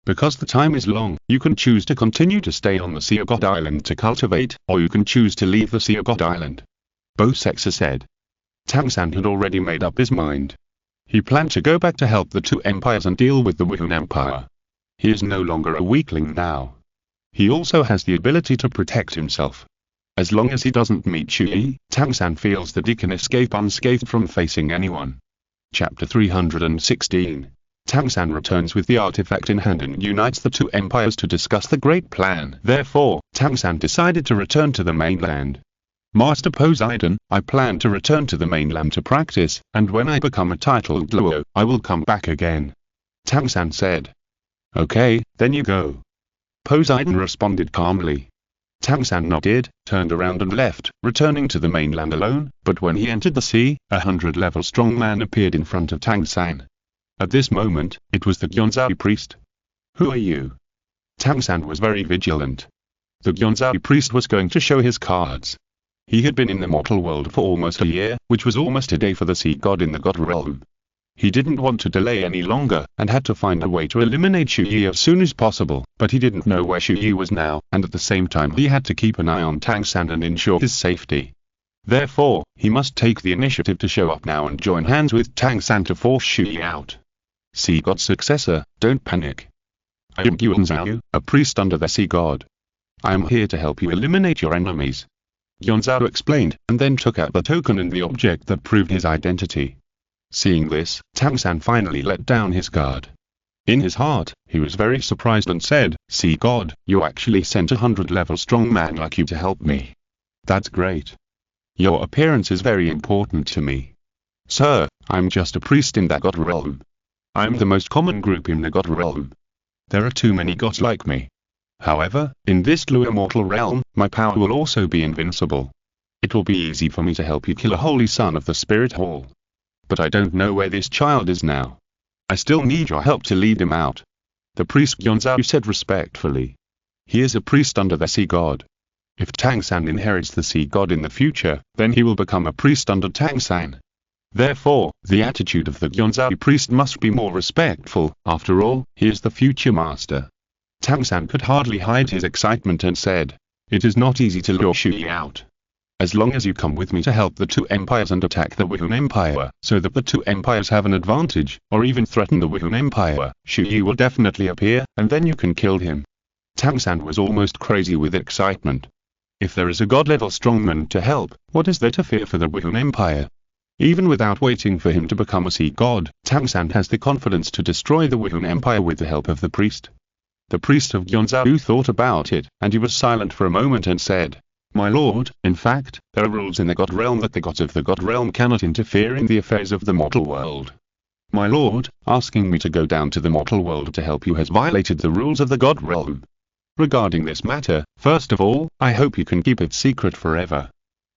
Because the time is long, you can choose to continue to stay on the Sea God Island to cultivate, or you can choose to leave the Sea God Island. Both sexes said. Tang San had already made up his mind. He planned to go back to help the 2 empires and deal with the Wuhan Empire. He is no longer a weakling now. He also has the ability to protect himself. As long as he doesn't meet Chu Ye, Tang San feels that he can escape unscathed from facing anyone. Chapter 316. Tang San returns with the artifact in hand and unites the 2 empires to discuss the great plan. Therefore, Tang San decided to return to the mainland. Master Poseidon, I plan to return to the mainland to practice, and when I become a titled Douluo, I will come back again. Tang San said. Okay, then you go. Poseidon responded calmly. Tang San nodded, turned around and left, returning to the mainland alone, but when he entered the sea, 100-level strong man appeared in front of Tang San. At this moment, it was the Gyeonzao priest. Who are you? Tang San was very vigilant. The Gyeonzao priest was going to show his cards. He had been in the mortal world for almost a year, which was almost a day for the sea god in the god realm. He didn't want to delay any longer, and had to find a way to eliminate Chu Ye as soon as possible, but he didn't know where Chu Ye was now, and at the same time he had to keep an eye on Tang San and ensure his safety. Therefore, he must take the initiative to show up now and join hands with Tang San to force Chu Ye out. Sea god successor, don't panic. I am Gyeonzao, a priest under the sea god. I am here to help you eliminate your enemies. Gyeonzao explained, and then took out the token and the object that proved his identity. Seeing this, Tang San finally let down his guard. In his heart, he was very surprised and said, Sea God, you actually sent a 100-level strong man like you to help me. That's great. Your appearance is very important to me. Sir, I'm just a priest in that god realm. I'm the most common group in the god realm. There are too many gods like me. However, in this lower mortal realm, my power will also be invincible. It will be easy for me to help you kill a holy son of the spirit hall. But I don't know where this child is now. I still need your help to lead him out. The priest Gyeonzao said respectfully. He is a priest under the sea god. If Tang San inherits the sea god in the future, then he will become a priest under Tang San. Therefore, the attitude of the Gyeonzao priest must be more respectful, after all, he is the future master. Tang San could hardly hide his excitement and said, It is not easy to lure Chu Ye out. As long as you come with me to help the two empires and attack the Wihun Empire, so that the two empires have an advantage, or even threaten the Wihun Empire, Chu Ye will definitely appear, and then you can kill him. Tang San was almost crazy with excitement. If there is a god-level strongman to help, what is there to fear for the Wihun Empire? Even without waiting for him to become a sea god, Tang San has the confidence to destroy the Wihun Empire with the help of the priest. The priest of Gyeonzao thought about it, and he was silent for a moment and said, My lord, in fact, there are rules in the god realm that the gods of the god realm cannot interfere in the affairs of the mortal world. My lord, asking me to go down to the mortal world to help you has violated the rules of the god realm. Regarding this matter, first of all, I hope you can keep it secret forever.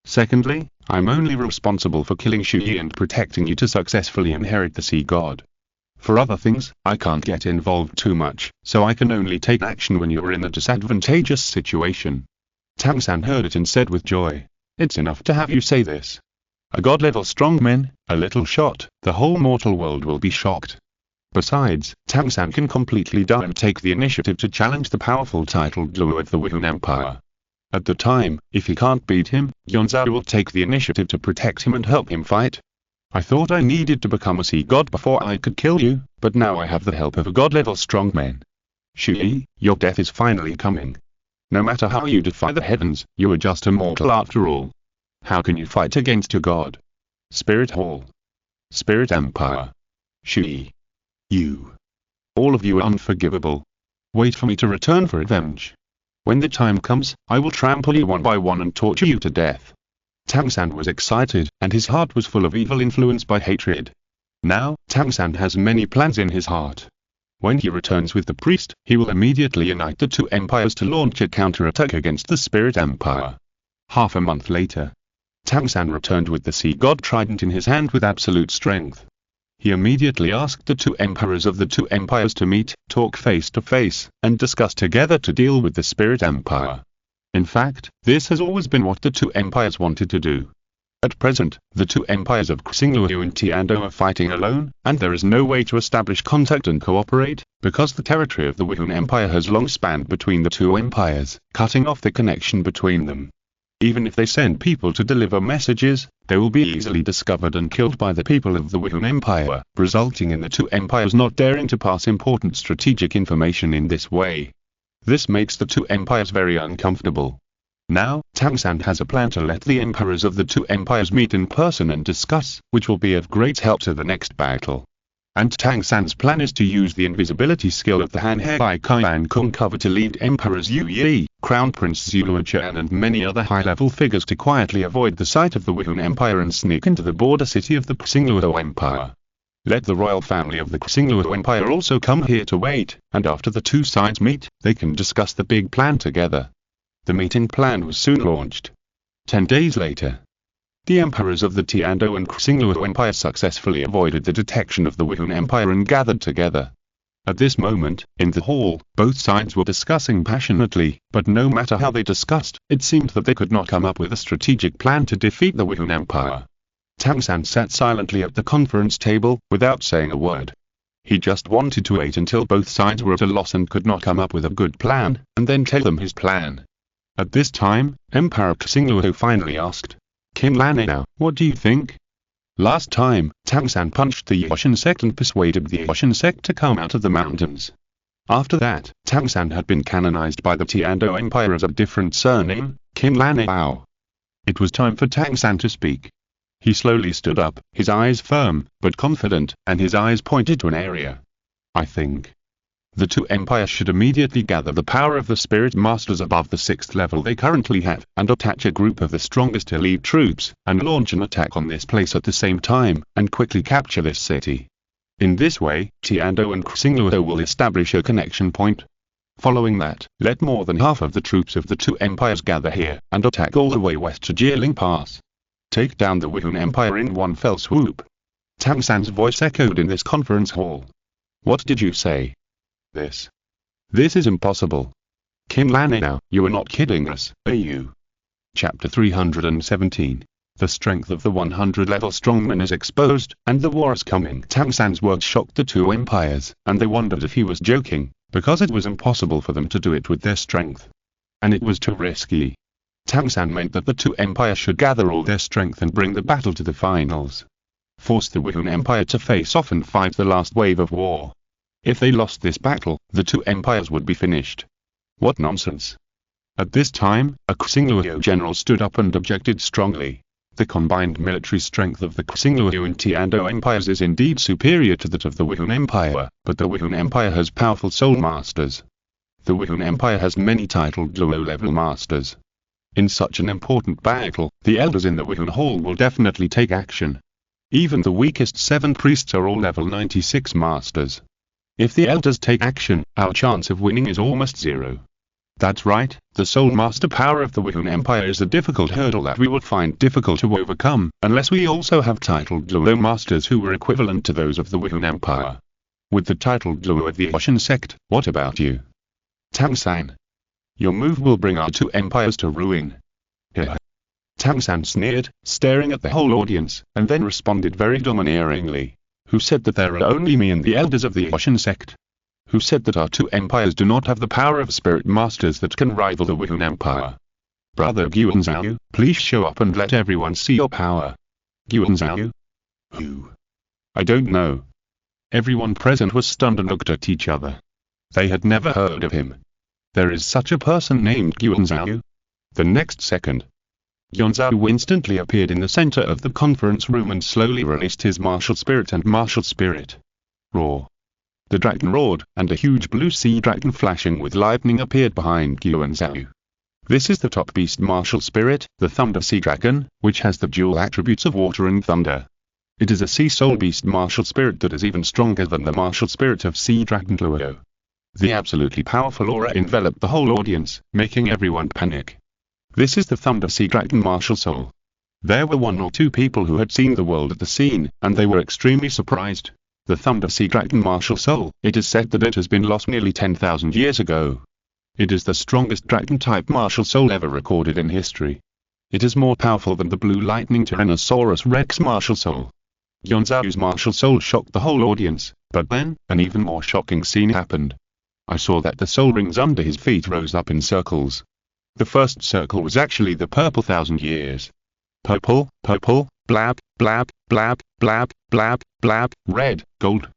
Secondly, I'm only responsible for killing Chu Ye and protecting you to successfully inherit the sea god. For other things, I can't get involved too much, so I can only take action when you're in a disadvantageous situation. Tang San heard it and said with joy, It's enough to have you say this. A god-level strongman, a little shot, the whole mortal world will be shocked. Besides, Tang San can completely die and take the initiative to challenge the powerful titled Douluo of the Wihun Empire. At the time, if he can't beat him, Gyeonzao will take the initiative to protect him and help him fight. I thought I needed to become a sea god before I could kill you, but now I have the help of a god-level strongman. Chu Ye, your death is finally coming. No matter how you defy the heavens, you are just a mortal after all. How can you fight against your god? Spirit Hall. Spirit Empire. Chu Ye. You. All of you are unforgivable. Wait for me to return for revenge. When the time comes, I will trample you one by one and torture you to death. Tang San was excited, and his heart was full of evil influenced by hatred. Now, Tang San has many plans in his heart. When he returns with the priest, he will immediately unite the two empires to launch a counterattack against the Spirit Empire. Half a month later, Tang San returned with the sea god trident in his hand with absolute strength. He immediately asked the two emperors of the two empires to meet, talk face to face, and discuss together to deal with the Spirit Empire. In fact, this has always been what the two empires wanted to do. At present, the two empires of Xingluo and Tiando are fighting alone, and there is no way to establish contact and cooperate, because the territory of the Wihun Empire has long spanned between the two empires, cutting off the connection between them. Even if they send people to deliver messages, they will be easily discovered and killed by the people of the Wihun Empire, resulting in the two empires not daring to pass important strategic information in this way. This makes the two empires very uncomfortable. Now, Tang San has a plan to let the emperors of the two empires meet in person and discuss, which will be of great help to the next battle. And Tang San's plan is to use the invisibility skill of the Hanhei Qian Kung cover to lead Emperors Yu Yi, Crown Prince Douluo Qian and many other high-level figures to quietly avoid the sight of the Wihun Empire and sneak into the border city of the Xingluo Empire. Let the royal family of the Xingluo Empire also come here to wait, and after the two sides meet, they can discuss the big plan together. The meeting plan was soon launched. 10 days later, the emperors of the Tiando and Xingluo Empire successfully avoided the detection of the Wuhan Empire and gathered together. At this moment, in the hall, both sides were discussing passionately, but no matter how they discussed, it seemed that they could not come up with a strategic plan to defeat the Wuhan Empire. Tang San sat silently at the conference table, without saying a word. He just wanted to wait until both sides were at a loss and could not come up with a good plan, and then tell them his plan. At this time, Emperor Xingluo finally asked, "Qin Renxue, what do you think?" Last time, Tang San punched the Yoshin sect and persuaded the Yoshin sect to come out of the mountains. After that, Tang San had been canonized by the Tiando Empire as a different surname, Qian Renxue. It was time for Tang San to speak. He slowly stood up, his eyes firm, but confident, and his eyes pointed to an area. "I think the two empires should immediately gather the power of the spirit masters above the 6th level they currently have, and attach a group of the strongest elite troops, and launch an attack on this place at the same time, and quickly capture this city. In this way, Tiando and Xingluo will establish a connection point. Following that, let more than half of the troops of the two empires gather here, and attack all the way west to Jieling Pass. Take down the Wuhan Empire in one fell swoop." Tang San's voice echoed in this conference hall. "What did you say?" This is impossible. Qin Renxue, you are not kidding us, are you?" Chapter 317. The strength of the 100-level strongman is exposed, and the war is coming. Tang San's words shocked the two empires, and they wondered if he was joking, because it was impossible for them to do it with their strength. And it was too risky. Tang San meant that the two empires should gather all their strength and bring the battle to the finals. Force the Wuhan Empire to face off and fight the last wave of war. If they lost this battle, the two empires would be finished. What nonsense! At this time, a Xingluo general stood up and objected strongly. The combined military strength of the Xingluo and Tiando empires is indeed superior to that of the Wuhan Empire, but the Wuhan Empire has powerful soul masters. The Wuhan Empire has many titled low-level masters. In such an important battle, the elders in the Wuhan Hall will definitely take action. Even the weakest 7 priests are all level 96 masters. If the elders take action, our chance of winning is almost 0. That's right, the soul master power of the Wuhan Empire is a difficult hurdle that we will find difficult to overcome, unless we also have titled Douluo masters who were equivalent to those of the Wuhan Empire. With the titled Douluo of the Yoshin sect, what about you? Tang San. Your move will bring our two empires to ruin. Here. Tang San sneered, staring at the whole audience, and then responded very domineeringly. Who said that there are only me and the elders of the Yoshin sect? Who said that our two empires do not have the power of spirit masters that can rival the Wuhan Empire? Brother Guanzhou, please show up and let everyone see your power. Guanzhou? Who? I don't know. Everyone present was stunned and looked at each other. They had never heard of him. There is such a person named Guanzhou? The next second, Guanzhou instantly appeared in the center of the conference room and slowly released his martial spirit and martial spirit. Roar. The dragon roared, and a huge blue sea dragon flashing with lightning appeared behind Guanzhou. This is the top beast martial spirit, the thunder sea dragon, which has the dual attributes of water and thunder. It is a sea soul beast martial spirit that is even stronger than the martial spirit of sea dragon Douluo. The absolutely powerful aura enveloped the whole audience, making everyone panic. This is the Thunder Sea Dragon martial soul. There were 1 or 2 people who had seen the world at the scene, and they were extremely surprised. The Thunder Sea Dragon martial soul, it is said that it has been lost nearly 10,000 years ago. It is the strongest dragon-type martial soul ever recorded in history. It is more powerful than the Blue Lightning Tyrannosaurus Rex martial soul. Guanzhou's martial soul shocked the whole audience, but then, an even more shocking scene happened. I saw that the soul rings under his feet rose up in circles. The first circle was actually the purple 1,000 years. Purple, purple, blab, blab, blab, blab, blab, blab, red, gold.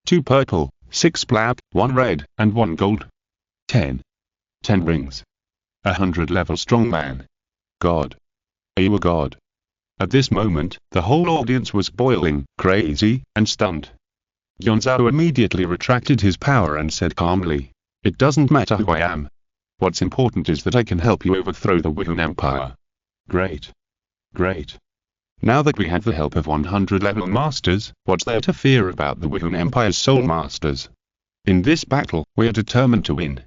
2 purple, 6 blab, 1 red, and 1 gold. 10. 10 rings. 100-level strongman. God. Are you a god? At this moment, the whole audience was boiling, crazy, and stunned. Guanzhou immediately retracted his power and said calmly, "It doesn't matter who I am. What's important is that I can help you overthrow the Wuhan Empire." Great. Great. Now that we have the help of 100 level masters, what's there to fear about the Wuhan Empire's soul masters? In this battle, we are determined to win.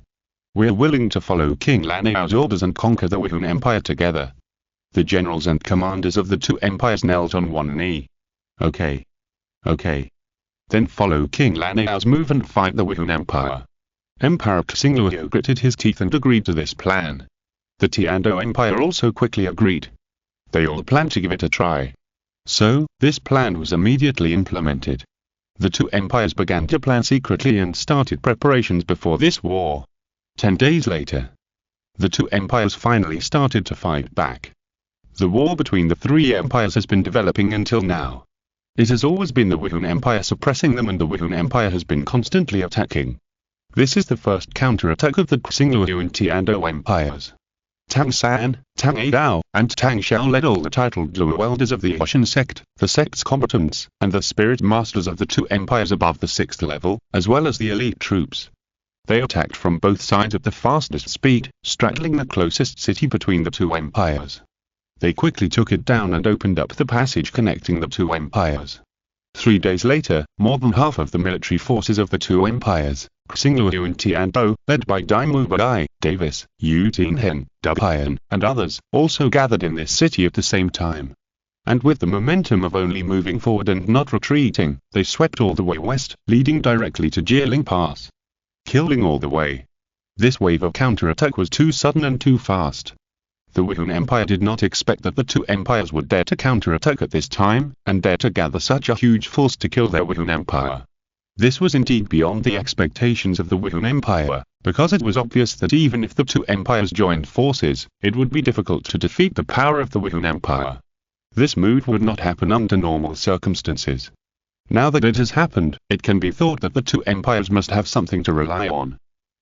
We are willing to follow King Lanao's orders and conquer the Wuhan Empire together. The generals and commanders of the two empires knelt on one knee. Okay. Then follow King Lanao's move and fight the Wuhan Empire. Emperor Xingluo gritted his teeth and agreed to this plan. The Tiando Empire also quickly agreed. They all planned to give it a try. So, this plan was immediately implemented. The two empires began to plan secretly and started preparations before this war. 10 days later, the two empires finally started to fight back. The war between the three empires has been developing until now. It has always been the Wuhan Empire suppressing them, and the Wuhan Empire has been constantly attacking. This is the first counterattack of the Xingluo and Tiando empires. Tang San, Tang Adao, and Tang Xiao led all the titled Luo elders of the Ocean sect, the sect's combatants, and the spirit masters of the two empires above the 6th level, as well as the elite troops. They attacked from both sides at the fastest speed, straddling the closest city between the two empires. They quickly took it down and opened up the passage connecting the two empires. 3 days later, more than half of the military forces of the two empires, Xingluo and Tiando, led by Dai Mubai, Davis, Yu Tinhen, Dubian, and others, also gathered in this city at the same time. And with the momentum of only moving forward and not retreating, they swept all the way west, leading directly to Jieling Pass. Killing all the way. This wave of counterattack was too sudden and too fast. The Wuhan Empire did not expect that the two empires would dare to counterattack at this time, and dare to gather such a huge force to kill their Wuhan Empire. This was indeed beyond the expectations of the Wuhan Empire, because it was obvious that even if the two empires joined forces, it would be difficult to defeat the power of the Wuhan Empire. This move would not happen under normal circumstances. Now that it has happened, it can be thought that the two empires must have something to rely on.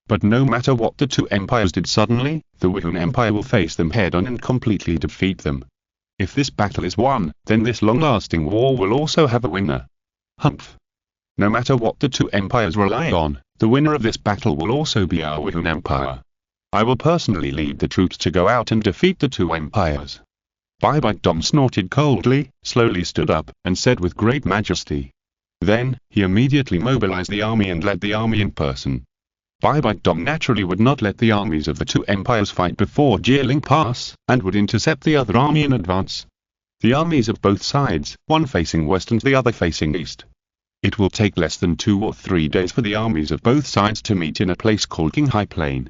But no matter what the two empires did suddenly, the Wuhan Empire will face them head-on and completely defeat them. If this battle is won, then this long-lasting war will also have a winner. Humph. No matter what the two empires rely on, the winner of this battle will also be our Wuhan Empire. I will personally lead the troops to go out and defeat the two empires. Bai Dong snorted coldly, slowly stood up, and said with great majesty. Then, he immediately mobilized the army and led the army in person. Bai Dong naturally would not let the armies of the two empires fight before Jieling Pass, and would intercept the other army in advance. The armies of both sides, one facing west and the other facing east. It will take less than 2 or 3 days for the armies of both sides to meet in a place called Qinghai Plain.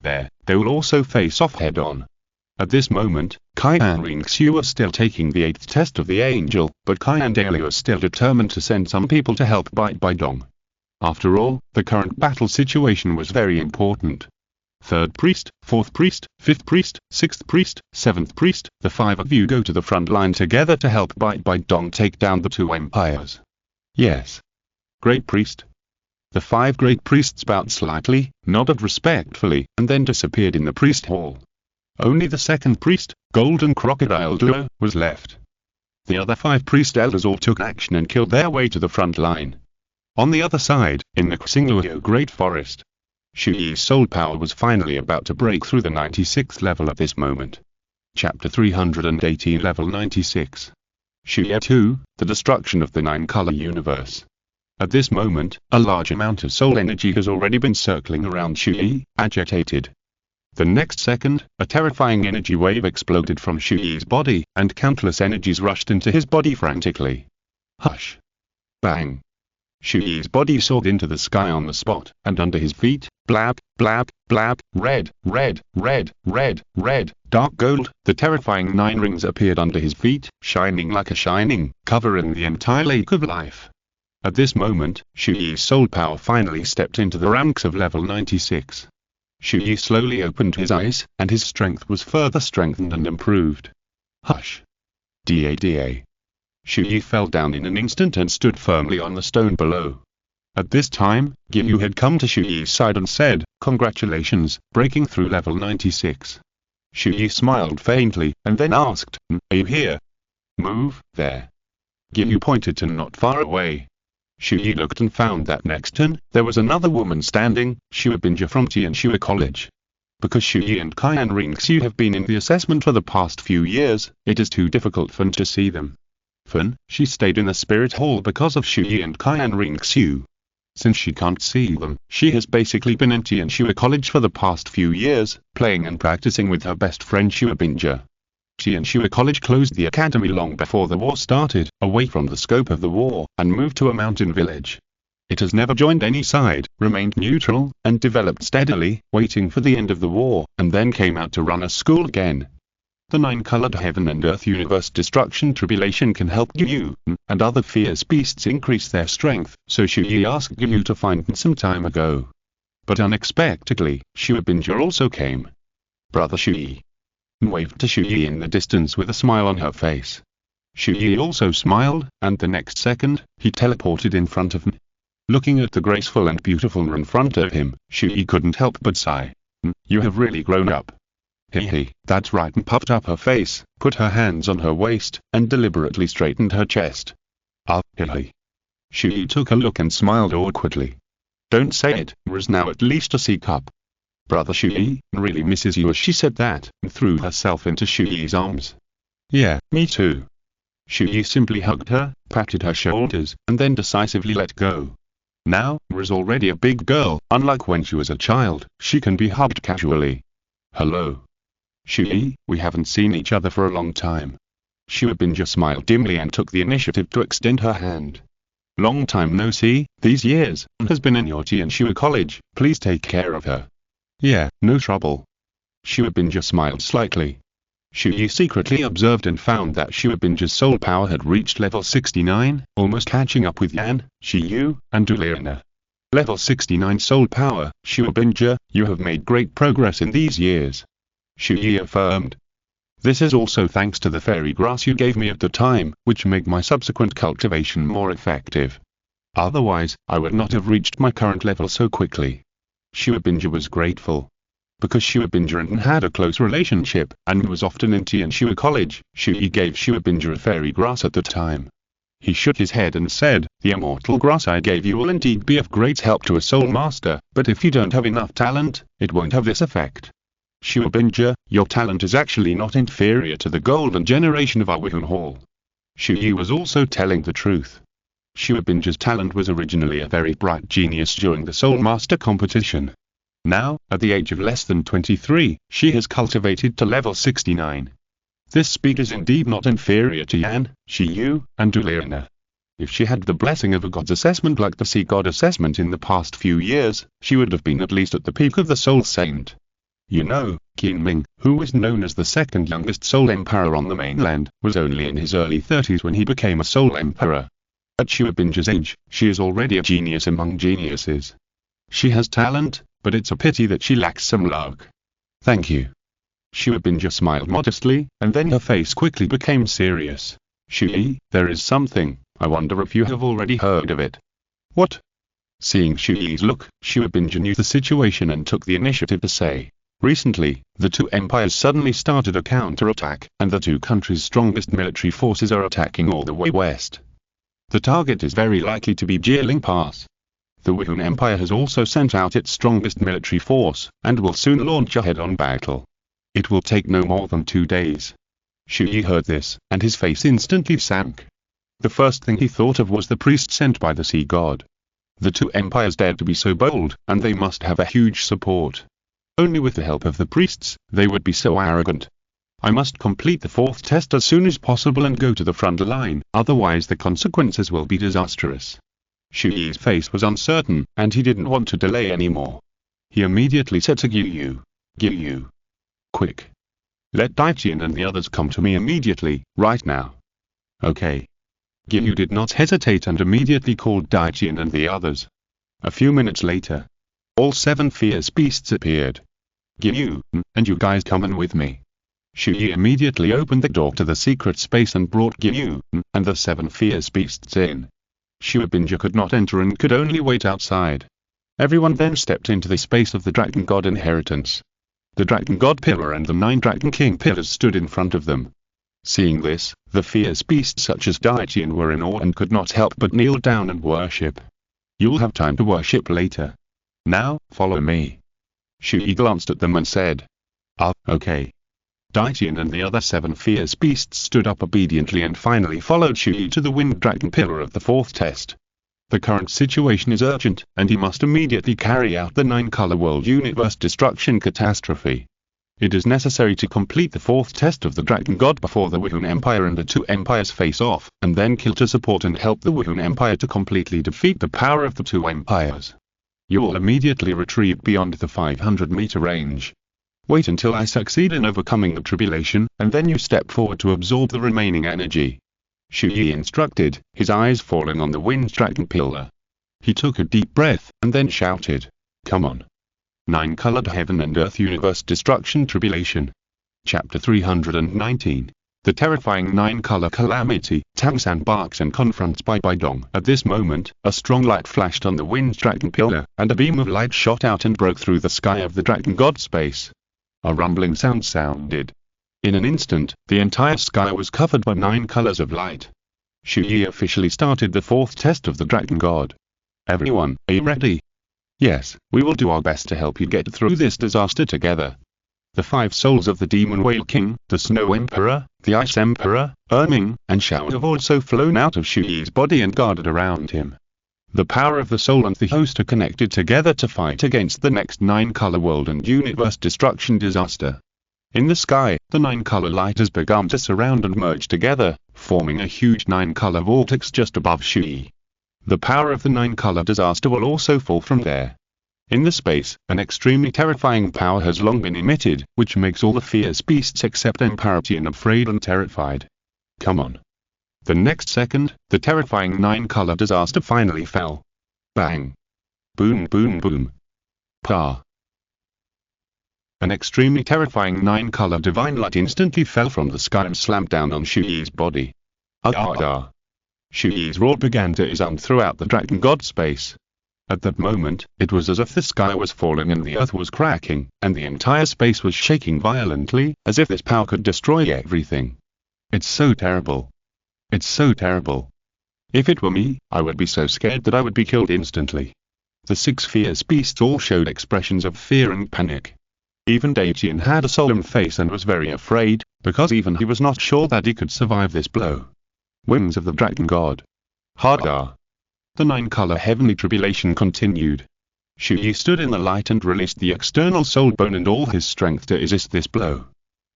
There, they will also face off head-on. At this moment, Qian Renxue was still taking the 8th test of the angel, but Qian Dalu was still determined to send some people to help Bai Dong. After all, the current battle situation was very important. 3rd priest, 4th priest, 5th priest, 6th priest, 7th priest, the 5 of you go to the front line together to help Bai Dong take down the two empires. Yes. Great priest. The 5 great priests bowed slightly, nodded respectfully, and then disappeared in the priest hall. Only the 2nd priest, Golden Crocodile Duo, was left. The other 5 priest elders all took action and killed their way to the front line. On the other side, in the Xingluo Great Forest, Chu Ye's soul power was finally about to break through the 96th level at this moment. Chapter 318 Level 96. Chu Ye 2, The Destruction of the 9-Color Universe. At this moment, a large amount of soul energy has already been circling around Chu Ye, agitated. The next second, a terrifying energy wave exploded from Chu Ye's body, and countless energies rushed into his body frantically. Hush! Bang! Chu Ye's body soared into the sky on the spot, and under his feet, blab, blab, blab, red, red, red, red, red, dark gold, the terrifying 9 rings appeared under his feet, shining like a shining, covering the entire lake of life. At this moment, Chu Ye's soul power finally stepped into the ranks of level 96. Chu Ye slowly opened his eyes, and his strength was further strengthened and improved. Hush! Da. Chu Ye fell down in an instant and stood firmly on the stone below. At this time, Gyu had come to Chu Ye's side and said, "Congratulations, breaking through level 96. Chu Ye smiled faintly, and then asked, "Are you here?" "Move, there." Gyu pointed to not far away. Chu Ye looked and found that next to him, there was another woman standing, Xue Binja from Tianxue College. Because Chu Ye and Qian Renxue have been in the assessment for the past few years, it is too difficult for him to see them. Fun, she stayed in the spirit hall because of Chu Ye and Qian Renxue. Since she can't see them, she has basically been in Qian Renxue College for the past few years, playing and practicing with her best friend Chu Ye. Qian Renxue College closed the academy long before the war started, away from the scope of the war, and moved to a mountain village. It has never joined any side, remained neutral, and developed steadily, waiting for the end of the war, and then came out to run a school again. The nine-colored heaven and earth universe destruction tribulation can help Yu and other fierce beasts increase their strength, so Chu Ye asked Yu to find them some time ago. But unexpectedly, Chu Ye also came. Brother Chu Ye waved to Chu Ye in the distance with a smile on her face. Chu Ye also smiled, and the next second, he teleported in front of him. Looking at the graceful and beautiful in front of him, Chu Ye couldn't help but sigh. You have really grown up. Hee, that's right, and puffed up her face, put her hands on her waist, and deliberately straightened her chest. Hee. Chu Ye took a look and smiled awkwardly. Don't say it, was now at least a C-cup. Brother Chu Ye really misses you as she said that, and threw herself into Chu Ye's arms. Yeah, me too. Chu Ye simply hugged her, patted her shoulders, and then decisively let go. Now, was already a big girl, unlike when she was a child, she can be hugged casually. Hello. Chu Ye, we haven't seen each other for a long time. Chu Ye just smiled dimly and took the initiative to extend her hand. Long time no see, these years, has been in your Qian Renxue College, please take care of her. Yeah, no trouble. Chu Ye just smiled slightly. Chu Ye secretly observed and found that Chu Ye's soul power had reached level 69, almost catching up with Yan, Yu, and Douluo. Level 69 soul power, Chu Ye, you have made great progress in these years. Chu Ye affirmed. This is also thanks to the fairy grass you gave me at the time, which made my subsequent cultivation more effective. Otherwise, I would not have reached my current level so quickly. Chu Ye was grateful. Because Chu Ye and had a close relationship, and was often in Qian Renxue College, Chu Ye gave Chu Ye a fairy grass at the time. He shook his head and said, the immortal grass I gave you will indeed be of great help to a soul master, but if you don't have enough talent, it won't have this effect. Chu Ye, your talent is actually not inferior to the golden generation of our Wuhan Hall. Chu Ye was also telling the truth. Chu Ye's talent was originally a very bright genius during the Soul Master competition. Now, at the age of less than 23, she has cultivated to level 69. This speed is indeed not inferior to Yan, Yu, and Douluo. If she had the blessing of a god's assessment like the sea god assessment in the past few years, she would have been at least at the peak of the soul saint. You know, Qian Ming, who was known as the second youngest soul emperor on the mainland, was only in his early 30s when he became a soul emperor. At Chu Ye's age, she is already a genius among geniuses. She has talent, but it's a pity that she lacks some luck. Thank you. Chu Ye smiled modestly, and then her face quickly became serious. Chu Ye, there is something, I wonder if you have already heard of it. What? Seeing Chu Ye's look, Chu Ye knew the situation and took the initiative to say, recently, the two empires suddenly started a counterattack, and the two countries' strongest military forces are attacking all the way west. The target is very likely to be Jieling Pass. The Wuhan Empire has also sent out its strongest military force, and will soon launch a head-on battle. It will take no more than 2 days. Chu Ye heard this, and his face instantly sank. The first thing he thought of was the priest sent by the sea god. The two empires dared to be so bold, and they must have a huge support. Only with the help of the priests, they would be so arrogant. I must complete the 4th test as soon as possible and go to the front line, otherwise the consequences will be disastrous. Chu Ye's face was uncertain, and he didn't want to delay anymore. He immediately said to Yu, quick. Let Daiqian and the others come to me immediately, right now. Okay. Yu did not hesitate and immediately called Daiqian and the others. A few minutes later, all 7 fierce beasts appeared. Yu, and you guys come in with me. Chu Ye immediately opened the door to the secret space and brought Yu and the 7 fierce beasts in. Chu Ye could not enter and could only wait outside. Everyone then stepped into the space of the Dragon God inheritance. The Dragon God pillar and the 9 Dragon King pillars stood in front of them. Seeing this, the fierce beasts such as Daiqian were in awe and could not help but kneel down and worship. You'll have time to worship later. Now, follow me. Chu Ye glanced at them and said, okay. Daitian and the other 7 fierce beasts stood up obediently and finally followed Chu Ye to the wind dragon pillar of the 4th test. The current situation is urgent, and he must immediately carry out the 9-color world universe destruction catastrophe. It is necessary to complete the 4th test of the Dragon God before the Wuhun Empire and the 2 empires face off, and then kill to support and help the Wuhun Empire to completely defeat the power of the 2 empires. You will immediately retreat beyond the 500-meter range. Wait until I succeed in overcoming the tribulation, and then you step forward to absorb the remaining energy. Chu Ye instructed, his eyes falling on the wind dragon pillar. He took a deep breath, and then shouted, "Come on." 9-colored heaven and earth universe destruction tribulation. Chapter 319. The terrifying 9-color calamity. Tangsan barks and confronts Bai Dong. At this moment, a strong light flashed on the wind dragon pillar, and a beam of light shot out and broke through the sky of the dragon god space. A rumbling sound sounded. In an instant, the entire sky was covered by 9 colors of light. Chu Ye officially started the 4th test of the Dragon God. Everyone, are you ready? Yes, we will do our best to help you get through this disaster together. The 5 souls of the Demon Whale King, the Snow Emperor, the Ice Emperor, Erming, and Shao have also flown out of Chu Ye's body and guarded around him. The power of the soul and the host are connected together to fight against the next 9-color world and universe destruction disaster. In the sky, the 9-color light has begun to surround and merge together, forming a huge 9-color vortex just above Chu Ye. The power of the 9-color disaster will also fall from there. In the space, an extremely terrifying power has long been emitted, which makes all the fierce beasts except Emperatian afraid and terrified. Come on. The next second, the terrifying 9-color disaster finally fell. Bang. Boom boom boom. Pa. An extremely terrifying 9-color divine light instantly fell from the sky and slammed down on Chu Ye's body. Ah. Chu Ye's roar began to resound throughout the Dragon God space. At that moment, it was as if the sky was falling and the earth was cracking, and the entire space was shaking violently, as if this power could destroy everything. It's so terrible. It's so terrible. If it were me, I would be so scared that I would be killed instantly. The 6 fierce beasts all showed expressions of fear and panic. Even Daitian had a solemn face and was very afraid, because even he was not sure that he could survive this blow. Wings of the Dragon God. Harder. The 9-color heavenly tribulation continued. Chu Ye stood in the light and released the external soul bone and all his strength to resist this blow.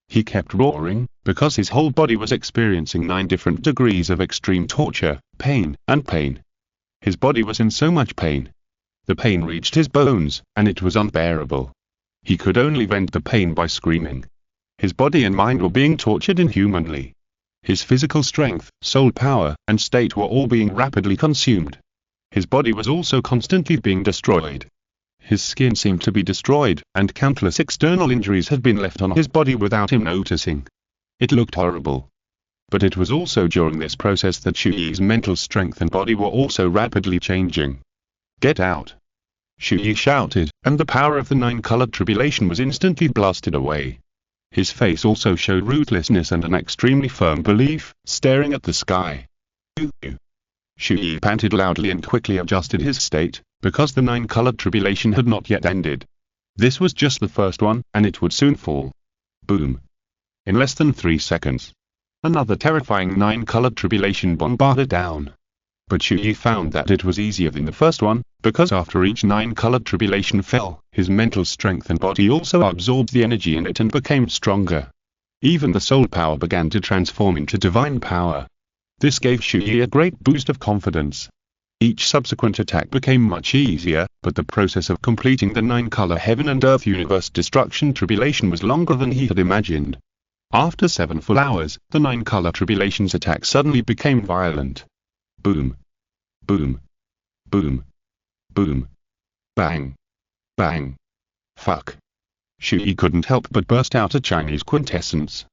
He kept roaring, because his whole body was experiencing 9 different degrees of extreme torture, pain, and pain. His body was in so much pain. The pain reached his bones, and it was unbearable. He could only vent the pain by screaming. His body and mind were being tortured inhumanly. His physical strength, soul power, and state were all being rapidly consumed. His body was also constantly being destroyed. His skin seemed to be destroyed, and countless external injuries had been left on his body without him noticing. It looked horrible. But it was also during this process that Chu Ye's mental strength and body were also rapidly changing. Get out! Chu Ye shouted, and the power of the 9-colored tribulation was instantly blasted away. His face also showed ruthlessness and an extremely firm belief, staring at the sky. Chu Ye panted loudly and quickly adjusted his state, because the 9-colored tribulation had not yet ended. This was just the first one, and it would soon fall. Boom. In less than 3 seconds, another terrifying 9-colored tribulation bombarded down. But Chu Ye found that it was easier than the first one, because after each 9-colored tribulation fell, his mental strength and body also absorbed the energy in it and became stronger. Even the soul power began to transform into divine power. This gave Chu Ye a great boost of confidence. Each subsequent attack became much easier, but the process of completing the 9-color heaven and earth universe destruction tribulation was longer than he had imagined. After 7 full hours, the 9-color tribulation's attack suddenly became violent. Boom. Boom. Boom. Boom. Bang. Bang. Fuck. Chu Ye couldn't help but burst out a Chinese quintessence.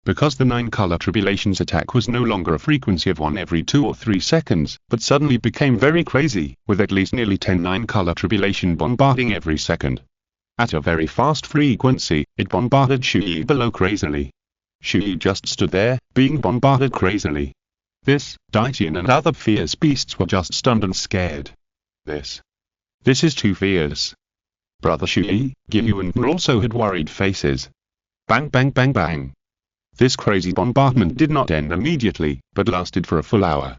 Because the 9-color tribulation's attack was no longer a frequency of 1 every 2 or 3 seconds, but suddenly became very crazy, with at least nearly 10 9-color tribulation bombarding every second. At a very fast frequency, it bombarded Chu Ye below crazily. Chu Ye just stood there, being bombarded crazily. This, Daitian and other fierce beasts were just stunned and scared. This is too fierce. Brother Chu Ye, Yu and N also had worried faces. Bang bang bang bang. This crazy bombardment did not end immediately, but lasted for a full hour.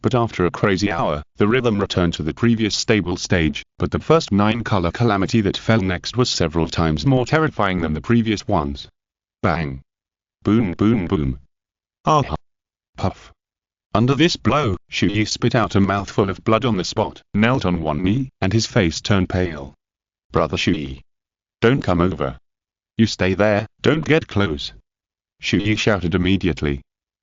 But after a crazy hour, the rhythm returned to the previous stable stage, but the first 9-color calamity that fell next was several times more terrifying than the previous ones. Bang. Boom boom boom. Ah. Puff. Under this blow, Chu Ye spit out a mouthful of blood on the spot, knelt on one knee, and his face turned pale. Brother Chu Ye. Don't come over. You stay there, don't get close. Chu Ye shouted immediately.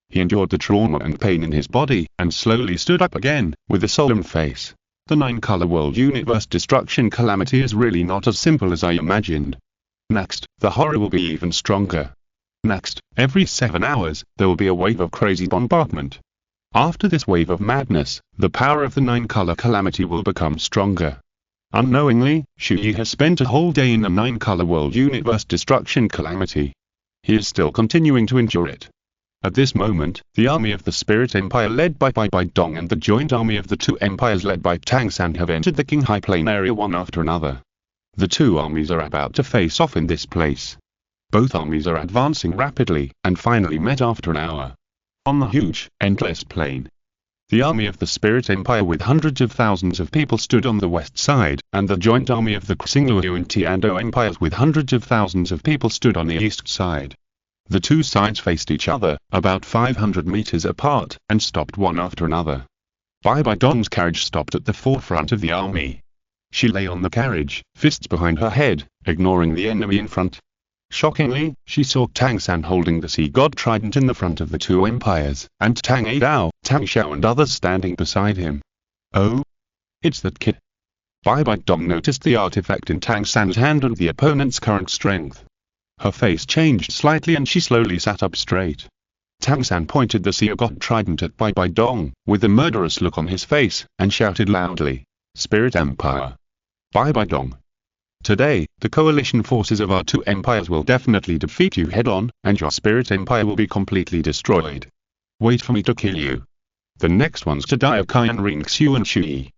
He endured the trauma and pain in his body, and slowly stood up again, with a solemn face. The 9-color world universe destruction calamity is really not as simple as I imagined. Next, the horror will be even stronger. Next, every 7 hours, there will be a wave of crazy bombardment. After this wave of madness, the power of the 9-color calamity will become stronger. Unknowingly, Chu Ye has spent a whole day in the 9-color world universe destruction calamity. He is still continuing to endure it. At this moment, the army of the Spirit Empire led by Dong and the joint army of the two empires led by Tang San have entered the Qinghai Plain area one after another. The two armies are about to face off in this place. Both armies are advancing rapidly, and finally met after an hour. On the huge, endless plain. The army of the Spirit Empire with hundreds of thousands of people stood on the west side, and the joint army of the Xingluo and Tiando empires with hundreds of thousands of people stood on the east side. The two sides faced each other, about 500 meters apart, and stopped one after another. Bai Dong's carriage stopped at the forefront of the army. She lay on the carriage, fists behind her head, ignoring the enemy in front. Shockingly, she saw Tang San holding the sea god trident in the front of the two empires, and Tang Dao, Tang Xiao and others standing beside him. Oh? It's that kid. Bai Dong noticed the artifact in Tang San's hand and the opponent's current strength. Her face changed slightly and she slowly sat up straight. Tang San pointed the sea god trident at Bai Dong, with a murderous look on his face, and shouted loudly, Spirit Empire. Bai Dong. Today, the coalition forces of our two empires will definitely defeat you head-on, and your Spirit Empire will be completely destroyed. Wait for me to kill you. The next ones to die are Qian Renxue and Chu Ye.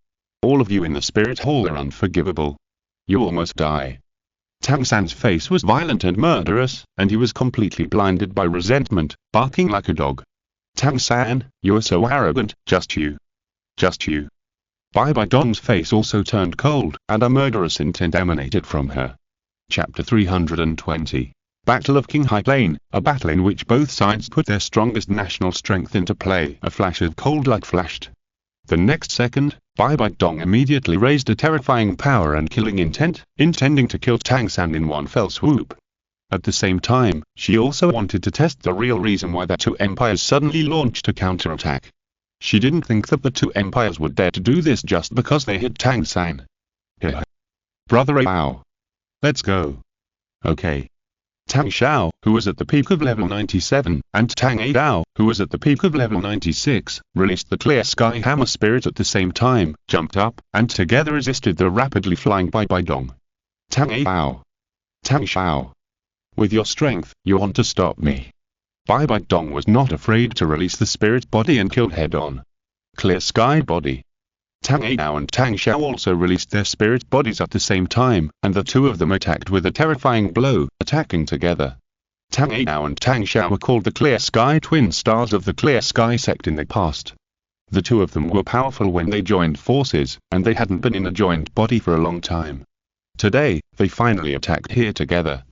All of you in the Spirit Hall are unforgivable. You almost die. Tang San's face was violent and murderous, and he was completely blinded by resentment, barking like a dog. Tang San, you are so arrogant, just you. Just you. Bai Dong's face also turned cold, and a murderous intent emanated from her. Chapter 320. Battle of Qinghai Plain, a battle in which both sides put their strongest national strength into play. A flash of cold light flashed. The next second, Bai Dong immediately raised a terrifying power and killing intent, intending to kill Tang San in one fell swoop. At the same time, she also wanted to test the real reason why the two empires suddenly launched a counterattack. She didn't think that the two empires would dare to do this just because they hit Tang San. Here. Brother Ao. Let's go. Okay. Tang Xiao, who was at the peak of level 97, and Tang Dao, who was at the peak of level 96, released the Clear Sky Hammer Spirit at the same time, jumped up, and together resisted the rapidly flying Bai Dong. Tang Dao. Tang Xiao. With your strength, you want to stop me. Bai Dong was not afraid to release the spirit body and kill head-on. Clear Sky Body. Tang Dao and Tang Xiao also released their spirit bodies at the same time, and the two of them attacked with a terrifying blow, attacking together. Tang Dao and Tang Xiao were called the Clear Sky Twin Stars of the Clear Sky sect in the past. The two of them were powerful when they joined forces, and they hadn't been in a joint body for a long time. Today, they finally attacked here together.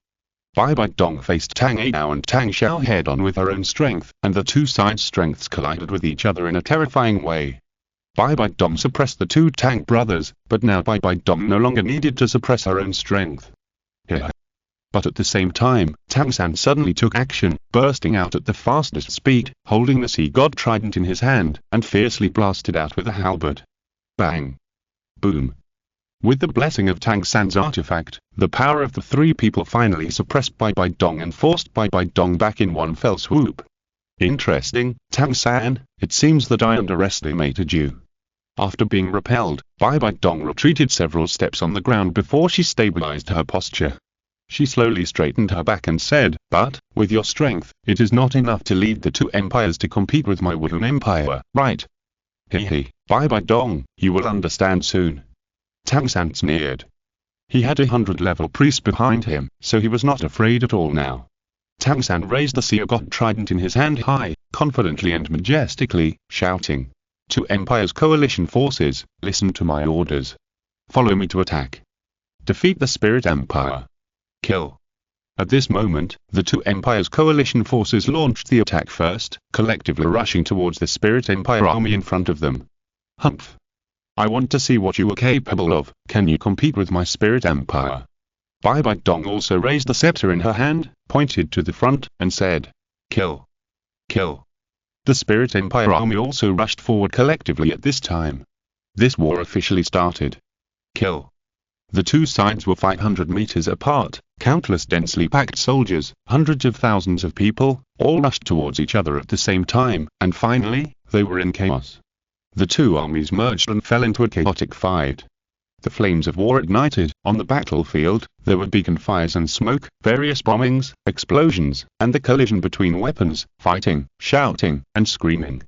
Bai Dong faced Tang Dao and Tang Xiao head-on with her own strength, and the two sides' strengths collided with each other in a terrifying way. Bai Dong suppressed the two Tang brothers, but now Bai Dong no longer needed to suppress her own strength. Here. But at the same time, Tang San suddenly took action, bursting out at the fastest speed, holding the sea god trident in his hand, and fiercely blasted out with a halberd. Bang. Boom. With the blessing of Tang San's artifact, the power of the three people finally suppressed Bai Dong and forced Bai Dong back in one fell swoop. Interesting, Tang San, it seems that I underestimated you. After being repelled, Bai Dong retreated several steps on the ground before she stabilized her posture. She slowly straightened her back and said, but, with your strength, it is not enough to lead the two empires to compete with my Wudun Empire, right? Hehe, Bai Dong, you will understand soon. Tang San sneered. He had a 100-level priest behind him, so he was not afraid at all now. Tang San raised the Seogot trident in his hand high, confidently and majestically, shouting. "To Empire's coalition forces, listen to my orders. Follow me to attack. Defeat the Spirit Empire. Kill." At this moment, the two Empire's coalition forces launched the attack first, collectively rushing towards the Spirit Empire army in front of them. "Humph. I want to see what you are capable of. Can you compete with my Spirit Empire?" Bai Bai Dong also raised the scepter in her hand, pointed to the front, and said, "Kill. Kill." The Spirit Empire army also rushed forward collectively at this time. This war officially started. Kill. The two sides were 500 meters apart, countless densely packed soldiers, hundreds of thousands of people, all rushed towards each other at the same time, and finally, they were in chaos. The two armies merged and fell into a chaotic fight. The flames of war ignited. On the battlefield, there were beacon fires and smoke, various bombings, explosions, and the collision between weapons, fighting, shouting, and screaming.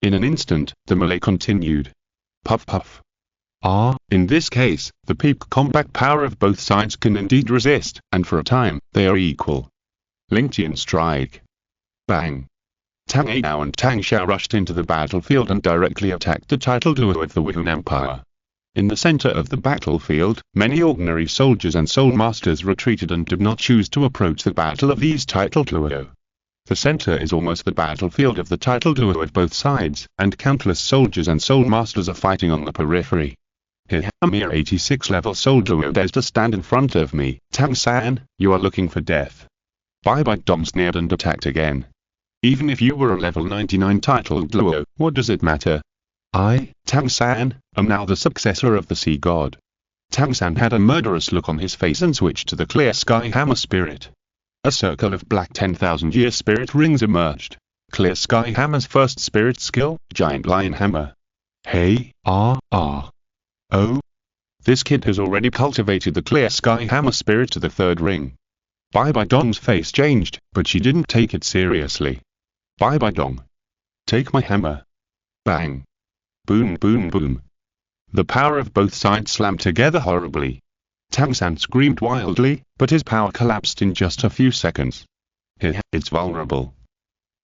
In an instant, the melee continued. Puff puff. In this case, the peak combat power of both sides can indeed resist, and for a time, they are equal. Lingtian strike. Bang. Tang Yao and Tang Xiao rushed into the battlefield and directly attacked the title Duo of the Wuhan Empire. In the center of the battlefield, many ordinary soldiers and soul masters retreated and did not choose to approach the battle of these title Duo. The center is almost the battlefield of the title Duo at both sides, and countless soldiers and soul masters are fighting on the periphery. Here, a mere 86 level soul Duo dares to stand in front of me. Tang San, you are looking for death. Bai Bai Dong sneered and attacked again. Even if you were a level 99 title Duo, what does it matter? I, Tang San, am now the successor of the Sea God. Tang San had a murderous look on his face and switched to the Clear Sky Hammer Spirit. A circle of black 10,000-year spirit rings emerged. Clear Sky Hammer's first spirit skill, Giant Lion Hammer. Hey, oh. This kid has already cultivated the Clear Sky Hammer Spirit to the third ring. Bai Bai Dong's face changed, but she didn't take it seriously. Bai Bai Dong. Take my hammer. Bang. Boom boom boom. The power of both sides slammed together horribly. Tang San screamed wildly, but his power collapsed in just a few seconds. It's vulnerable.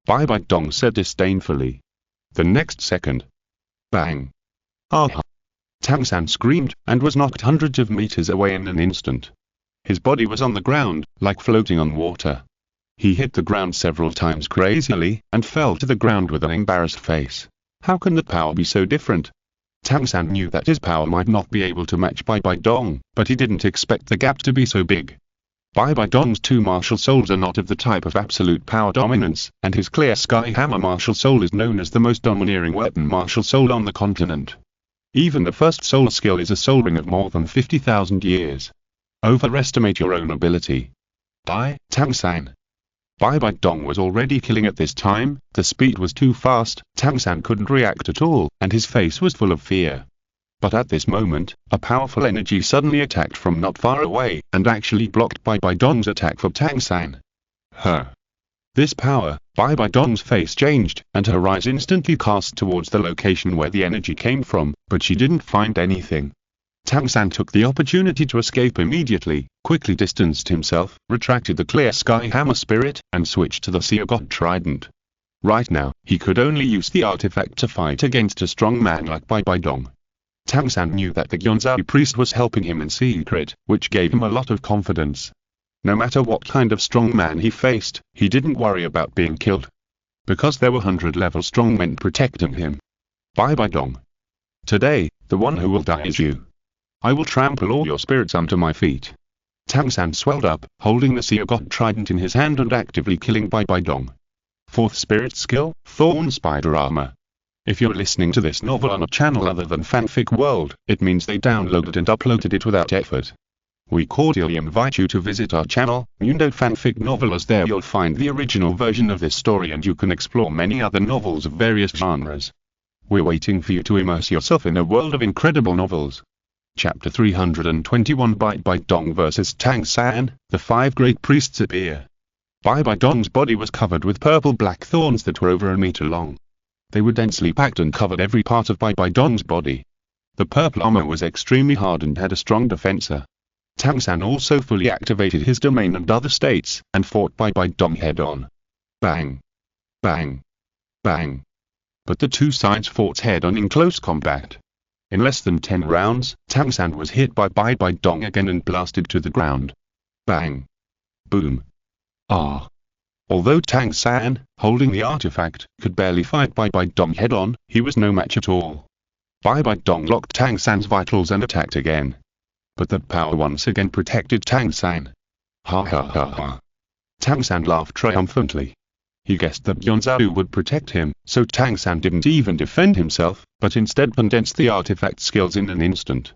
Bai Bai Dong said disdainfully. The next second. Bang. Tang San screamed, and was knocked hundreds of meters away in an instant. His body was on the ground, like floating on water. He hit the ground several times crazily, and fell to the ground with an embarrassed face. How can that power be so different? Tang San knew that his power might not be able to match Bai Bai Dong, but he didn't expect the gap to be so big. Bai Bai Dong's two martial souls are not of the type of absolute power dominance, and his Clear Sky Hammer martial soul is known as the most domineering weapon martial soul on the continent. Even the first soul skill is a soul ring of more than 50,000 years. Overestimate your own ability. Tang San. Bai Bai Dong was already killing at this time. The speed was too fast, Tang San couldn't react at all, and his face was full of fear. But at this moment, a powerful energy suddenly attacked from not far away, and actually blocked Bai Bai Dong's attack for Tang San. This power, Bai Bai Dong's face changed, and her eyes instantly cast towards the location where the energy came from, but she didn't find anything. Tang San took the opportunity to escape immediately, quickly distanced himself, retracted the Clear Sky Hammer Spirit, and switched to the Seogot Trident. Right now, he could only use the artifact to fight against a strong man like Bai Bai Dong. Tang San knew that the Gyonzhou priest was helping him in secret, which gave him a lot of confidence. No matter what kind of strong man he faced, he didn't worry about being killed. Because there were 100-level strong men protecting him. Bai Bai Dong. Today, the one who will die is you. I will trample all your spirits under my feet. Tang San swelled up, holding the Seogot Trident in his hand and actively killing Bai Bai Dong. Fourth spirit skill, Thorn Spider Armor. If you're listening to this novel on a channel other than Fanfic World, it means they downloaded and uploaded it without effort. We cordially invite you to visit our channel, Mundo Fanfic Novel, as there you'll find the original version of this story and you can explore many other novels of various genres. We're waiting for you to immerse yourself in a world of incredible novels. Chapter 321 Bai Bai Dong vs Tang San, the Five Great Priests appear. Bai Bai Dong's body was covered with purple-black thorns that were over a meter long. They were densely packed and covered every part of Bai Bai Dong's body. The purple armor was extremely hard and had a strong defensor. Tang San also fully activated his domain and other states, and fought Bai Dong head-on. Bang! Bang! Bang! But the two sides fought head-on in close combat. In less than 10 rounds, Tang San was hit by Bai Dong again and blasted to the ground. Bang! Boom! Ah! Although Tang San, holding the artifact, could barely fight Bai Dong head-on, he was no match at all. Bai Dong locked Tang San's vitals and attacked again. But that power once again protected Tang San. Ha ha ha ha. Tang San laughed triumphantly. He guessed that Qian Renxue would protect him, so Tang San didn't even defend himself, but instead condensed the artifact skills in an instant.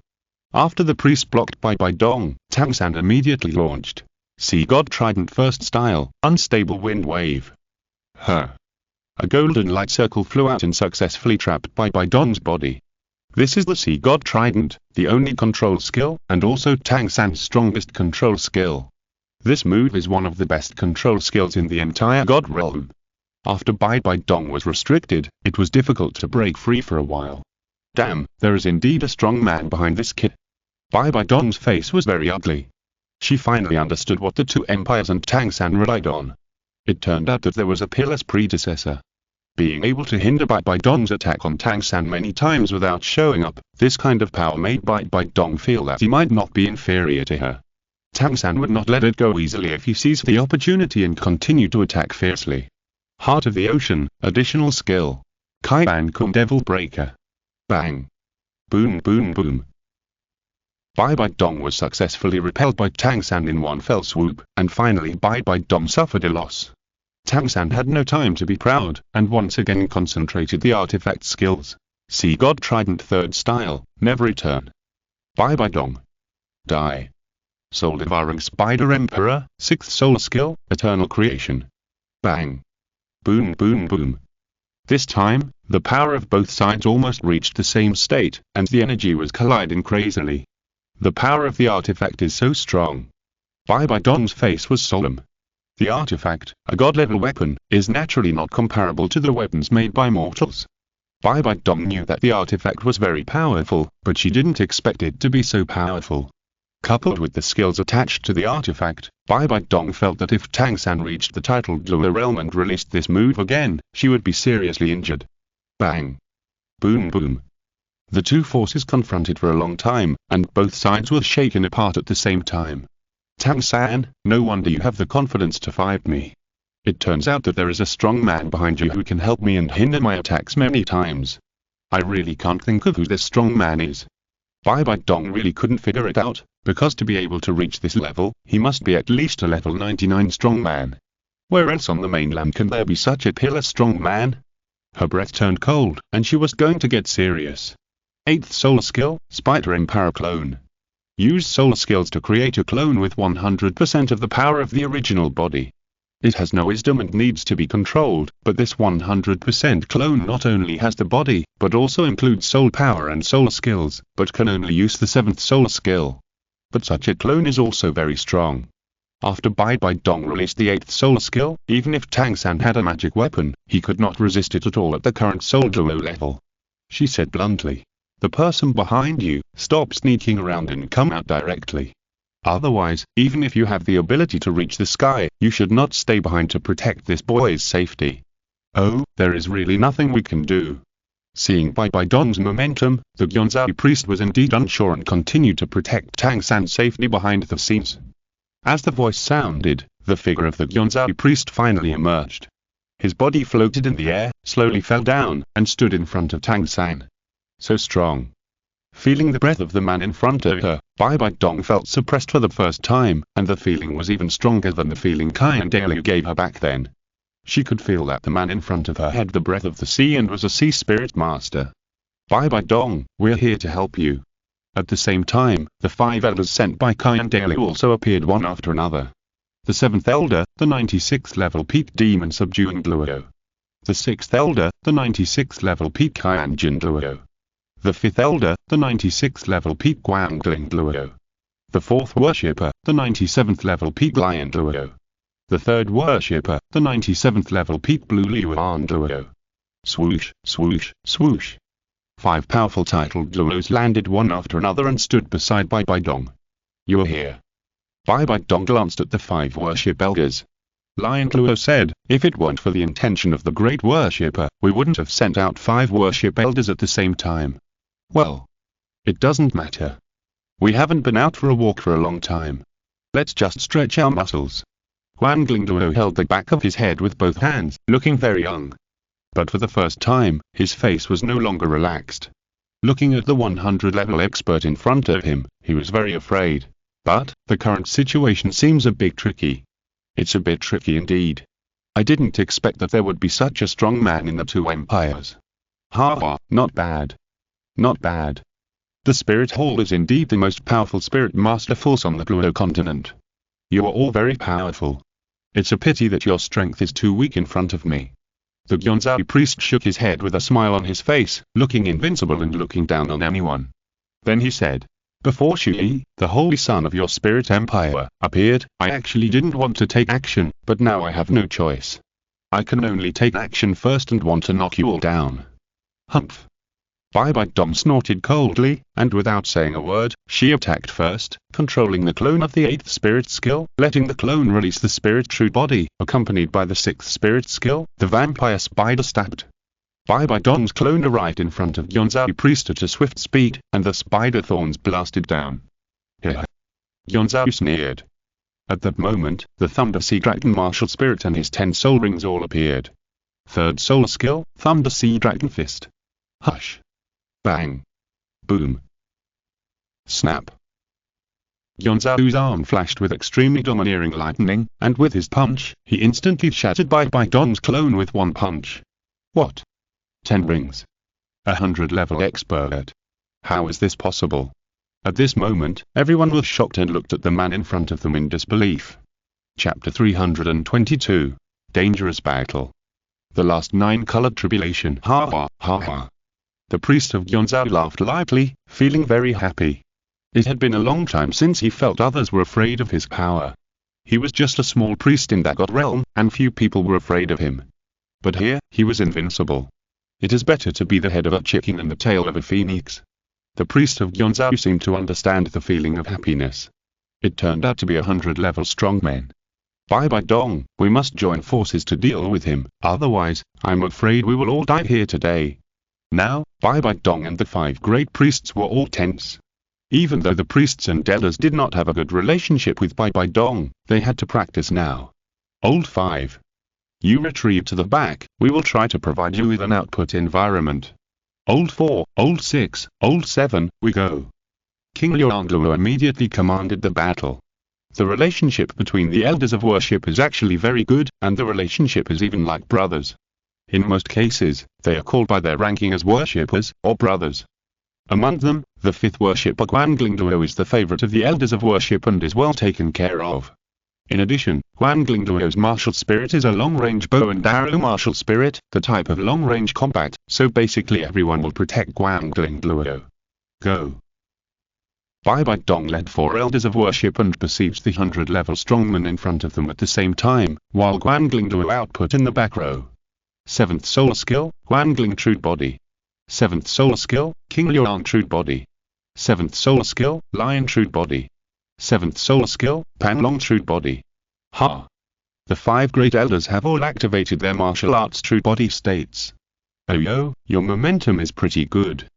After the priest blocked Bai Dong, Tang San immediately launched Sea God Trident First Style, Unstable Wind Wave. A golden light circle flew out and successfully trapped Bai Dong's body. This is the Sea God Trident, the only control skill, and also Tang San's strongest control skill. This move is one of the best control skills in the entire God realm. After Bai Dong was restricted, it was difficult to break free for a while. Damn, there is indeed a strong man behind this kid. Bai Dong's face was very ugly. She finally understood what the two empires and Tang San relied on. It turned out that there was a peerless predecessor. Being able to hinder Bai Dong's attack on Tang San many times without showing up, this kind of power made Bai Dong feel that he might not be inferior to her. Tang San would not let it go easily if he seized the opportunity and continued to attack fiercely. Heart of the Ocean, additional skill. Qian Renxue Devil Breaker. Bang. Boom boom boom. Bai Dong was successfully repelled by Tang San in one fell swoop, and finally Bai Dong suffered a loss. Tang San had no time to be proud, and once again concentrated the artifact skills. Sea God Trident Third Style, Never Return. Bai Dong. Die. Soul Devouring Spider Emperor, 6th Soul Skill, Eternal Creation. Bang. Boom boom boom. This time, the power of both sides almost reached the same state, and the energy was colliding crazily. The power of the artifact is so strong. Bai Dong's face was solemn. The artifact, a god-level weapon, is naturally not comparable to the weapons made by mortals. Bai Dong knew that the artifact was very powerful, but she didn't expect it to be so powerful. Coupled with the skills attached to the artifact, Bai Dong felt that if Tang San reached the titled Douluo realm and released this move again, she would be seriously injured. Bang. Boom boom. The two forces confronted for a long time, and both sides were shaken apart at the same time. Tang San, no wonder you have the confidence to fight me. It turns out that there is a strong man behind you who can help me and hinder my attacks many times. I really can't think of who this strong man is. Bai Dong really couldn't figure it out, because to be able to reach this level, he must be at least a level 99 strong man. Where else on the mainland can there be such a peerless strong man? Her breath turned cold, and she was going to get serious. 8th Soul Skill, Spider Emperor Clone. Use soul skills to create a clone with 100% of the power of the original body. It has no wisdom and needs to be controlled, but this 100% clone not only has the body, but also includes soul power and soul skills, but can only use the 7th soul skill. But such a clone is also very strong. After Bai Dong released the 8th soul skill, even if Tang San had a magic weapon, he could not resist it at all at the current soul duo level. She said bluntly, "The person behind you, stop sneaking around and come out directly. Otherwise, even if you have the ability to reach the sky, you should not stay behind to protect this boy's safety." Oh, there is really nothing we can do. Seeing Bai Dong's momentum, the Qian Renxue priest was indeed unsure and continued to protect Tang San's safety behind the scenes. As the voice sounded, the figure of the Qian Renxue priest finally emerged. His body floated in the air, slowly fell down, and stood in front of Tang San. So strong. Feeling the breath of the man in front of her, Bai Dong felt suppressed for the first time, and the feeling was even stronger than the feeling Qian Dalu gave her back then. She could feel that the man in front of her had the breath of the sea and was a sea spirit master. Bai Dong, we're here to help you. At the same time, the 5 elders sent by Qian Dalu also appeared one after another. The 7th elder, the 96th level peak demon subduing Douluo. The 6th elder, the 96th level peak Qian Jin Douluo. The 5th elder, the 96th level peak Guangling Douluo. The 4th worshipper, the 97th level peak Lion Douluo. The 3rd worshipper, the 97th level peak Blue Liuan Douluo. Swoosh, swoosh, swoosh. 5 powerful titled Douluos landed one after another and stood beside Bai Dong. You are here. Bai Dong glanced at the 5 worship elders. Lion Luo said, if it weren't for the intention of the great worshipper, we wouldn't have sent out 5 worship elders at the same time. Well, it doesn't matter. We haven't been out for a walk for a long time. Let's just stretch our muscles. Luo held the back of his head with both hands, looking very young. But for the first time, his face was no longer relaxed. Looking at the 100-level expert in front of him, he was very afraid. But, the current situation seems a bit tricky. It's a bit tricky indeed. I didn't expect that there would be such a strong man in the 2 empires. Ha, not bad. Not bad. The Spirit Hall is indeed the most powerful spirit master force on the Douluo Continent. You are all very powerful. It's a pity that your strength is too weak in front of me. The Gyonzao priest shook his head with a smile on his face, looking invincible and looking down on anyone. Then he said, before Chu Ye, the holy son of your spirit empire, appeared, I actually didn't want to take action, but now I have no choice. I can only take action first and want to knock you all down. Humph. Bai Dong snorted coldly, and without saying a word, she attacked first, controlling the clone of the 8th spirit skill, letting the clone release the spirit true body, accompanied by the 6th spirit skill, the vampire spider stabbed. Bai Dong's clone arrived in front of Gyonzao priest at a swift speed, and the spider thorns blasted down. Here. Gyonzao sneered. At that moment, the Thunder Sea Dragon martial spirit and his 10 soul rings all appeared. 3rd soul skill, Thunder Sea Dragon Fist. Hush. Bang. Boom. Snap. Gyonzao's arm flashed with extremely domineering lightning, and with his punch, he instantly shattered Bai Dong's clone with 1 punch. What? 10 rings. 100-level expert. How is this possible? At this moment, everyone was shocked and looked at the man in front of them in disbelief. Chapter 322. Dangerous Battle. The last 9-colored tribulation. Ha ha ha ha. The priest of Gyonzao laughed lightly, feeling very happy. It had been a long time since he felt others were afraid of his power. He was just a small priest in that god realm, and few people were afraid of him. But here, he was invincible. It is better to be the head of a chicken than the tail of a phoenix. The priest of Gyonzao seemed to understand the feeling of happiness. It turned out to be 100-level strongman. Bai Dong, we must join forces to deal with him, otherwise, I'm afraid we will all die here today. Now, Bai Dong and the 5 great priests were all tense. Even though the priests and elders did not have a good relationship with Bai Dong, they had to practice now. Old 5. You retreat to the back, we will try to provide you with an output environment. Old 4, Old 6, Old 7, we go. King Luo immediately commanded the battle. The relationship between the elders of worship is actually very good, and the relationship is even like brothers. In most cases, they are called by their ranking as worshippers, or brothers. Among them, the 5th worshipper Luo is the favorite of the elders of worship and is well taken care of. In addition, Luo's martial spirit is a long-range bow and arrow martial spirit, the type of long-range combat, so basically everyone will protect Luo. Go. Bai Dong led 4 elders of worship and besieged the 100-level strongman in front of them at the same time, while Luo output in the back row. 7th solar skill, Guangling True Body. 7th solar skill, King Luoyang True Body. 7th solar skill, Lion True Body. 7th solar skill, Panlong True Body. Ha! The 5 great elders have all activated their martial arts true body states. Oh yo, your momentum is pretty good.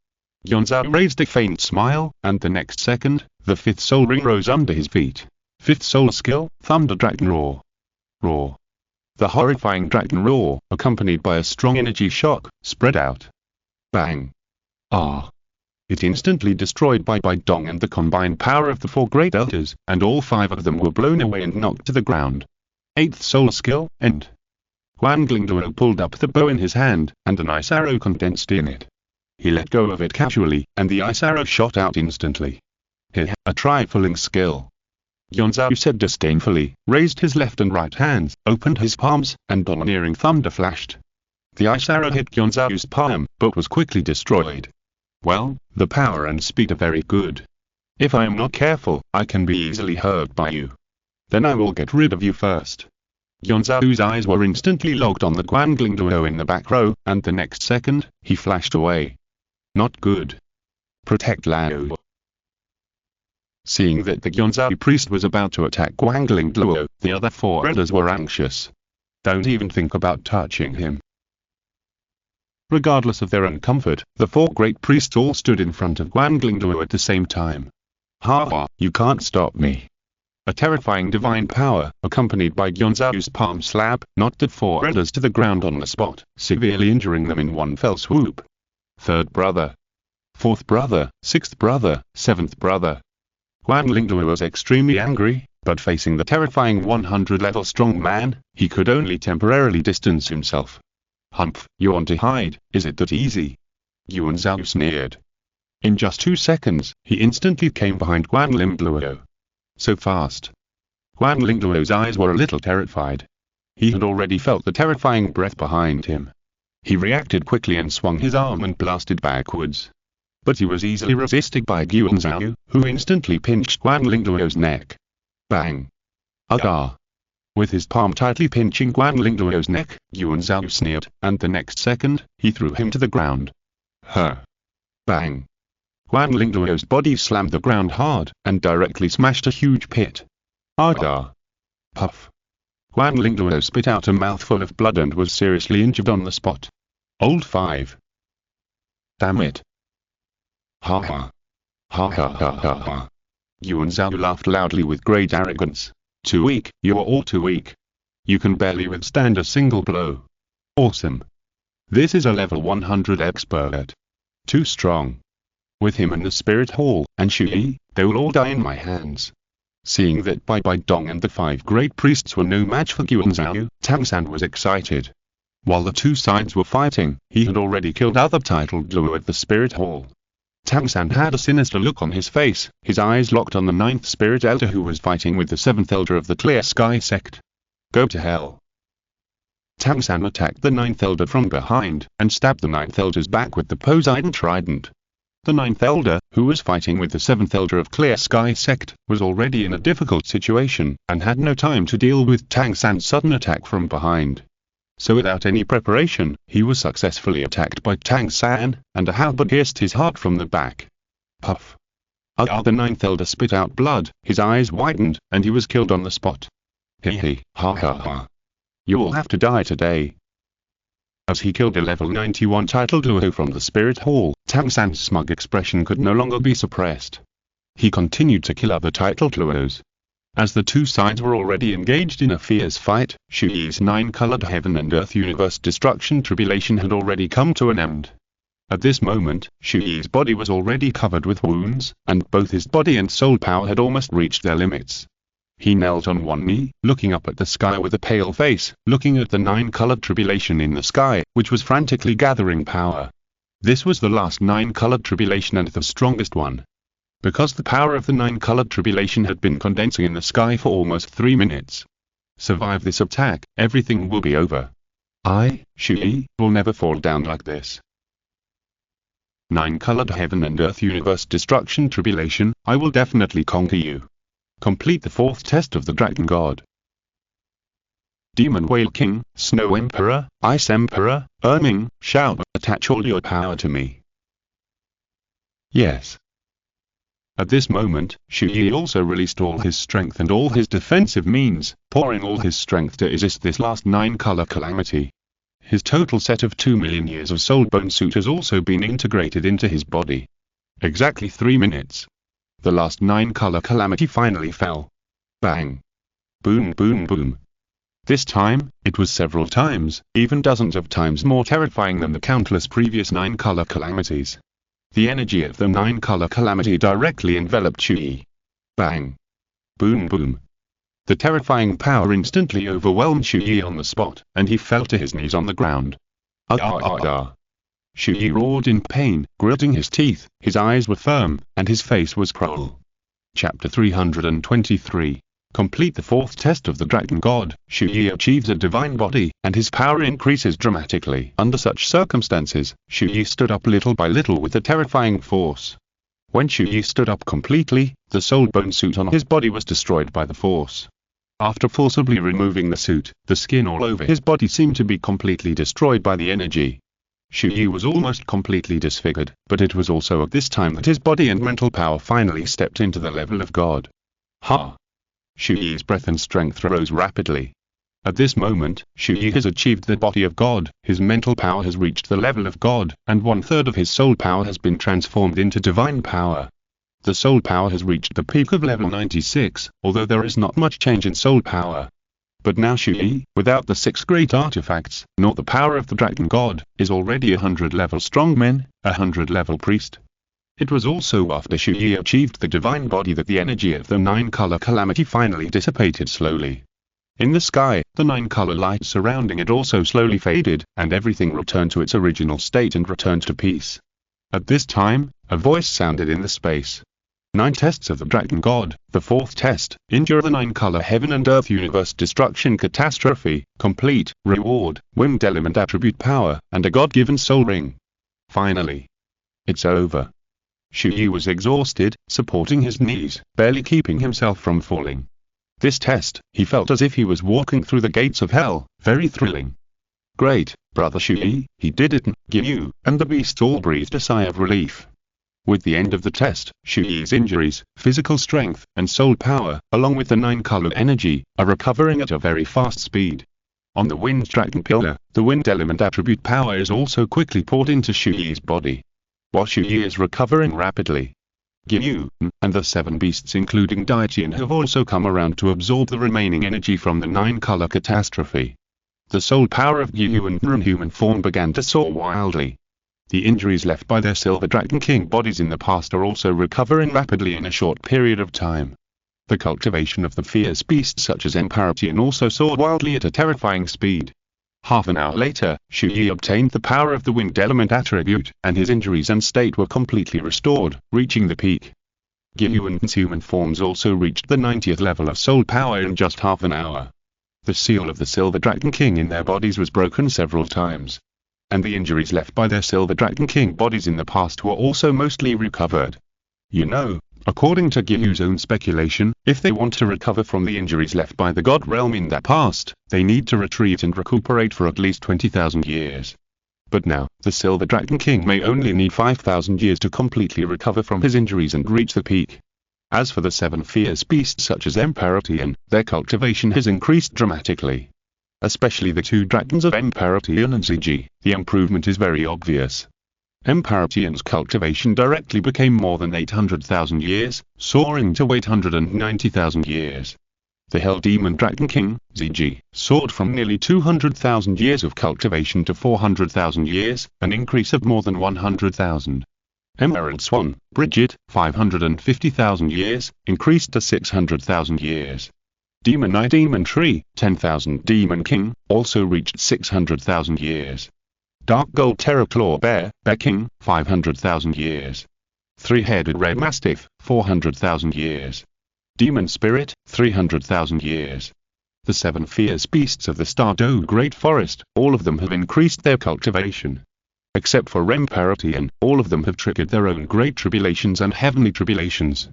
Gyonzao raised a faint smile, and the next second, the 5th soul ring rose under his feet. 5th solar skill, Thunder Dragon Roar. Roar. The horrifying dragon roar, accompanied by a strong energy shock, spread out. Bang. Ah. It instantly destroyed Bai Dong and the combined power of the 4 great elders, and all 5 of them were blown away and knocked to the ground. 8th solar skill, End. Luo pulled up the bow in his hand, and an ice arrow condensed in it. He let go of it casually, and the ice arrow shot out instantly. Heh, a trifling skill. Gyonzao said disdainfully, raised his left and right hands, opened his palms, and domineering thunder flashed. The ice arrow hit Gyonzao's palm, but was quickly destroyed. Well, the power and speed are very good. If I am not careful, I can be easily hurt by you. Then I will get rid of you first. Gyonzao's eyes were instantly locked on the Luo in the back row, and the next second, he flashed away. Not good. Protect Lao. Seeing that the Qianzhou priest was about to attack Guangling Duo, the other four elders were anxious. Don't even think about touching him. Regardless of their own comfort, the four great priests all stood in front of Guangling Duo at the same time. Ha ha, you can't stop me. A terrifying divine power, accompanied by Qianzhou's palm slap, knocked the four elders to the ground on the spot, severely injuring them in one fell swoop. Third brother. Fourth brother, sixth brother, seventh brother. Guangling Duo was extremely angry, but facing the terrifying 100-level strong man, he could only temporarily distance himself. Humph, you want to hide, is it that easy? Qianzhou sneered. In just 2 seconds, he instantly came behind Guangling Duo. So fast. Guangling Duo's eyes were a little terrified. He had already felt the terrifying breath behind him. He reacted quickly and swung his arm and blasted backwards. But he was easily resisted by Qianzhou, who instantly pinched Guangling Duo's neck. Bang! Ah! With his palm tightly pinching Guangling Duo's neck, Qianzhou sneered, and the next second, he threw him to the ground. Bang! Guangling Duo's body slammed the ground hard, and directly smashed a huge pit. Ah! Puff! Guangling Duo spit out a mouthful of blood and was seriously injured on the spot. Old 5. Damn it! Ha ha! Ha ha ha ha ha! Qianzhou laughed loudly with great arrogance. Too weak, you are all too weak. You can barely withstand a single blow. Awesome. This is a level 100 expert. Too strong. With him in the spirit hall, and Chu Ye, they will all die in my hands. Seeing that Bai Bai Dong and the 5 great priests were no match for Qianzhou, Tang San was excited. While the two sides were fighting, he had already killed other titled Duo at the spirit hall. Tang San had a sinister look on his face, his eyes locked on the 9th spirit elder who was fighting with the 7th elder of the Clear Sky sect. Go to hell. Tang San attacked the 9th elder from behind, and stabbed the 9th elder's back with the Poseidon trident. The 9th elder, who was fighting with the 7th elder of Clear Sky sect, was already in a difficult situation, and had no time to deal with Tang San's sudden attack from behind. So without any preparation, he was successfully attacked by Tang San, and a halberd pierced his heart from the back. Puff! The 9th elder spit out blood, his eyes widened, and he was killed on the spot. Hee ha ha ha. You all have to die today. As he killed a level 91 title Duo from the spirit hall, Tang San's smug expression could no longer be suppressed. He continued to kill other title Duos. As the two sides were already engaged in a fierce fight, Chu Ye's 9-colored heaven and earth universe destruction tribulation had already come to an end. At this moment, Chu Ye's body was already covered with wounds, and both his body and soul power had almost reached their limits. He knelt on one knee, looking up at the sky with a pale face, looking at the 9-colored tribulation in the sky, which was frantically gathering power. This was the last 9-colored tribulation and the strongest one. Because the power of the 9-colored tribulation had been condensing in the sky for almost 3 minutes. Survive this attack, everything will be over. I, Chu Ye, will never fall down like this. 9-colored heaven and earth universe destruction tribulation, I will definitely conquer you. Complete the 4th test of the Dragon God. Demon Whale King, Snow Emperor, Ice Emperor, Erming, shout, attach all your power to me. Yes. At this moment, Chu Ye also released all his strength and all his defensive means, pouring all his strength to resist this last 9-color calamity. His total set of 2 million years of soul bone suit has also been integrated into his body. Exactly 3 minutes. The last 9-color calamity finally fell. Bang. Boom boom boom. This time, it was several times, even dozens of times more terrifying than the countless previous 9-color calamities. The energy of the 9-color calamity directly enveloped Chu Ye. Bang. Boom boom. The terrifying power instantly overwhelmed Chu Ye on the spot, and he fell to his knees on the ground. Chu Ye roared in pain, gritting his teeth, his eyes were firm, and his face was cruel. Chapter 323. Complete the 4th test of the Dragon God. Chu Ye achieves a divine body, and his power increases dramatically. Under such circumstances, Chu Ye stood up little by little with a terrifying force. When Chu Ye stood up completely, the soul bone suit on his body was destroyed by the force. After forcibly removing the suit, the skin all over his body seemed to be completely destroyed by the energy. Chu Ye was almost completely disfigured, but it was also at this time that his body and mental power finally stepped into the level of God. Ha! Chu Ye's breath and strength rose rapidly. At this moment, Chu Ye has achieved the body of God, his mental power has reached the level of God, and 1/3 of his soul power has been transformed into divine power. The soul power has reached the peak of level 96, although there is not much change in soul power. But now Chu Ye, without the 6 great artifacts, nor the power of the Dragon God, is already 100-level strongman, 100-level priest. It was also after Chu Ye achieved the divine body that the energy of the 9-color calamity finally dissipated slowly. In the sky, the 9-color light surrounding it also slowly faded, and everything returned to its original state and returned to peace. At this time, a voice sounded in the space. 9 tests of the Dragon God. The 4th test, endure the 9-color heaven and earth universe destruction catastrophe, complete, reward, wind element attribute power, and a God-given soul ring. Finally. It's over. Chu Ye was exhausted, supporting his knees, barely keeping himself from falling. This test, he felt as if he was walking through the gates of hell, very thrilling. Great, brother Chu Ye, he did it, Qian, and the beasts all breathed a sigh of relief. With the end of the test, Chu Ye's injuries, physical strength, and soul power, along with the 9-color energy, are recovering at a very fast speed. On the wind dragon pillar, the wind element attribute power is also quickly poured into Chu Ye's body. While Chu Ye is recovering rapidly, Qian, and the 7 beasts including Qian have also come around to absorb the remaining energy from the 9-color catastrophe. The soul power of Qian and human form began to soar wildly. The injuries left by their Silver Dragon King bodies in the past are also recovering rapidly in a short period of time. The cultivation of the fierce beasts such as Qian also soared wildly at a terrifying speed. Half an hour later, Chu Ye obtained the power of the wind element attribute, and his injuries and state were completely restored, reaching the peak. Qian's human forms also reached the 90th level of soul power in just half an hour. The seal of the Silver Dragon King in their bodies was broken several times. And the injuries left by their Silver Dragon King bodies in the past were also mostly recovered. You know, according to Qian's own speculation, if they want to recover from the injuries left by the God realm in that past, they need to retreat and recuperate for at least 20,000 years. But now, the Silver Dragon King may only need 5,000 years to completely recover from his injuries and reach the peak. As for the 7 fierce beasts such as Qian, their cultivation has increased dramatically. Especially the 2 dragons of Qian and Ziji, the improvement is very obvious. Qian's cultivation directly became more than 800,000 years, soaring to 890,000 years. The Hell Demon Dragon King, Ziji, soared from nearly 200,000 years of cultivation to 400,000 years, an increase of more than 100,000. Emerald Swan, Bridget, 550,000 years, increased to 600,000 years. Demon Knight Demon Tree, 10,000 Demon King, also reached 600,000 years. Dark Gold Terror Claw Bear King, 500,000 years. 3-headed Red Mastiff, 400,000 years. Demon Spirit, 300,000 years. The 7 fierce beasts of the Stardew Great Forest, all of them have increased their cultivation. Except for Qian, all of them have triggered their own great tribulations and heavenly tribulations.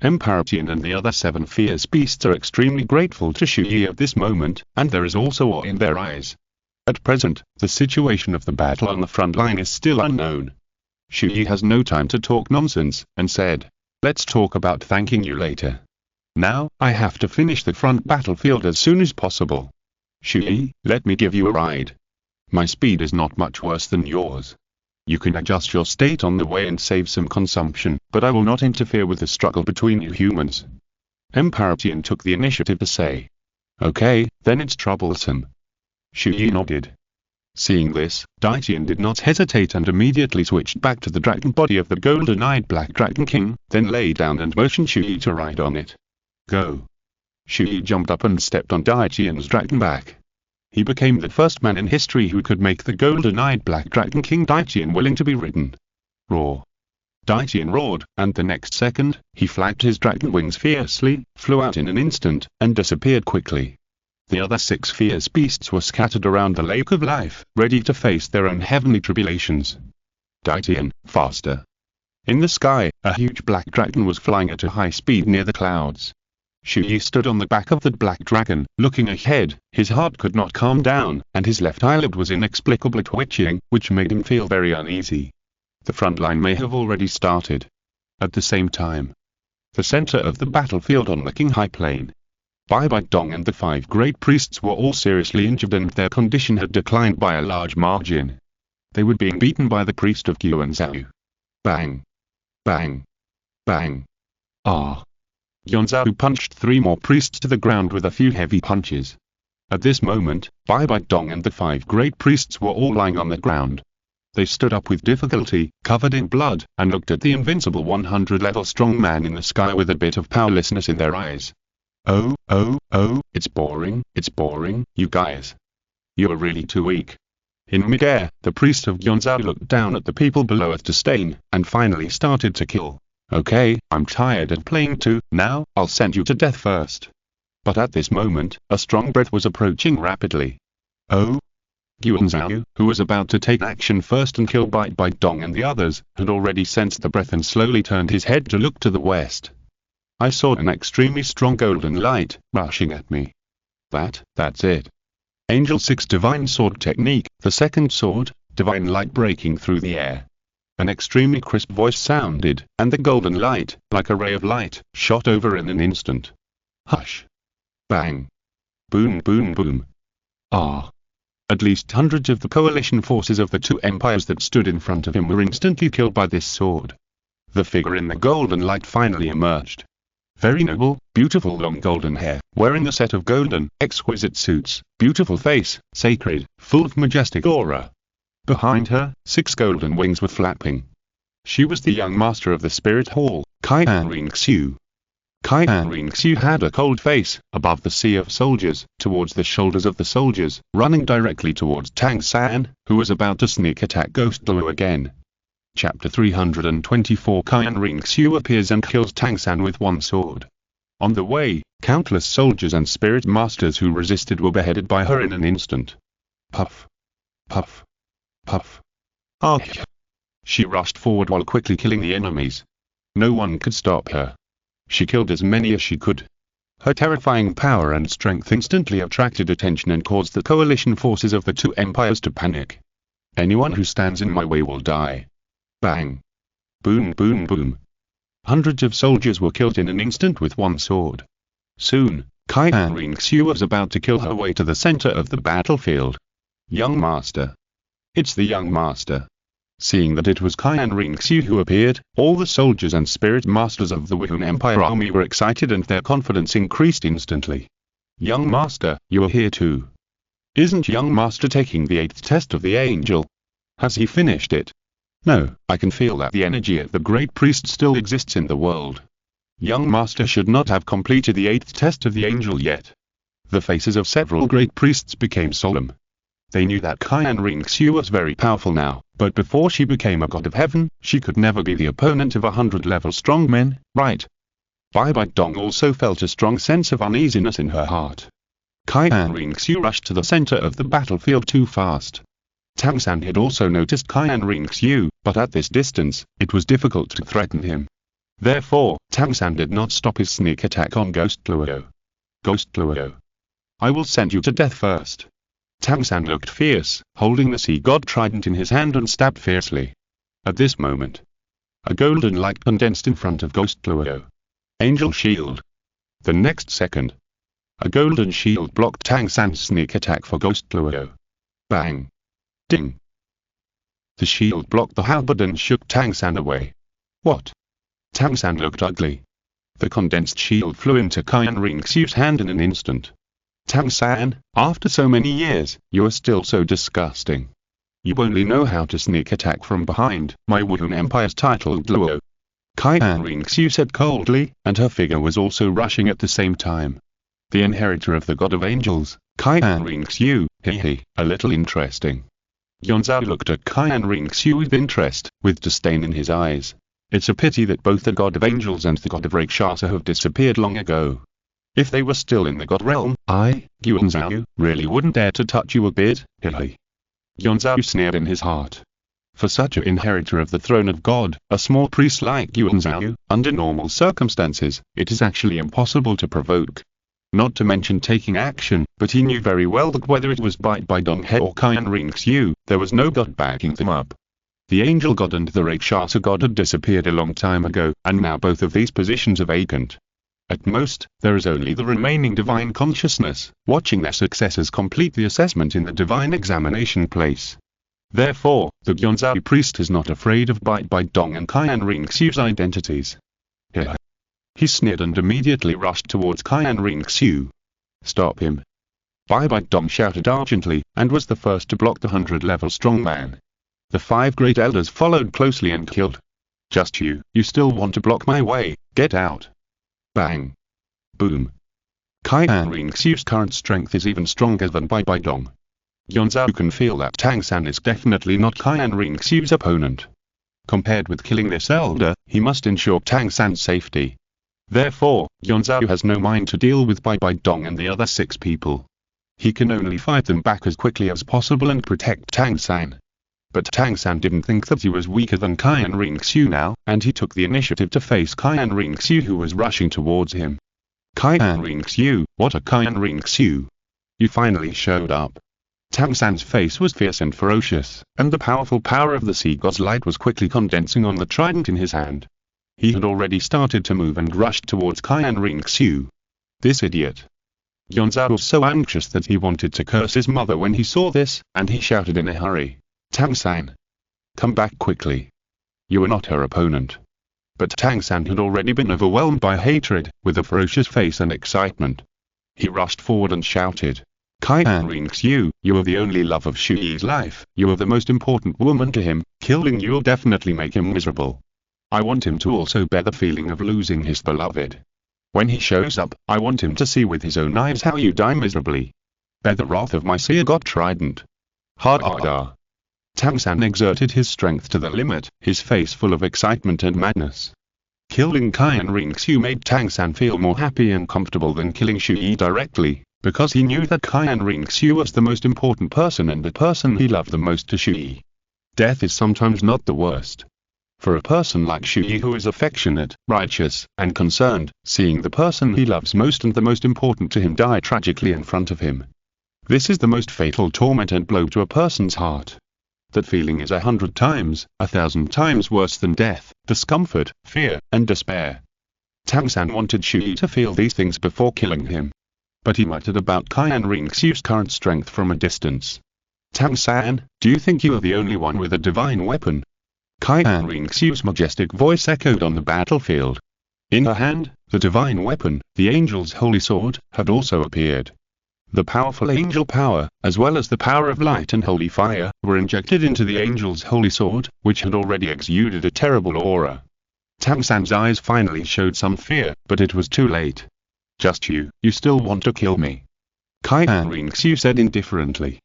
Qian and the other 7 fierce beasts are extremely grateful to Chu Ye at this moment, and there is also awe in their eyes. At present, the situation of the battle on the front line is still unknown. Chu Ye has no time to talk nonsense, and said, "Let's talk about thanking you later. Now, I have to finish the front battlefield as soon as possible. Chu Ye, let me give you a ride. My speed is not much worse than yours. You can adjust your state on the way and save some consumption, but I will not interfere with the struggle between you humans." Qian took the initiative to say, "Okay, then it's troublesome." Chu Ye nodded. Seeing this, Qian did not hesitate and immediately switched back to the dragon body of the golden-eyed Black Dragon King, then lay down and motioned Chu Ye to ride on it. Go. Chu Ye jumped up and stepped on Qian's dragon back. He became the first man in history who could make the golden-eyed Black Dragon King Qian willing to be ridden. Roar. Qian roared, and the next second, he flapped his dragon wings fiercely, flew out in an instant, and disappeared quickly. The other 6 fierce beasts were scattered around the Lake of Life, ready to face their own heavenly tribulations. Qian, faster. In the sky, a huge black dragon was flying at a high speed near the clouds. Chu Ye stood on the back of the black dragon, looking ahead. His heart could not calm down, and his left eyelid was inexplicably twitching, which made him feel very uneasy. The front line may have already started. At the same time, the center of the battlefield on the Qinghai plain, Bai Dong and the 5 great priests were all seriously injured and their condition had declined by a large margin. They were being beaten by the priest of Qian Renxue. Bang! Bang! Bang! Ah! Qian punched 3 more priests to the ground with a few heavy punches. At this moment, Bai Dong and the 5 great priests were all lying on the ground. They stood up with difficulty, covered in blood, and looked at the invincible 100-level strong man in the sky with a bit of powerlessness in their eyes. Oh, it's boring, you guys. You're really too weak. In midair, the priest of Qian looked down at the people below with disdain, and finally started to kill. Okay, I'm tired of playing too, now, I'll send you to death first. But at this moment, a strong breath was approaching rapidly. Oh! Qian, who was about to take action first and kill Bai Dong and the others, had already sensed the breath and slowly turned his head to look to the west. I saw an extremely strong golden light, rushing at me. That's it. Angel 6 Divine Sword Technique, the second sword, divine light breaking through the air. An extremely crisp voice sounded, and the golden light, like a ray of light, shot over in an instant. Hush! Bang! Boom boom boom! Ah! At least hundreds of the coalition forces of the 2 empires that stood in front of him were instantly killed by this sword. The figure in the golden light finally emerged. Very noble, beautiful long golden hair, wearing a set of golden, exquisite suits, beautiful face, sacred, full of majestic aura. Behind her, 6 golden wings were flapping. She was the young master of the spirit hall, Qian Renxue. Qian Renxue had a cold face, above the sea of soldiers, towards the shoulders of the soldiers, running directly towards Tang San, who was about to sneak attack Douluo again. Chapter 324 Qian Renxue appears and kills Tang San with 1 sword. On the way, countless soldiers and spirit masters who resisted were beheaded by her in an instant. Puff. Puff. Puff. Ah! She rushed forward while quickly killing the enemies. No one could stop her. She killed as many as she could. Her terrifying power and strength instantly attracted attention and caused the coalition forces of the 2 empires to panic. Anyone who stands in my way will die. Bang! Boom boom boom! Hundreds of soldiers were killed in an instant with 1 sword. Soon, Qian Renxue was about to kill her way to the center of the battlefield. Young Master. It's the young master. Seeing that it was Qian Renxue who appeared, all the soldiers and spirit masters of the Wuhan Empire army were excited and their confidence increased instantly. Young Master, you are here too. Isn't Young Master taking the 8th test of the angel? Has he finished it? No, I can feel that the energy of the great priest still exists in the world. Young Master should not have completed the 8th test of the angel yet. The faces of several great priests became solemn. They knew that Qian Renxue was very powerful now, but before she became a god of heaven, she could never be the opponent of 100-level strong men, right? Bai Dong also felt a strong sense of uneasiness in her heart. Qian Renxue rushed to the center of the battlefield too fast. Tang San had also noticed Qian Renxue, but at this distance, it was difficult to threaten him. Therefore, Tang San did not stop his sneak attack on Douluo. Douluo. I will send you to death first. Tang San looked fierce, holding the sea god trident in his hand and stabbed fiercely. At this moment, a golden light condensed in front of Douluo. Angel shield. The next second, a golden shield blocked Tang San's sneak attack for Douluo. Bang. Ding. The shield blocked the halberd and shook Tang San away. What? Tang San looked ugly. The condensed shield flew into Qian Renxue's hand in an instant. Tang San, after so many years, you are still so disgusting. You only know how to sneak attack from behind, my Wuhan Empire's title Douluo. Qian Renxue said coldly, and her figure was also rushing at the same time. The inheritor of the God of Angels, Qian Renxue, a little interesting. Qian looked at Qian Renxue with interest, with disdain in his eyes. It's a pity that both the God of Angels and the God of Rakshasa have disappeared long ago. If they were still in the God realm, I, Qian, really wouldn't dare to touch you a bit, Qian sneered in his heart. For such an inheritor of the throne of God, a small priest like Yuan Zhao, under normal circumstances, it is actually impossible to provoke. Not to mention taking action, but he knew very well that whether it was Bai Donghe or Qian Renxue, there was no god backing them up. The angel god and the Rakshasa god had disappeared a long time ago, and now both of these positions are vacant. At most, there is only the remaining divine consciousness, watching their successors complete the assessment in the divine examination place. Therefore, the Yuanzhou priest is not afraid of Bai Dong and Qian Renxue's identities. Here. He sneered and immediately rushed towards Qian Renxue. Stop him! Bai Dong shouted urgently, and was the first to block the 100-level strongman. The 5 great elders followed closely and killed. Just you still want to block my way, get out! Bang! Boom! Qian Renxue's current strength is even stronger than Bai Dong. Yuanzhou can feel that Tang San is definitely not Qian Renxue's opponent. Compared with killing this elder, he must ensure Tang San's safety. Therefore, Yuanzhou has no mind to deal with Bai Dong and the other 6 people. He can only fight them back as quickly as possible and protect Tang San. But Tang San didn't think that he was weaker than Qian Renxue now, and he took the initiative to face Qian Renxue, who was rushing towards him. Qian Renxue, what a Qian Renxue! You finally showed up. Tang San's face was fierce and ferocious, and the powerful power of the sea god's light was quickly condensing on the trident in his hand. He had already started to move and rushed towards Qian Renxue. This idiot! Yuanzhou was so anxious that he wanted to curse his mother when he saw this, and he shouted in a hurry, Tang San! Come back quickly! You are not her opponent. But Tang San had already been overwhelmed by hatred, with a ferocious face and excitement. He rushed forward and shouted, Qian Renxue, you are the only love of Chu Ye's life, you are the most important woman to him, killing you will definitely make him miserable. I want him to also bear the feeling of losing his beloved. When he shows up, I want him to see with his own eyes how you die miserably. Bear the wrath of my seer god trident. Ha! Tang San exerted his strength to the limit, his face full of excitement and madness. Killing Qian Renxue made Tang San feel more happy and comfortable than killing Chu Ye directly, because he knew that Qian Renxue was the most important person and the person he loved the most to Chu Ye. Death is sometimes not the worst. For a person like Chu Ye who is affectionate, righteous, and concerned, seeing the person he loves most and the most important to him die tragically in front of him. This is the most fatal torment and blow to a person's heart. That feeling is 100 times, 1,000 times worse than death, discomfort, fear, and despair. Tang San wanted Chu Ye to feel these things before killing him. But he muttered about Qian Renxue's current strength from a distance. Tang San, do you think you are the only one with a divine weapon? Qian Renxue's majestic voice echoed on the battlefield. In her hand, the divine weapon, the angel's holy sword, had also appeared. The powerful angel power, as well as the power of light and holy fire, were injected into the angel's holy sword, which had already exuded a terrible aura. Tang San's eyes finally showed some fear, but it was too late. Just you still want to kill me? Qian Renxue said indifferently.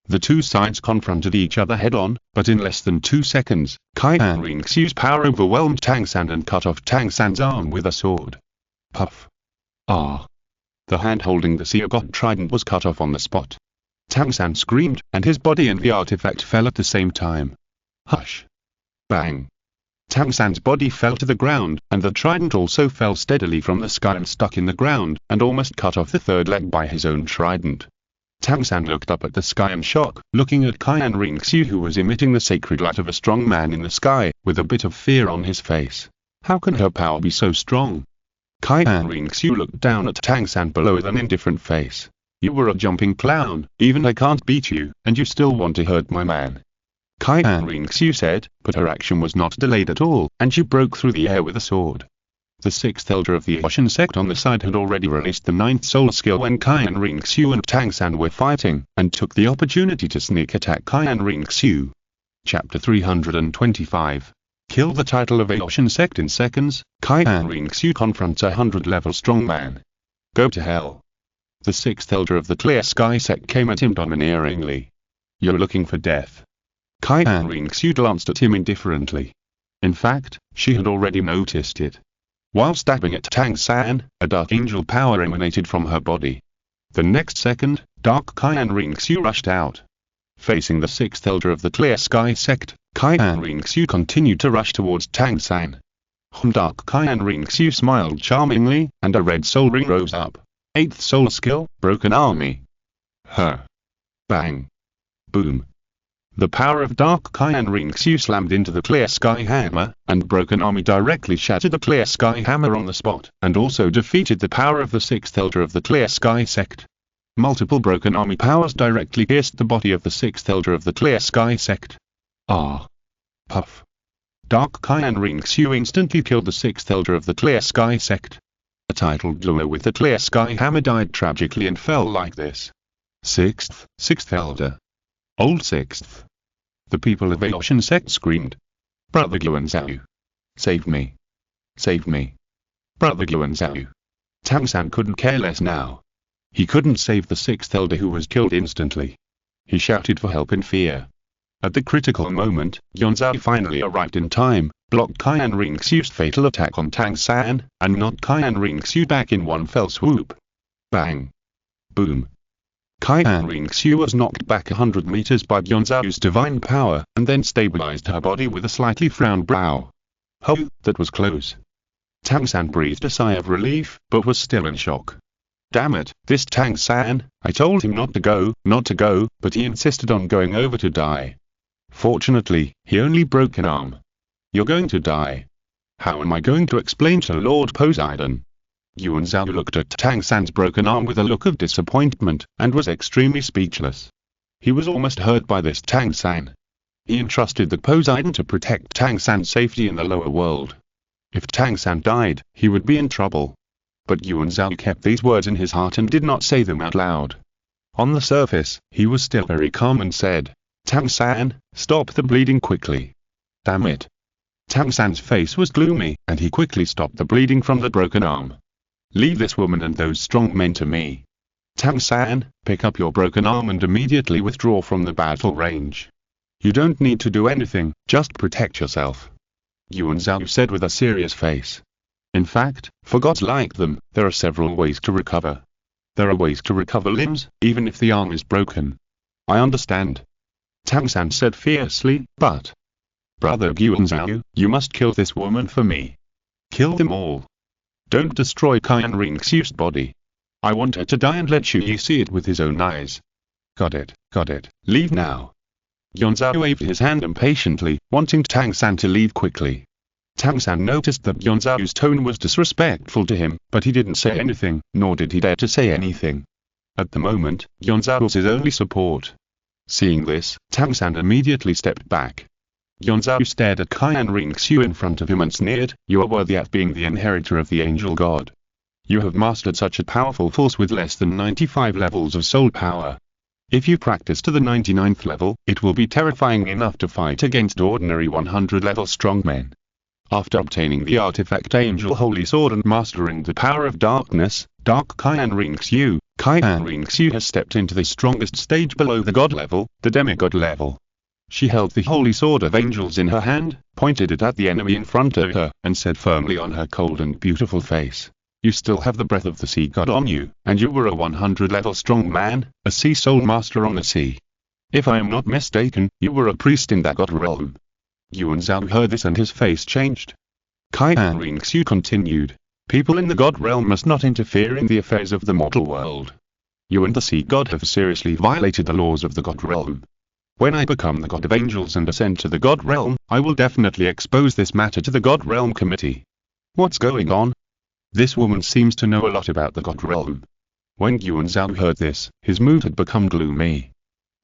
The two sides confronted each other head-on, but in less than 2 seconds, Qian Renxue's power overwhelmed Tang San and cut off Tang San's arm with a sword. Puff! Ah! The hand holding the seer god trident was cut off on the spot. Tang San screamed, and his body and the artifact fell at the same time. Hush! Bang! Tang San's body fell to the ground, and the trident also fell steadily from the sky and stuck in the ground, and almost cut off the third leg by his own trident. Tang San looked up at the sky in shock, looking at Qian Renxue, who was emitting the sacred light of a strong man in the sky, with a bit of fear on his face. How can her power be so strong? Qian Renxue looked down at Tang San below with an indifferent face. You were a jumping clown, even I can't beat you, and you still want to hurt my man. Qian Renxue said, but her action was not delayed at all, and she broke through the air with a sword. The 6th elder of the Ocean sect on the side had already released the 9th soul skill when Qian Renxue and Tang San were fighting, and took the opportunity to sneak attack Qian Renxue. Chapter 325. Kill the title of Ocean sect in seconds. Qian Renxue confronts a 100-level strongman. Go to hell. The 6th elder of the Clear Sky sect came at him domineeringly. You're looking for death. Qian Renxue glanced at him indifferently. In fact, she had already noticed it. While stabbing at Tang San, a dark angel power emanated from her body. The next second, dark Qian Renxue rushed out. Facing the sixth elder of the Clear Sky sect, Qian Renxue continued to rush towards Tang San. Dark Qian Renxue smiled charmingly, and a red soul ring rose up. 8th soul skill, Broken Army. Bang. Boom. The power of Dark Qian Renxue slammed into the Clear Sky Hammer, and Broken Army directly shattered the Clear Sky Hammer on the spot, and also defeated the power of the sixth elder of the Clear Sky sect. Multiple Broken Army powers directly pierced the body of the sixth elder of the Clear Sky sect. Puff. Dark Qian Renxue instantly killed the sixth elder of the Clear Sky sect. A titled Douluo with the Clear Sky Hammer died tragically and fell like this. Sixth elder. Old sixth. The people of Aoshan sect screamed. Brother Guanzhou. Save me. Save me. Brother Guanzhou. Tang San couldn't care less now. He couldn't save the sixth elder who was killed instantly. He shouted for help in fear. At the critical moment, Guanzhou finally arrived in time, blocked Qian Renxue's fatal attack on Tang San, and knocked Qian Renxue back in one fell swoop. Bang. Boom. Qian Renxue was knocked back 100 meters by Guanzhou's divine power, and then stabilized her body with a slightly frowned brow. Oh, that was close. Tang San breathed a sigh of relief, but was still in shock. Damn it, this Tang San, I told him not to go, but he insisted on going over to die. Fortunately, he only broke an arm. You're going to die. How am I going to explain to Lord Poseidon? Guanzhou looked at Tang San's broken arm with a look of disappointment, and was extremely speechless. He was almost hurt by this Tang San. He entrusted the Poseidon to protect Tang San's safety in the lower world. If Tang San died, he would be in trouble. But Guanzhou kept these words in his heart and did not say them out loud. On the surface, he was still very calm and said, Tang San, stop the bleeding quickly. Damn it. Tang San's face was gloomy, and he quickly stopped the bleeding from the broken arm. Leave this woman and those strong men to me. Tang San, pick up your broken arm and immediately withdraw from the battle range. You don't need to do anything, just protect yourself. Guanzhou said with a serious face. In fact, for gods like them, there are several ways to recover. There are ways to recover limbs, even if the arm is broken. I understand. Tang San said fiercely, but... Brother Guanzhou, you must kill this woman for me. Kill them all. Don't destroy Qian Renxue's body. I want her to die and let Chu Ye see it with his own eyes. Got it. Leave now. Guanzhou waved his hand impatiently, wanting Tang San to leave quickly. Tang San noticed that Guanzhou's tone was disrespectful to him, but he didn't say anything, nor did he dare to say anything. At the moment, Guanzhou was his only support. Seeing this, Tang San immediately stepped back. Guanzhou stared at Qian Renxue in front of him and sneered, you are worthy of being the inheritor of the angel god. You have mastered such a powerful force with less than 95 levels of soul power. If you practice to the 99th level, it will be terrifying enough to fight against ordinary 100-level strongmen. After obtaining the artifact Angel Holy Sword and mastering the power of darkness, Dark Qian Renxue has stepped into the strongest stage below the god level, the demigod level. She held the Holy Sword of Angels in her hand, pointed it at the enemy in front of her, and said firmly on her cold and beautiful face, you still have the breath of the sea god on you, and you were a 100-level strong man, a sea soul master on the sea. If I am not mistaken, you were a priest in that god realm. Guanzhou heard this and his face changed. Qian Renxue continued, people in the god realm must not interfere in the affairs of the mortal world. You and the sea god have seriously violated the laws of the god realm. When I become the god of angels and ascend to the god realm, I will definitely expose this matter to the god realm committee. What's going on? This woman seems to know a lot about the god realm. When Guanzhou heard this, his mood had become gloomy.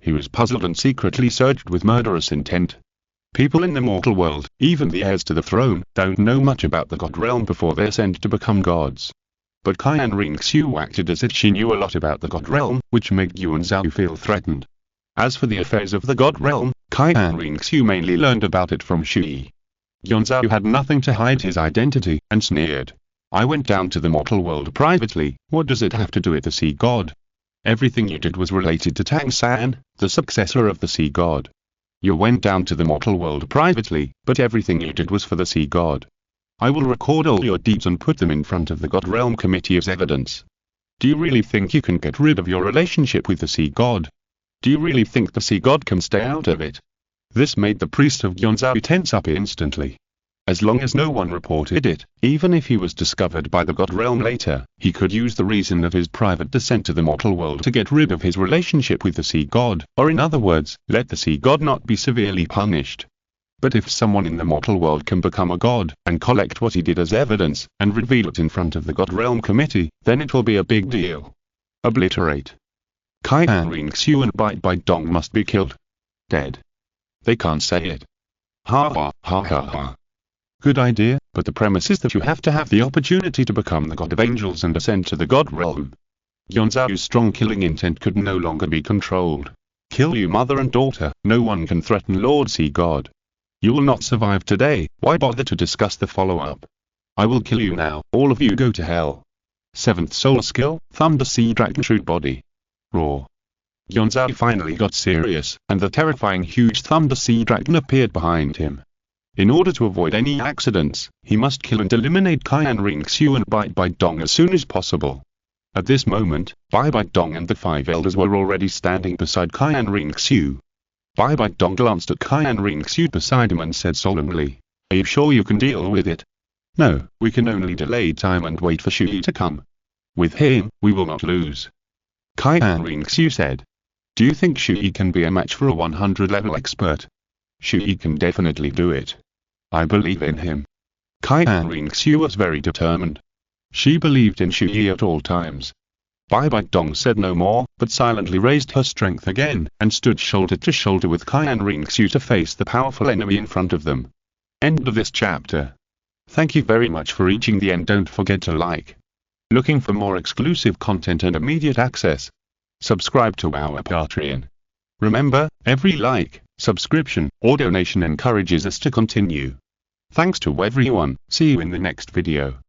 He was puzzled and secretly surged with murderous intent. People in the mortal world, even the heirs to the throne, don't know much about the god realm before they ascend to become gods. But Qian Renxue acted as if she knew a lot about the god realm, which made Guanzhou feel threatened. As for the affairs of the god realm, Qian Renxue mainly learned about it from Chu Ye. Guanzhou had nothing to hide his identity, and sneered. I went down to the mortal world privately, what does it have to do with the sea god? Everything you did was related to Tang San, the successor of the sea god. You went down to the mortal world privately, but everything you did was for the sea god. I will record all your deeds and put them in front of the god realm committee as evidence. Do you really think you can get rid of your relationship with the sea god? Do you really think the sea god can stay out of it? This made the priest of Yuanzhou tense up instantly. As long as no one reported it, even if he was discovered by the god realm later, he could use the reason of his private descent to the mortal world to get rid of his relationship with the sea god, or in other words, let the sea god not be severely punished. But if someone in the mortal world can become a god, and collect what he did as evidence, and reveal it in front of the god realm committee, then it will be a big deal. Obliterate. Qian Renxue and Bite Dong must be killed. Dead. They can't say it. Ha ha ha ha ha. Good idea, but the premise is that you have to have the opportunity to become the god of angels and ascend to the god realm. Yuanzhou's strong killing intent could no longer be controlled. Kill you mother and daughter, no one can threaten Lord Sea God. You will not survive today, why bother to discuss the follow-up? I will kill you now, all of you go to hell. 7th soul skill, Thunder Sea Dragon Shrewd Body. Roar. Yuanzhou finally got serious, and the terrifying huge Thunder Sea Dragon appeared behind him. In order to avoid any accidents, he must kill and eliminate Qian Renxue and Bite Dong as soon as possible. At this moment, Bite Dong and the 5 elders were already standing beside Qian Renxue. Bite Dong glanced at Qian Renxue beside him and said solemnly, "Are you sure you can deal with it?" "No, we can only delay time and wait for Chu Ye to come. With him, we will not lose." Qian Renxue said. "Do you think Chu Ye can be a match for a 100-level expert?" "Chu Ye can definitely do it. I believe in him." Qian Renxue was very determined. She believed in Chu Ye at all times. Bite Dong said no more, but silently raised her strength again, and stood shoulder to shoulder with Qian Renxue to face the powerful enemy in front of them. End of this chapter. Thank you very much for reaching the end. Don't forget to like. Looking for more exclusive content and immediate access? Subscribe to our Patreon. Remember, every like, subscription, or donation encourages us to continue. Thanks to everyone, see you in the next video.